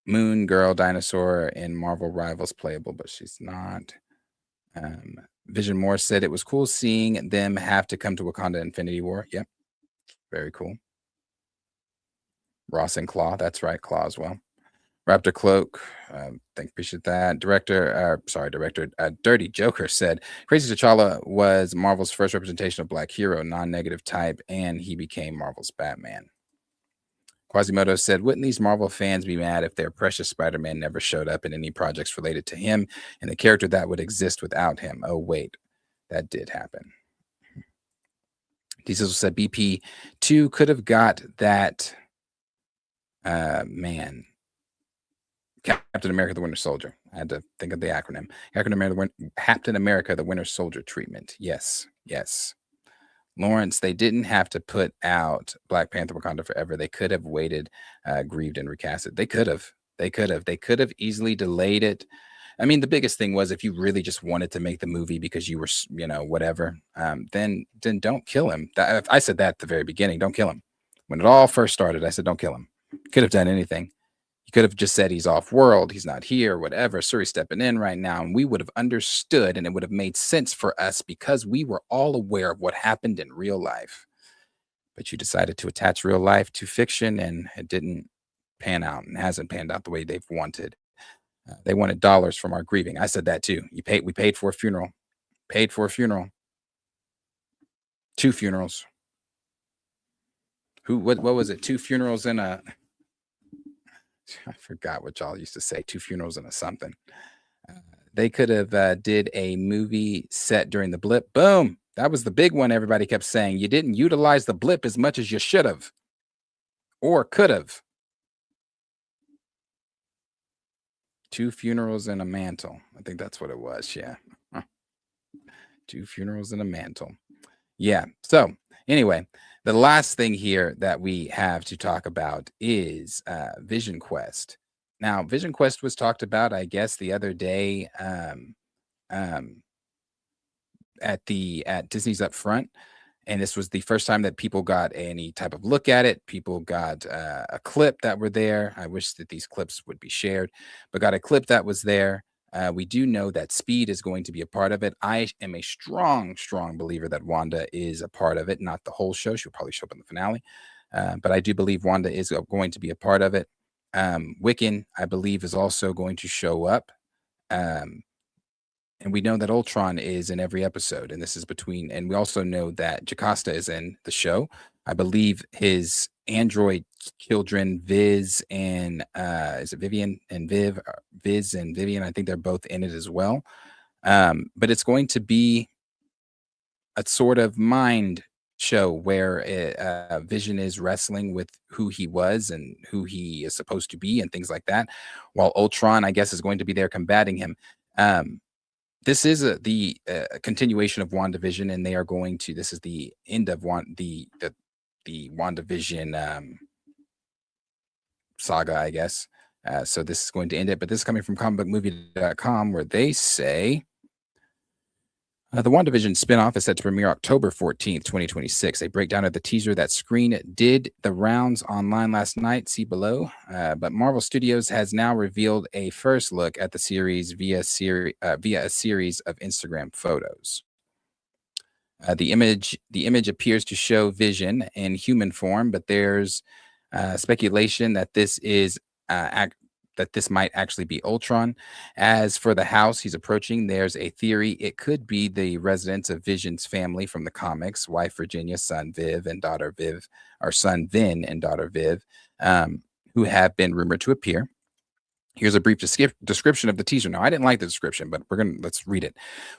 Moon Girl Dinosaur in Marvel Rivals playable, but she's not. Vision Moore said it was cool seeing them have to come to Wakanda Infinity War. Yep. Very cool. Ross and Claw. That's right. Claw as well. Raptor Cloak. Appreciate that. Director, Dirty Joker said, Crazy T'Challa was Marvel's first representation of Black hero, non-negative type, and he became Marvel's Batman. Quasimodo said, wouldn't these Marvel fans be mad if their precious Spider-Man never showed up in any projects related to him and the character that would exist without him? Oh, wait, that did happen. Diesel said, BP2 could have got that, Captain America, the Winter Soldier. I had to think of the acronym. Captain America, the Winter Soldier treatment. Yes. Lawrence, they didn't have to put out Black Panther Wakanda Forever. They could have waited, grieved, and recast it. They could have easily delayed it. I mean, the biggest thing was if you really just wanted to make the movie because you were, whatever, then don't kill him. I said that at the very beginning. Don't kill him. When it all first started, I said, don't kill him. Could have done anything. You could have just said he's off world, he's not here, whatever. Suri's stepping in right now, and we would have understood, and it would have made sense for us because we were all aware of what happened in real life. But you decided to attach real life to fiction, and it didn't pan out and hasn't panned out the way they've wanted. They wanted dollars from our grieving. I said that too. We paid for a funeral. Paid for a funeral. 2 funerals. What was it? 2 funerals and a... I forgot what y'all used to say. 2 funerals and a something. They could have did a movie set during the blip. Boom. That was the big one everybody kept saying. You didn't utilize the blip as much as you should have. Or could have. 2 funerals and a mantle. I think that's what it was. Yeah. 2 funerals and a mantle. Yeah. So anyway, the last thing here that we have to talk about is Vision Quest. Now, Vision Quest was talked about, I guess, the other day at Disney's Upfront. And this was the first time that people got any type of look at it. People got a clip that were there. I wish that these clips would be shared, but got a clip that was there. We do know that Speed is going to be a part of it. I am a strong believer that Wanda is a part of it, not the whole show. She'll probably show up in the finale. But I do believe Wanda is going to be a part of it. Wiccan, I believe, is also going to show up. And we know that Ultron is in every episode, and this is and we also know that Jocasta is in the show. I believe his android children, Viz and is it Vivian and Viv? Viz and Vivian, I think they're both in it as well. But it's going to be a sort of mind show where Vision is wrestling with who he was and who he is supposed to be and things like that, while Ultron, I guess, is going to be there combating him. This is the continuation of WandaVision, and they are going to. This is the end of the WandaVision saga, I guess. So this is going to end it. But this is coming from comicbookmovie.com, where they say the WandaVision spinoff is set to premiere October 14th, 2026. A breakdown of the teaser that screen did the rounds online last night. See below. But Marvel Studios has now revealed a first look at the series via a series of Instagram photos. The image appears to show Vision in human form, but there's speculation that this is that this might actually be Ultron. As for the house he's approaching, there's a theory it could be the residence of Vision's family from the comics: wife Virginia, son Viv, and daughter Viv, or son Vin and daughter Viv, who have been rumored to appear. Here's a brief description of the teaser. Now, I didn't like the description, but let's read it.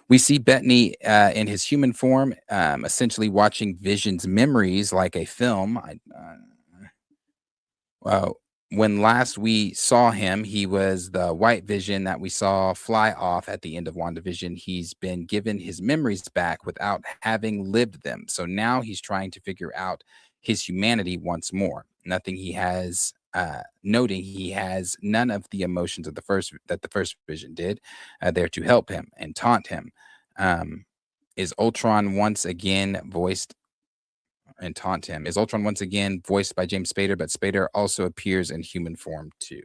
We see Bettany in his human form, essentially watching Vision's memories like a film. when last we saw him, he was the white vision that we saw fly off at the end of WandaVision. He's been given his memories back without having lived them. So now he's trying to figure out his humanity once more. Nothing he has, noting he has none of the emotions of the first vision did, there to help him and taunt him. Is Ultron once again voiced and taunt him? Is Ultron once again voiced by James Spader, but Spader also appears in human form too?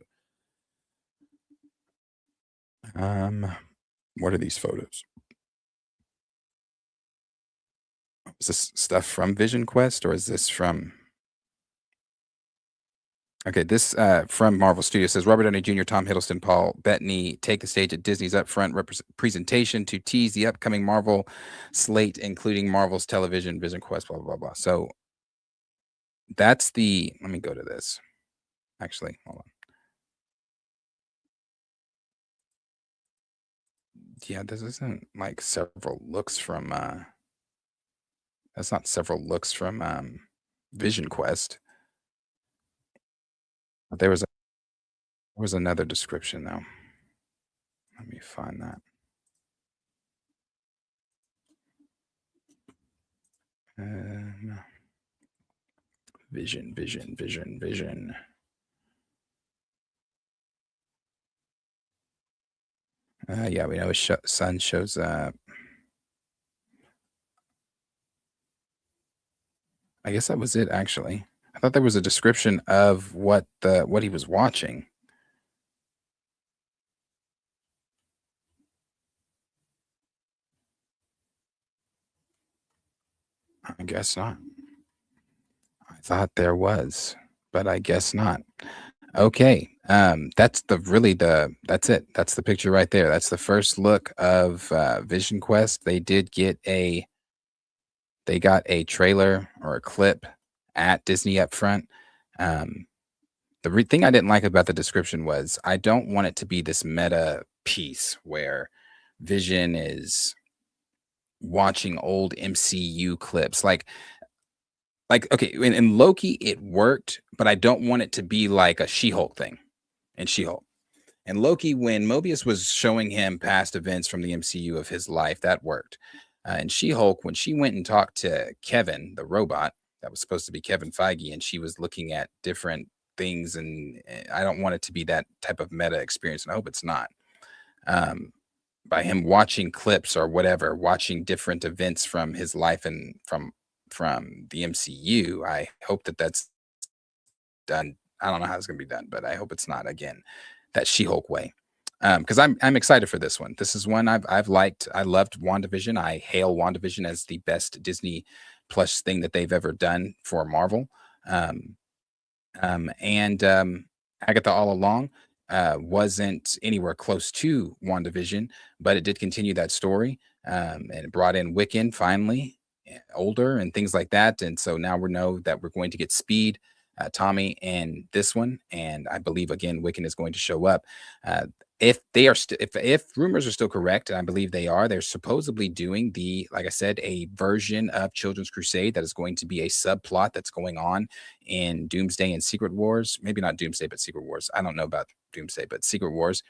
What are these photos? Is this stuff from Vision Quest, or is this from? Okay, this from Marvel Studios says Robert Downey Jr., Tom Hiddleston, Paul Bettany take the stage at Disney's upfront presentation to tease the upcoming Marvel slate, including Marvel's television, Vision Quest, blah, blah, blah, blah. So that's the, let me go to this. Actually, hold on. Yeah, this isn't like several looks from, that's not several looks from Vision Quest. But there was another description though. Let me find that. Vision. Yeah, we know his son shows up. I guess that was it, actually. I thought there was a description of what he was watching. I guess not. I thought there was, but I guess not. Okay. That's that's it. That's the picture right there. That's the first look of Vision Quest. They got a trailer or a clip at Disney up front. The thing I didn't like about the description was I don't want it to be this meta piece where Vision is watching old MCU clips. Like okay, in Loki it worked, but I don't want it to be like a She-Hulk thing in She-Hulk. And Loki, when Mobius was showing him past events from the MCU of his life, that worked. And She-Hulk, when she went and talked to Kevin, the robot, that was supposed to be Kevin Feige, and she was looking at different things, and I don't want it to be that type of meta experience, and I hope it's not. By him watching clips or whatever, watching different events from his life and from the MCU, I hope that that's done. I don't know how it's going to be done, but I hope it's not, again, that She-Hulk way. Because I'm excited for this one. This is one I've liked. I loved WandaVision. I hail WandaVision as the best Disney Plus thing that they've ever done for Marvel. Agatha All Along wasn't anywhere close to WandaVision, but it did continue that story, and it brought in Wiccan finally, older and things like that. And so now we know that we're going to get Speed, Tommy, and this one, and I believe again Wiccan is going to show up. If they are if rumors are still correct, and I believe they are, they're supposedly doing like I said, a version of Children's Crusade that is going to be a subplot that's going on in Doomsday and Secret Wars. Maybe not Doomsday, but Secret Wars. I don't know about Doomsday, but Secret Wars,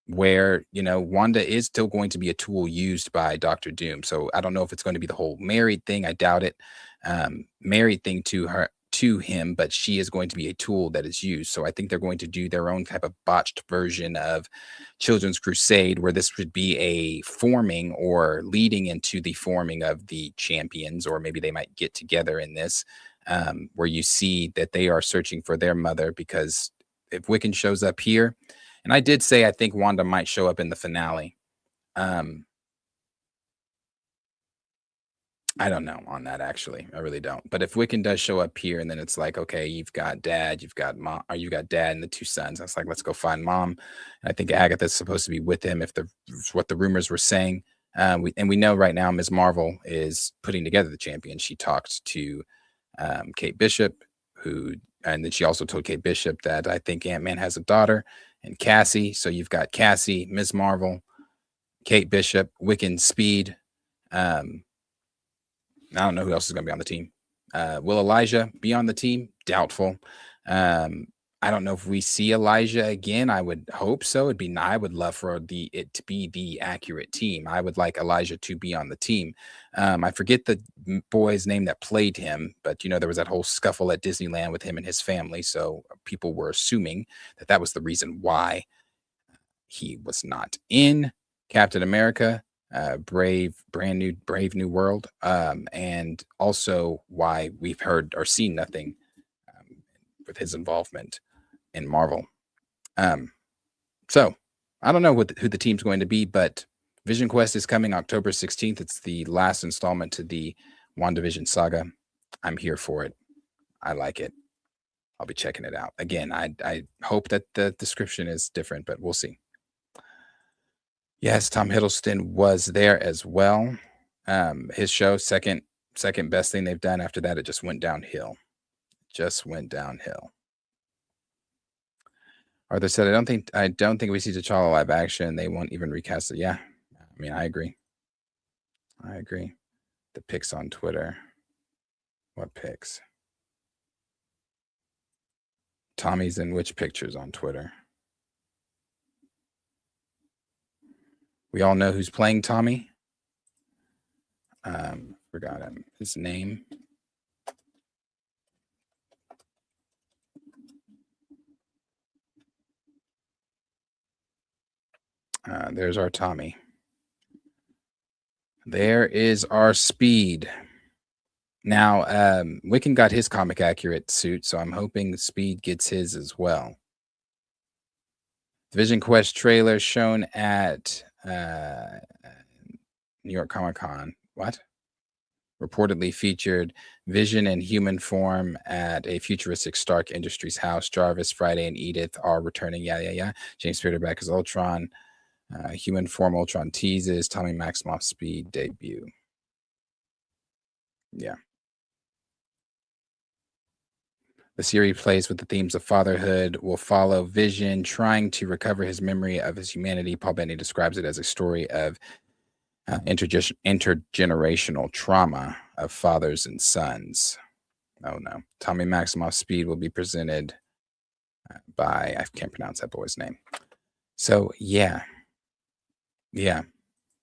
where Wanda is still going to be a tool used by Doctor Doom. So I don't know if it's going to be the whole married thing. I doubt it. Married thing to him, but she is going to be a tool that is used. So I think they're going to do their own type of botched version of Children's Crusade, where this would be a forming or leading into the forming of the champions, or maybe they might get together in this, where you see that they are searching for their mother, because if Wiccan shows up here, and I did say I think Wanda might show up in the finale. I don't know on that, actually. I really don't. But if Wiccan does show up here, and then it's like, okay, you've got dad, you've got mom, or you got dad and the two sons. I was like, let's go find mom. And I think Agatha's supposed to be with him, if what the rumors were saying. We know right now Ms. Marvel is putting together the champion. She talked to Kate Bishop, and then she also told Kate Bishop that I think Ant-Man has a daughter, and Cassie. So you've got Cassie, Ms. Marvel, Kate Bishop, Wiccan, Speed. I don't know who else is going to be on the team. Will Elijah be on the team? Doubtful. I don't know if we see Elijah again. I would hope so. I would love for it to be the accurate team. I would like Elijah to be on the team. I forget the boy's name that played him, but there was that whole scuffle at Disneyland with him and his family. So people were assuming that was the reason why he was not in Captain America, Brave New World, and also why we've heard or seen nothing with his involvement in Marvel. So I don't know who the team's going to be, but Vision Quest is coming October 16th. It's the last installment to the WandaVision saga. I'm here for it. I like it. I'll be checking it out. Again, I hope that the description is different, but we'll see. Yes, Tom Hiddleston was there as well. His show, second best thing they've done. After that, it just went downhill. Arthur said, I don't think we see T'Challa live action. They won't even recast it. Yeah. I mean, I agree. The pics on Twitter. What pics? Tommy's in which pictures on Twitter? We all know who's playing Tommy. Forgot his name. There's our Tommy. There is our Speed. Now, Wiccan got his comic accurate suit, so I'm hoping Speed gets his as well. The Vision Quest trailer shown at New York Comic Con. What? Reportedly featured Vision in human form at a futuristic Stark Industries house. Jarvis, Friday, and Edith are returning. Yeah. James Spader back as Ultron. Human form Ultron teases. Tommy Maximoff Speed debut. Yeah. The series plays with the themes of fatherhood. Will follow Vision trying to recover his memory of his humanity. Paul Bettany describes it as a story of intergenerational trauma of fathers and sons. Oh no. Tommy Maximoff Speed will be presented by, I can't pronounce that boy's name. So yeah.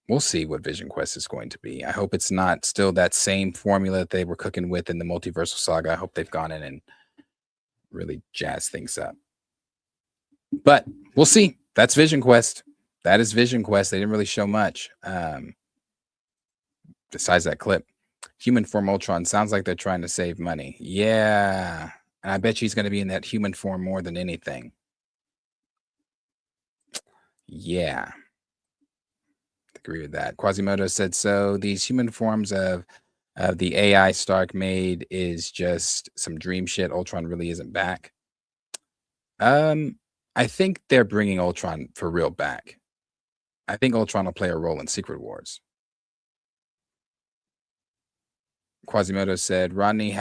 We'll see what Vision Quest is going to be. I hope it's not still that same formula that they were cooking with in the Multiversal Saga. I hope they've gone in and really jazz things up. But we'll see. That's Vision Quest. That is Vision Quest. They didn't really show much. Besides that clip. Human form Ultron sounds like they're trying to save money. Yeah. And I bet you he's going to be in that human form more than anything. Yeah. Agree with that. Quasimodo said so. These human forms of the AI Stark made is just some dream shit. Ultron really isn't back. I think they're bringing Ultron for real back. I think Ultron will play a role in Secret Wars. Quasimodo said Rhodey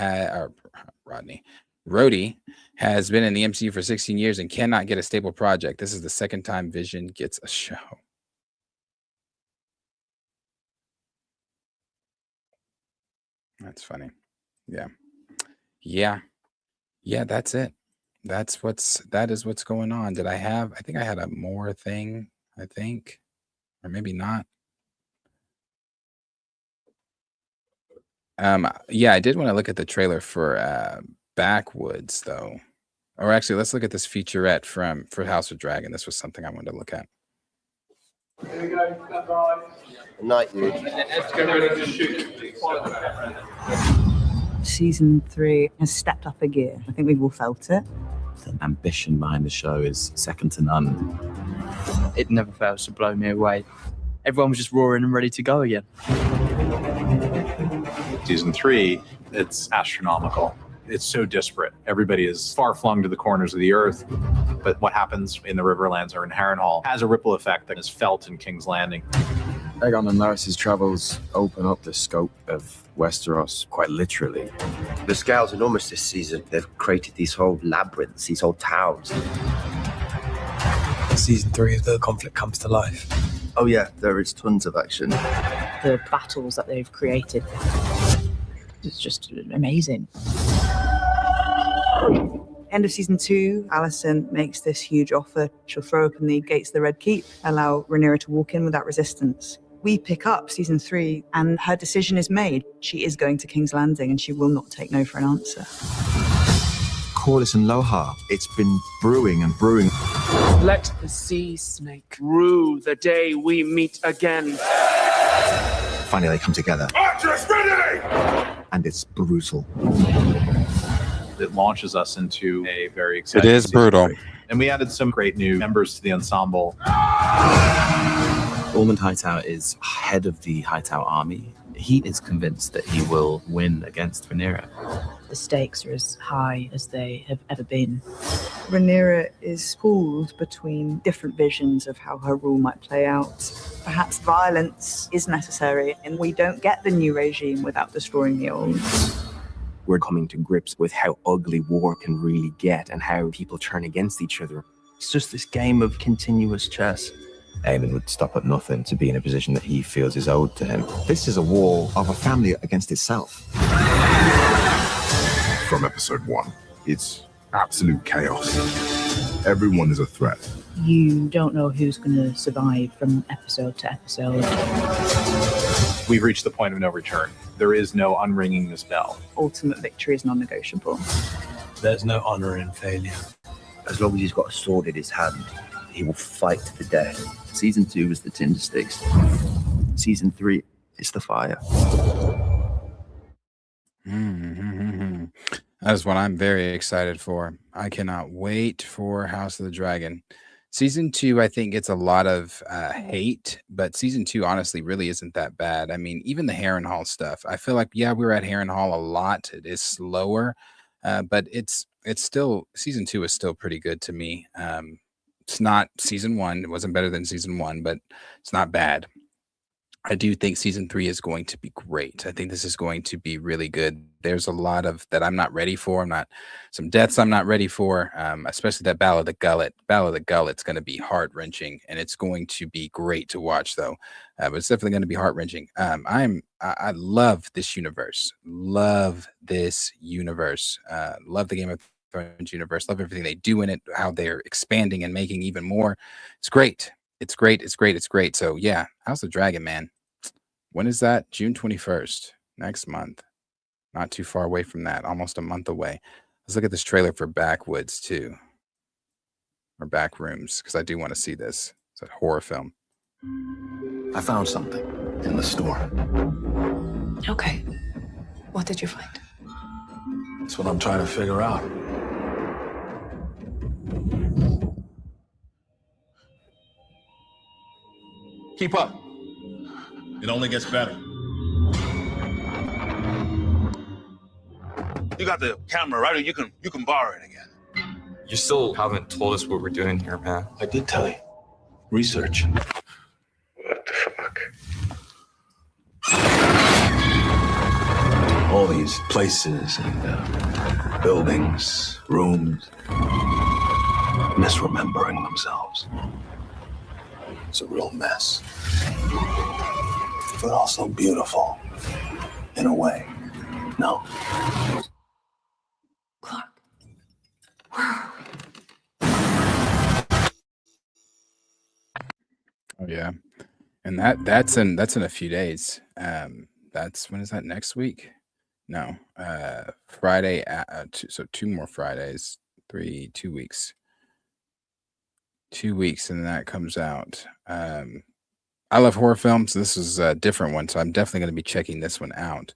has been in the MCU for 16 years and cannot get a stable project. This is the second time Vision gets a show. That's funny. Yeah. That's it. That is what's going on. I think I had a more thing, or maybe not. Yeah, I did want to look at the trailer for Backwoods though. Or actually, let's look at this featurette for House of Dragon. This was something I wanted to look at. Here we go. Nightwood. Let's get ready to shoot. Season 3 has stepped up a gear. I think we've all felt it. The ambition behind the show is second to none. It never fails to blow me away. Everyone was just roaring and ready to go again. Season 3, it's astronomical. It's so disparate. Everybody is far flung to the corners of the earth. But what happens in the Riverlands or in Harrenhal has a ripple effect that is felt in King's Landing. Aegon and Laris's travels open up the scope of Westeros quite literally. The scale's enormous this season. They've created these whole labyrinths, these whole towns. Season 3 of the conflict comes to life. Oh yeah, there is tons of action. The battles that they've created, it's just amazing. End of season 2, Alicent makes this huge offer. She'll throw open the gates of the Red Keep, allow Rhaenyra to walk in without resistance. We pick up season 3, and her decision is made. She is going to King's Landing, and she will not take no for an answer. Corlys and Loha, it's been brewing and brewing. Let the sea snake rue the day we meet again. Finally, they come together. Archers ready! And it's brutal. It launches us into a very exciting It is brutal. And we added some great new members to the ensemble. Ormond Hightower is head of the Hightower army. He is convinced that he will win against Rhaenyra. The stakes are as high as they have ever been. Rhaenyra is pulled between different visions of how her rule might play out. Perhaps violence is necessary, and we don't get the new regime without destroying the old. We're coming to grips with how ugly war can really get and how people turn against each other. It's just this game of continuous chess. Aemon would stop at nothing to be in a position that he feels is owed to him. This is a war of a family against itself. From episode 1, it's absolute chaos. Everyone is a threat. You don't know who's going to survive from episode to episode. We've reached the point of no return. There is no unringing this bell. Ultimate victory is non-negotiable. There's no honor in failure. As long as he's got a sword in his hand, he will fight to the death. Season 2 is the tinder sticks. Season 3 is the fire. That is what I'm very excited for. I cannot wait for House of the Dragon. Season 2, I think, gets a lot of hate, but season 2 honestly really isn't that bad. I mean, even the Harrenhal stuff, I feel like, yeah, we were at Harrenhal a lot. It is slower, but it's still, season 2 is still pretty good to me. It's not season 1. It wasn't better than season 1, but it's not bad. I do think season 3 is going to be great. I think this is going to be really good. There's a lot of that I'm not ready for. Some deaths I'm not ready for, especially that Battle of the Gullet. Battle of the Gullet's going to be heart-wrenching, and it's going to be great to watch, though. But it's definitely going to be heart-wrenching. I love this universe. Love this universe. Love the Game of Thrones universe. Love everything they do in it, how they're expanding and making even more. It's great. It's great. It's great. It's great. So, yeah, House of the Dragon, man. When is that? June 21st, next month. Not too far away from that, almost a month away. Let's look at this trailer for Backwoods, too. Or Backrooms, because I do want to see this. It's a horror film. I found something in the store. Okay. What did you find? That's what I'm trying to figure out. Keep up. It only gets better. You got the camera, right? Or you can borrow it again. You still haven't told us what we're doing here, man. I did tell you. Research. What the fuck? All these places and buildings, rooms, misremembering themselves. It's a real mess. But also beautiful, in a way. No. Clark. Oh yeah, and that's in a few days. That's when is that? Next week? No, Friday. So 2 more Fridays. 2 weeks. 2 weeks, and then that comes out. I love horror films. This is a different one, so I'm definitely going to be checking this one out.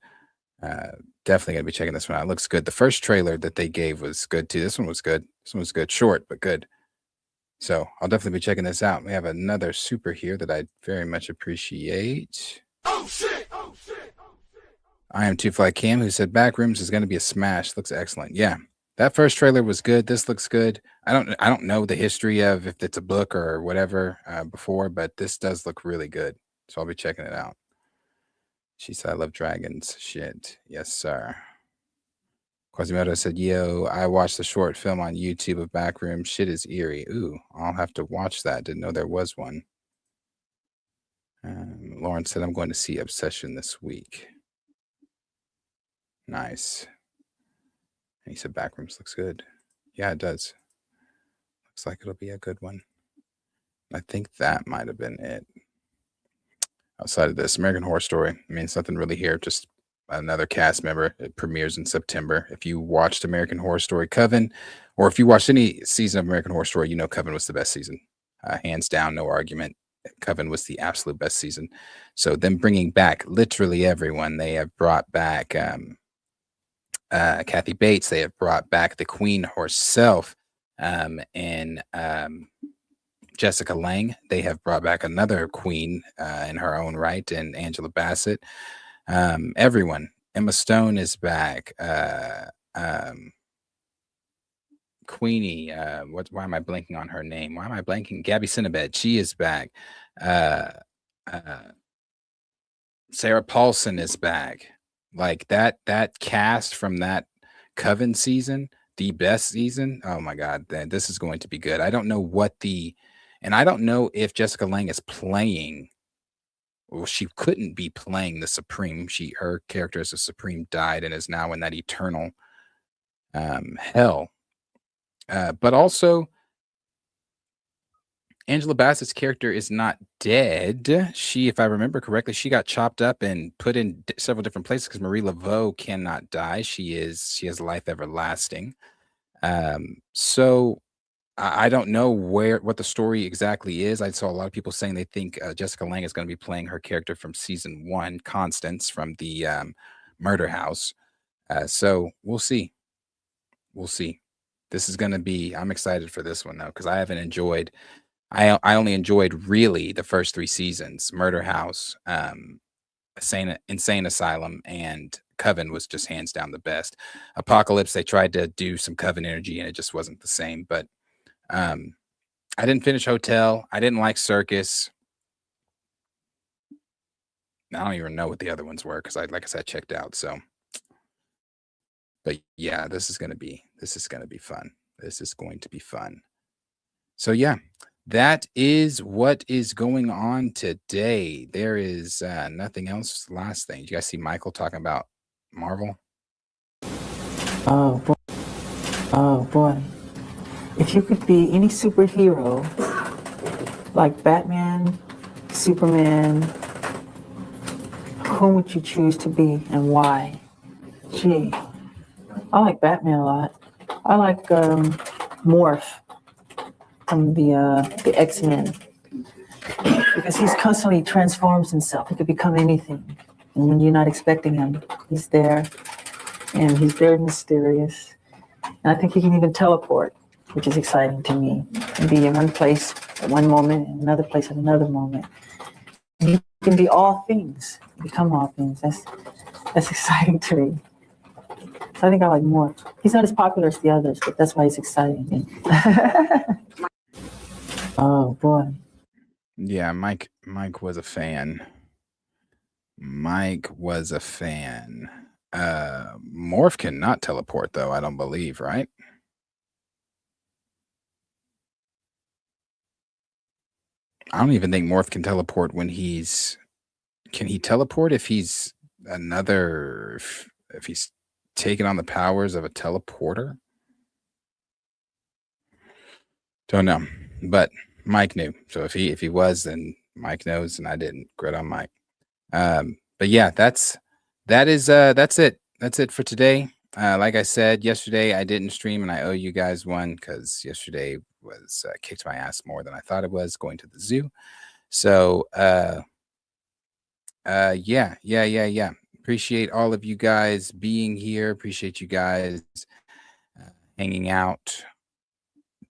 Definitely going to be checking this one out. It looks good. The first trailer that they gave was good too. This one was good. This one was good. Short, but good. So I'll definitely be checking this out. We have another super here that I very much appreciate. Oh shit! Oh shit! I am Two Fly Cam, who said Backrooms is going to be a smash. Looks excellent. Yeah. That first trailer was good. This looks good. I don't know the history of if it's a book or whatever before, but this does look really good. So I'll be checking it out. She said, I love dragons. Shit. Yes, sir. Quasimodo said, yo, I watched the short film on YouTube of Backrooms. Shit is eerie. Ooh, I'll have to watch that. Didn't know there was one. Lauren said, I'm going to see Obsession this week. Nice. And he said, Backrooms looks good. Yeah, it does. Looks like it'll be a good one. I think that might have been it. Outside of this, American Horror Story. I mean, it's nothing really here. Just another cast member. It premieres in September. If you watched American Horror Story Coven, or if you watched any season of American Horror Story, you know Coven was the best season. Hands down, no argument. Coven was the absolute best season. So them bringing back literally everyone. They have brought back Kathy Bates. They have brought back the Queen herself, and Jessica Lange. They have brought back another queen in her own right, and Angela Bassett. Everyone. Emma Stone is back. Queenie. Why am I blanking on her name? Why am I blanking? Gabby Sinabed. She is back. Sarah Paulson is back. Like that cast from that Coven season, the best season. Oh my God, this is going to be good. I don't know and I don't know if Jessica Lange is playing. Well, she couldn't be playing the Supreme. Her character as a Supreme died and is now in that eternal hell. But also, Angela Bassett's character is not dead. She, if I remember correctly, she got chopped up and put in several different places because Marie Laveau cannot die. She has life everlasting. So I don't know what the story exactly is. I saw a lot of people saying they think Jessica Lange is going to be playing her character from season 1, Constance, from the murder house. So we'll see. We'll see. This is going to be, I'm excited for this one though, because I only enjoyed really the first 3 seasons. Murder House, Insane Asylum, and Coven was just hands down the best. Apocalypse, they tried to do some Coven energy and it just wasn't the same. But I didn't finish Hotel. I didn't like Circus. I don't even know what the other ones were because like I said, checked out. So, but yeah, this is going to be fun. This is going to be fun. So yeah, that is what is going on today. There is nothing else. Last thing, did you guys see Michael talking about Marvel? Oh boy. If you could be any superhero, like Batman, Superman, who would you choose to be and why? Gee, I like Batman a lot. I like Morph from the X-Men because he's constantly transforms himself. He could become anything, and when you're not expecting him, he's there, and he's very mysterious. And I think he can even teleport, which is exciting to me, and be in one place at one moment, and another place at another moment. And he can be all things, become all things. That's exciting to me. So I think I like more. He's not as popular as the others, but that's why he's exciting. Oh boy. Yeah, Mike was a fan. Mike was a fan. Morph cannot teleport though, I don't believe, right? I don't even think Morph can teleport when can he teleport if he's if he's taking on the powers of a teleporter? Don't know, but Mike knew. So if he was, then Mike knows, and I didn't. Great on Mike. But yeah, that's it. That's it for today. Like I said yesterday, I didn't stream, and I owe you guys one because yesterday was kicked my ass more than I thought it was going to the zoo. So yeah. Appreciate all of you guys being here. Appreciate you guys hanging out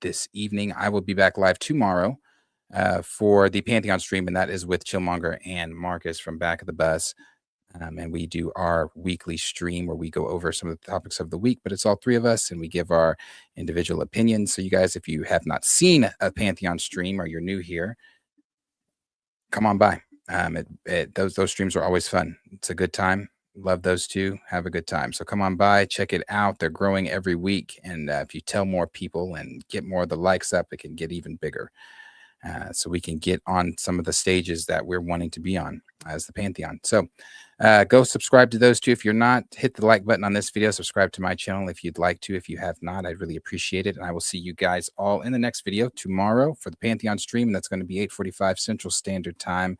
this evening. I will be back live tomorrow for the Pantheon stream, and that is with Chillmonger and Marcus from Back of the Bus. And we do our weekly stream where we go over some of the topics of the week, but it's all 3 of us and we give our individual opinions. So you guys, if you have not seen a Pantheon stream or you're new here, come on by. Those streams are always fun. It's a good time. Love those 2. Have a good time. So come on by, check it out. They're growing every week. And if you tell more people and get more of the likes up, it can get even bigger. so we can get on some of the stages that we're wanting to be on as the Pantheon. So go subscribe to those two. If you're not, hit the like button on this video. Subscribe to my channel if you'd like to. If you have not, I'd really appreciate it. And I will see you guys all in the next video tomorrow for the Pantheon stream. And that's going to be 8:45 Central Standard Time.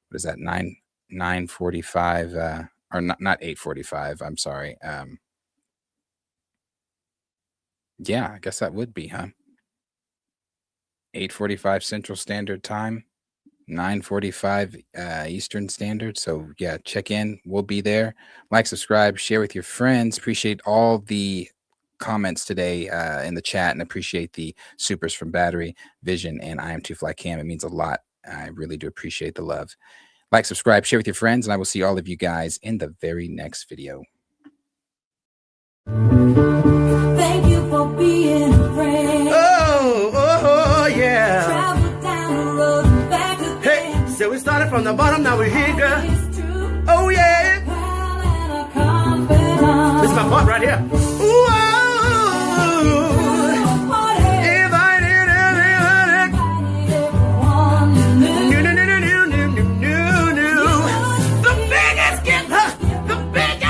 What is that? 9:45 or not 8:45. I'm sorry. Yeah, I guess that would be, huh? 8:45 Central Standard Time, 9:45 Eastern Standard. So yeah, check in. We'll be there. Like, subscribe, share with your friends. Appreciate all the comments today in the chat, and appreciate the supers from Battery, Vision, and I Am Too Fly Cam. It means a lot. I really do appreciate the love. Like, subscribe, share with your friends, and I will see all of you guys in the very next video. Thank you for being a friend. Oh, yeah. Travel down the road and back again. Hey, so we started from the bottom, now we're here, girl. Oh, yeah. This is my part right here. Ooh, oh. If I did everything, the biggest gift, the biggest.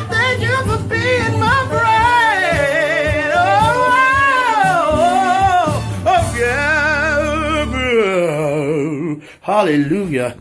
Thank you for being my friend. Oh, yeah. Hallelujah.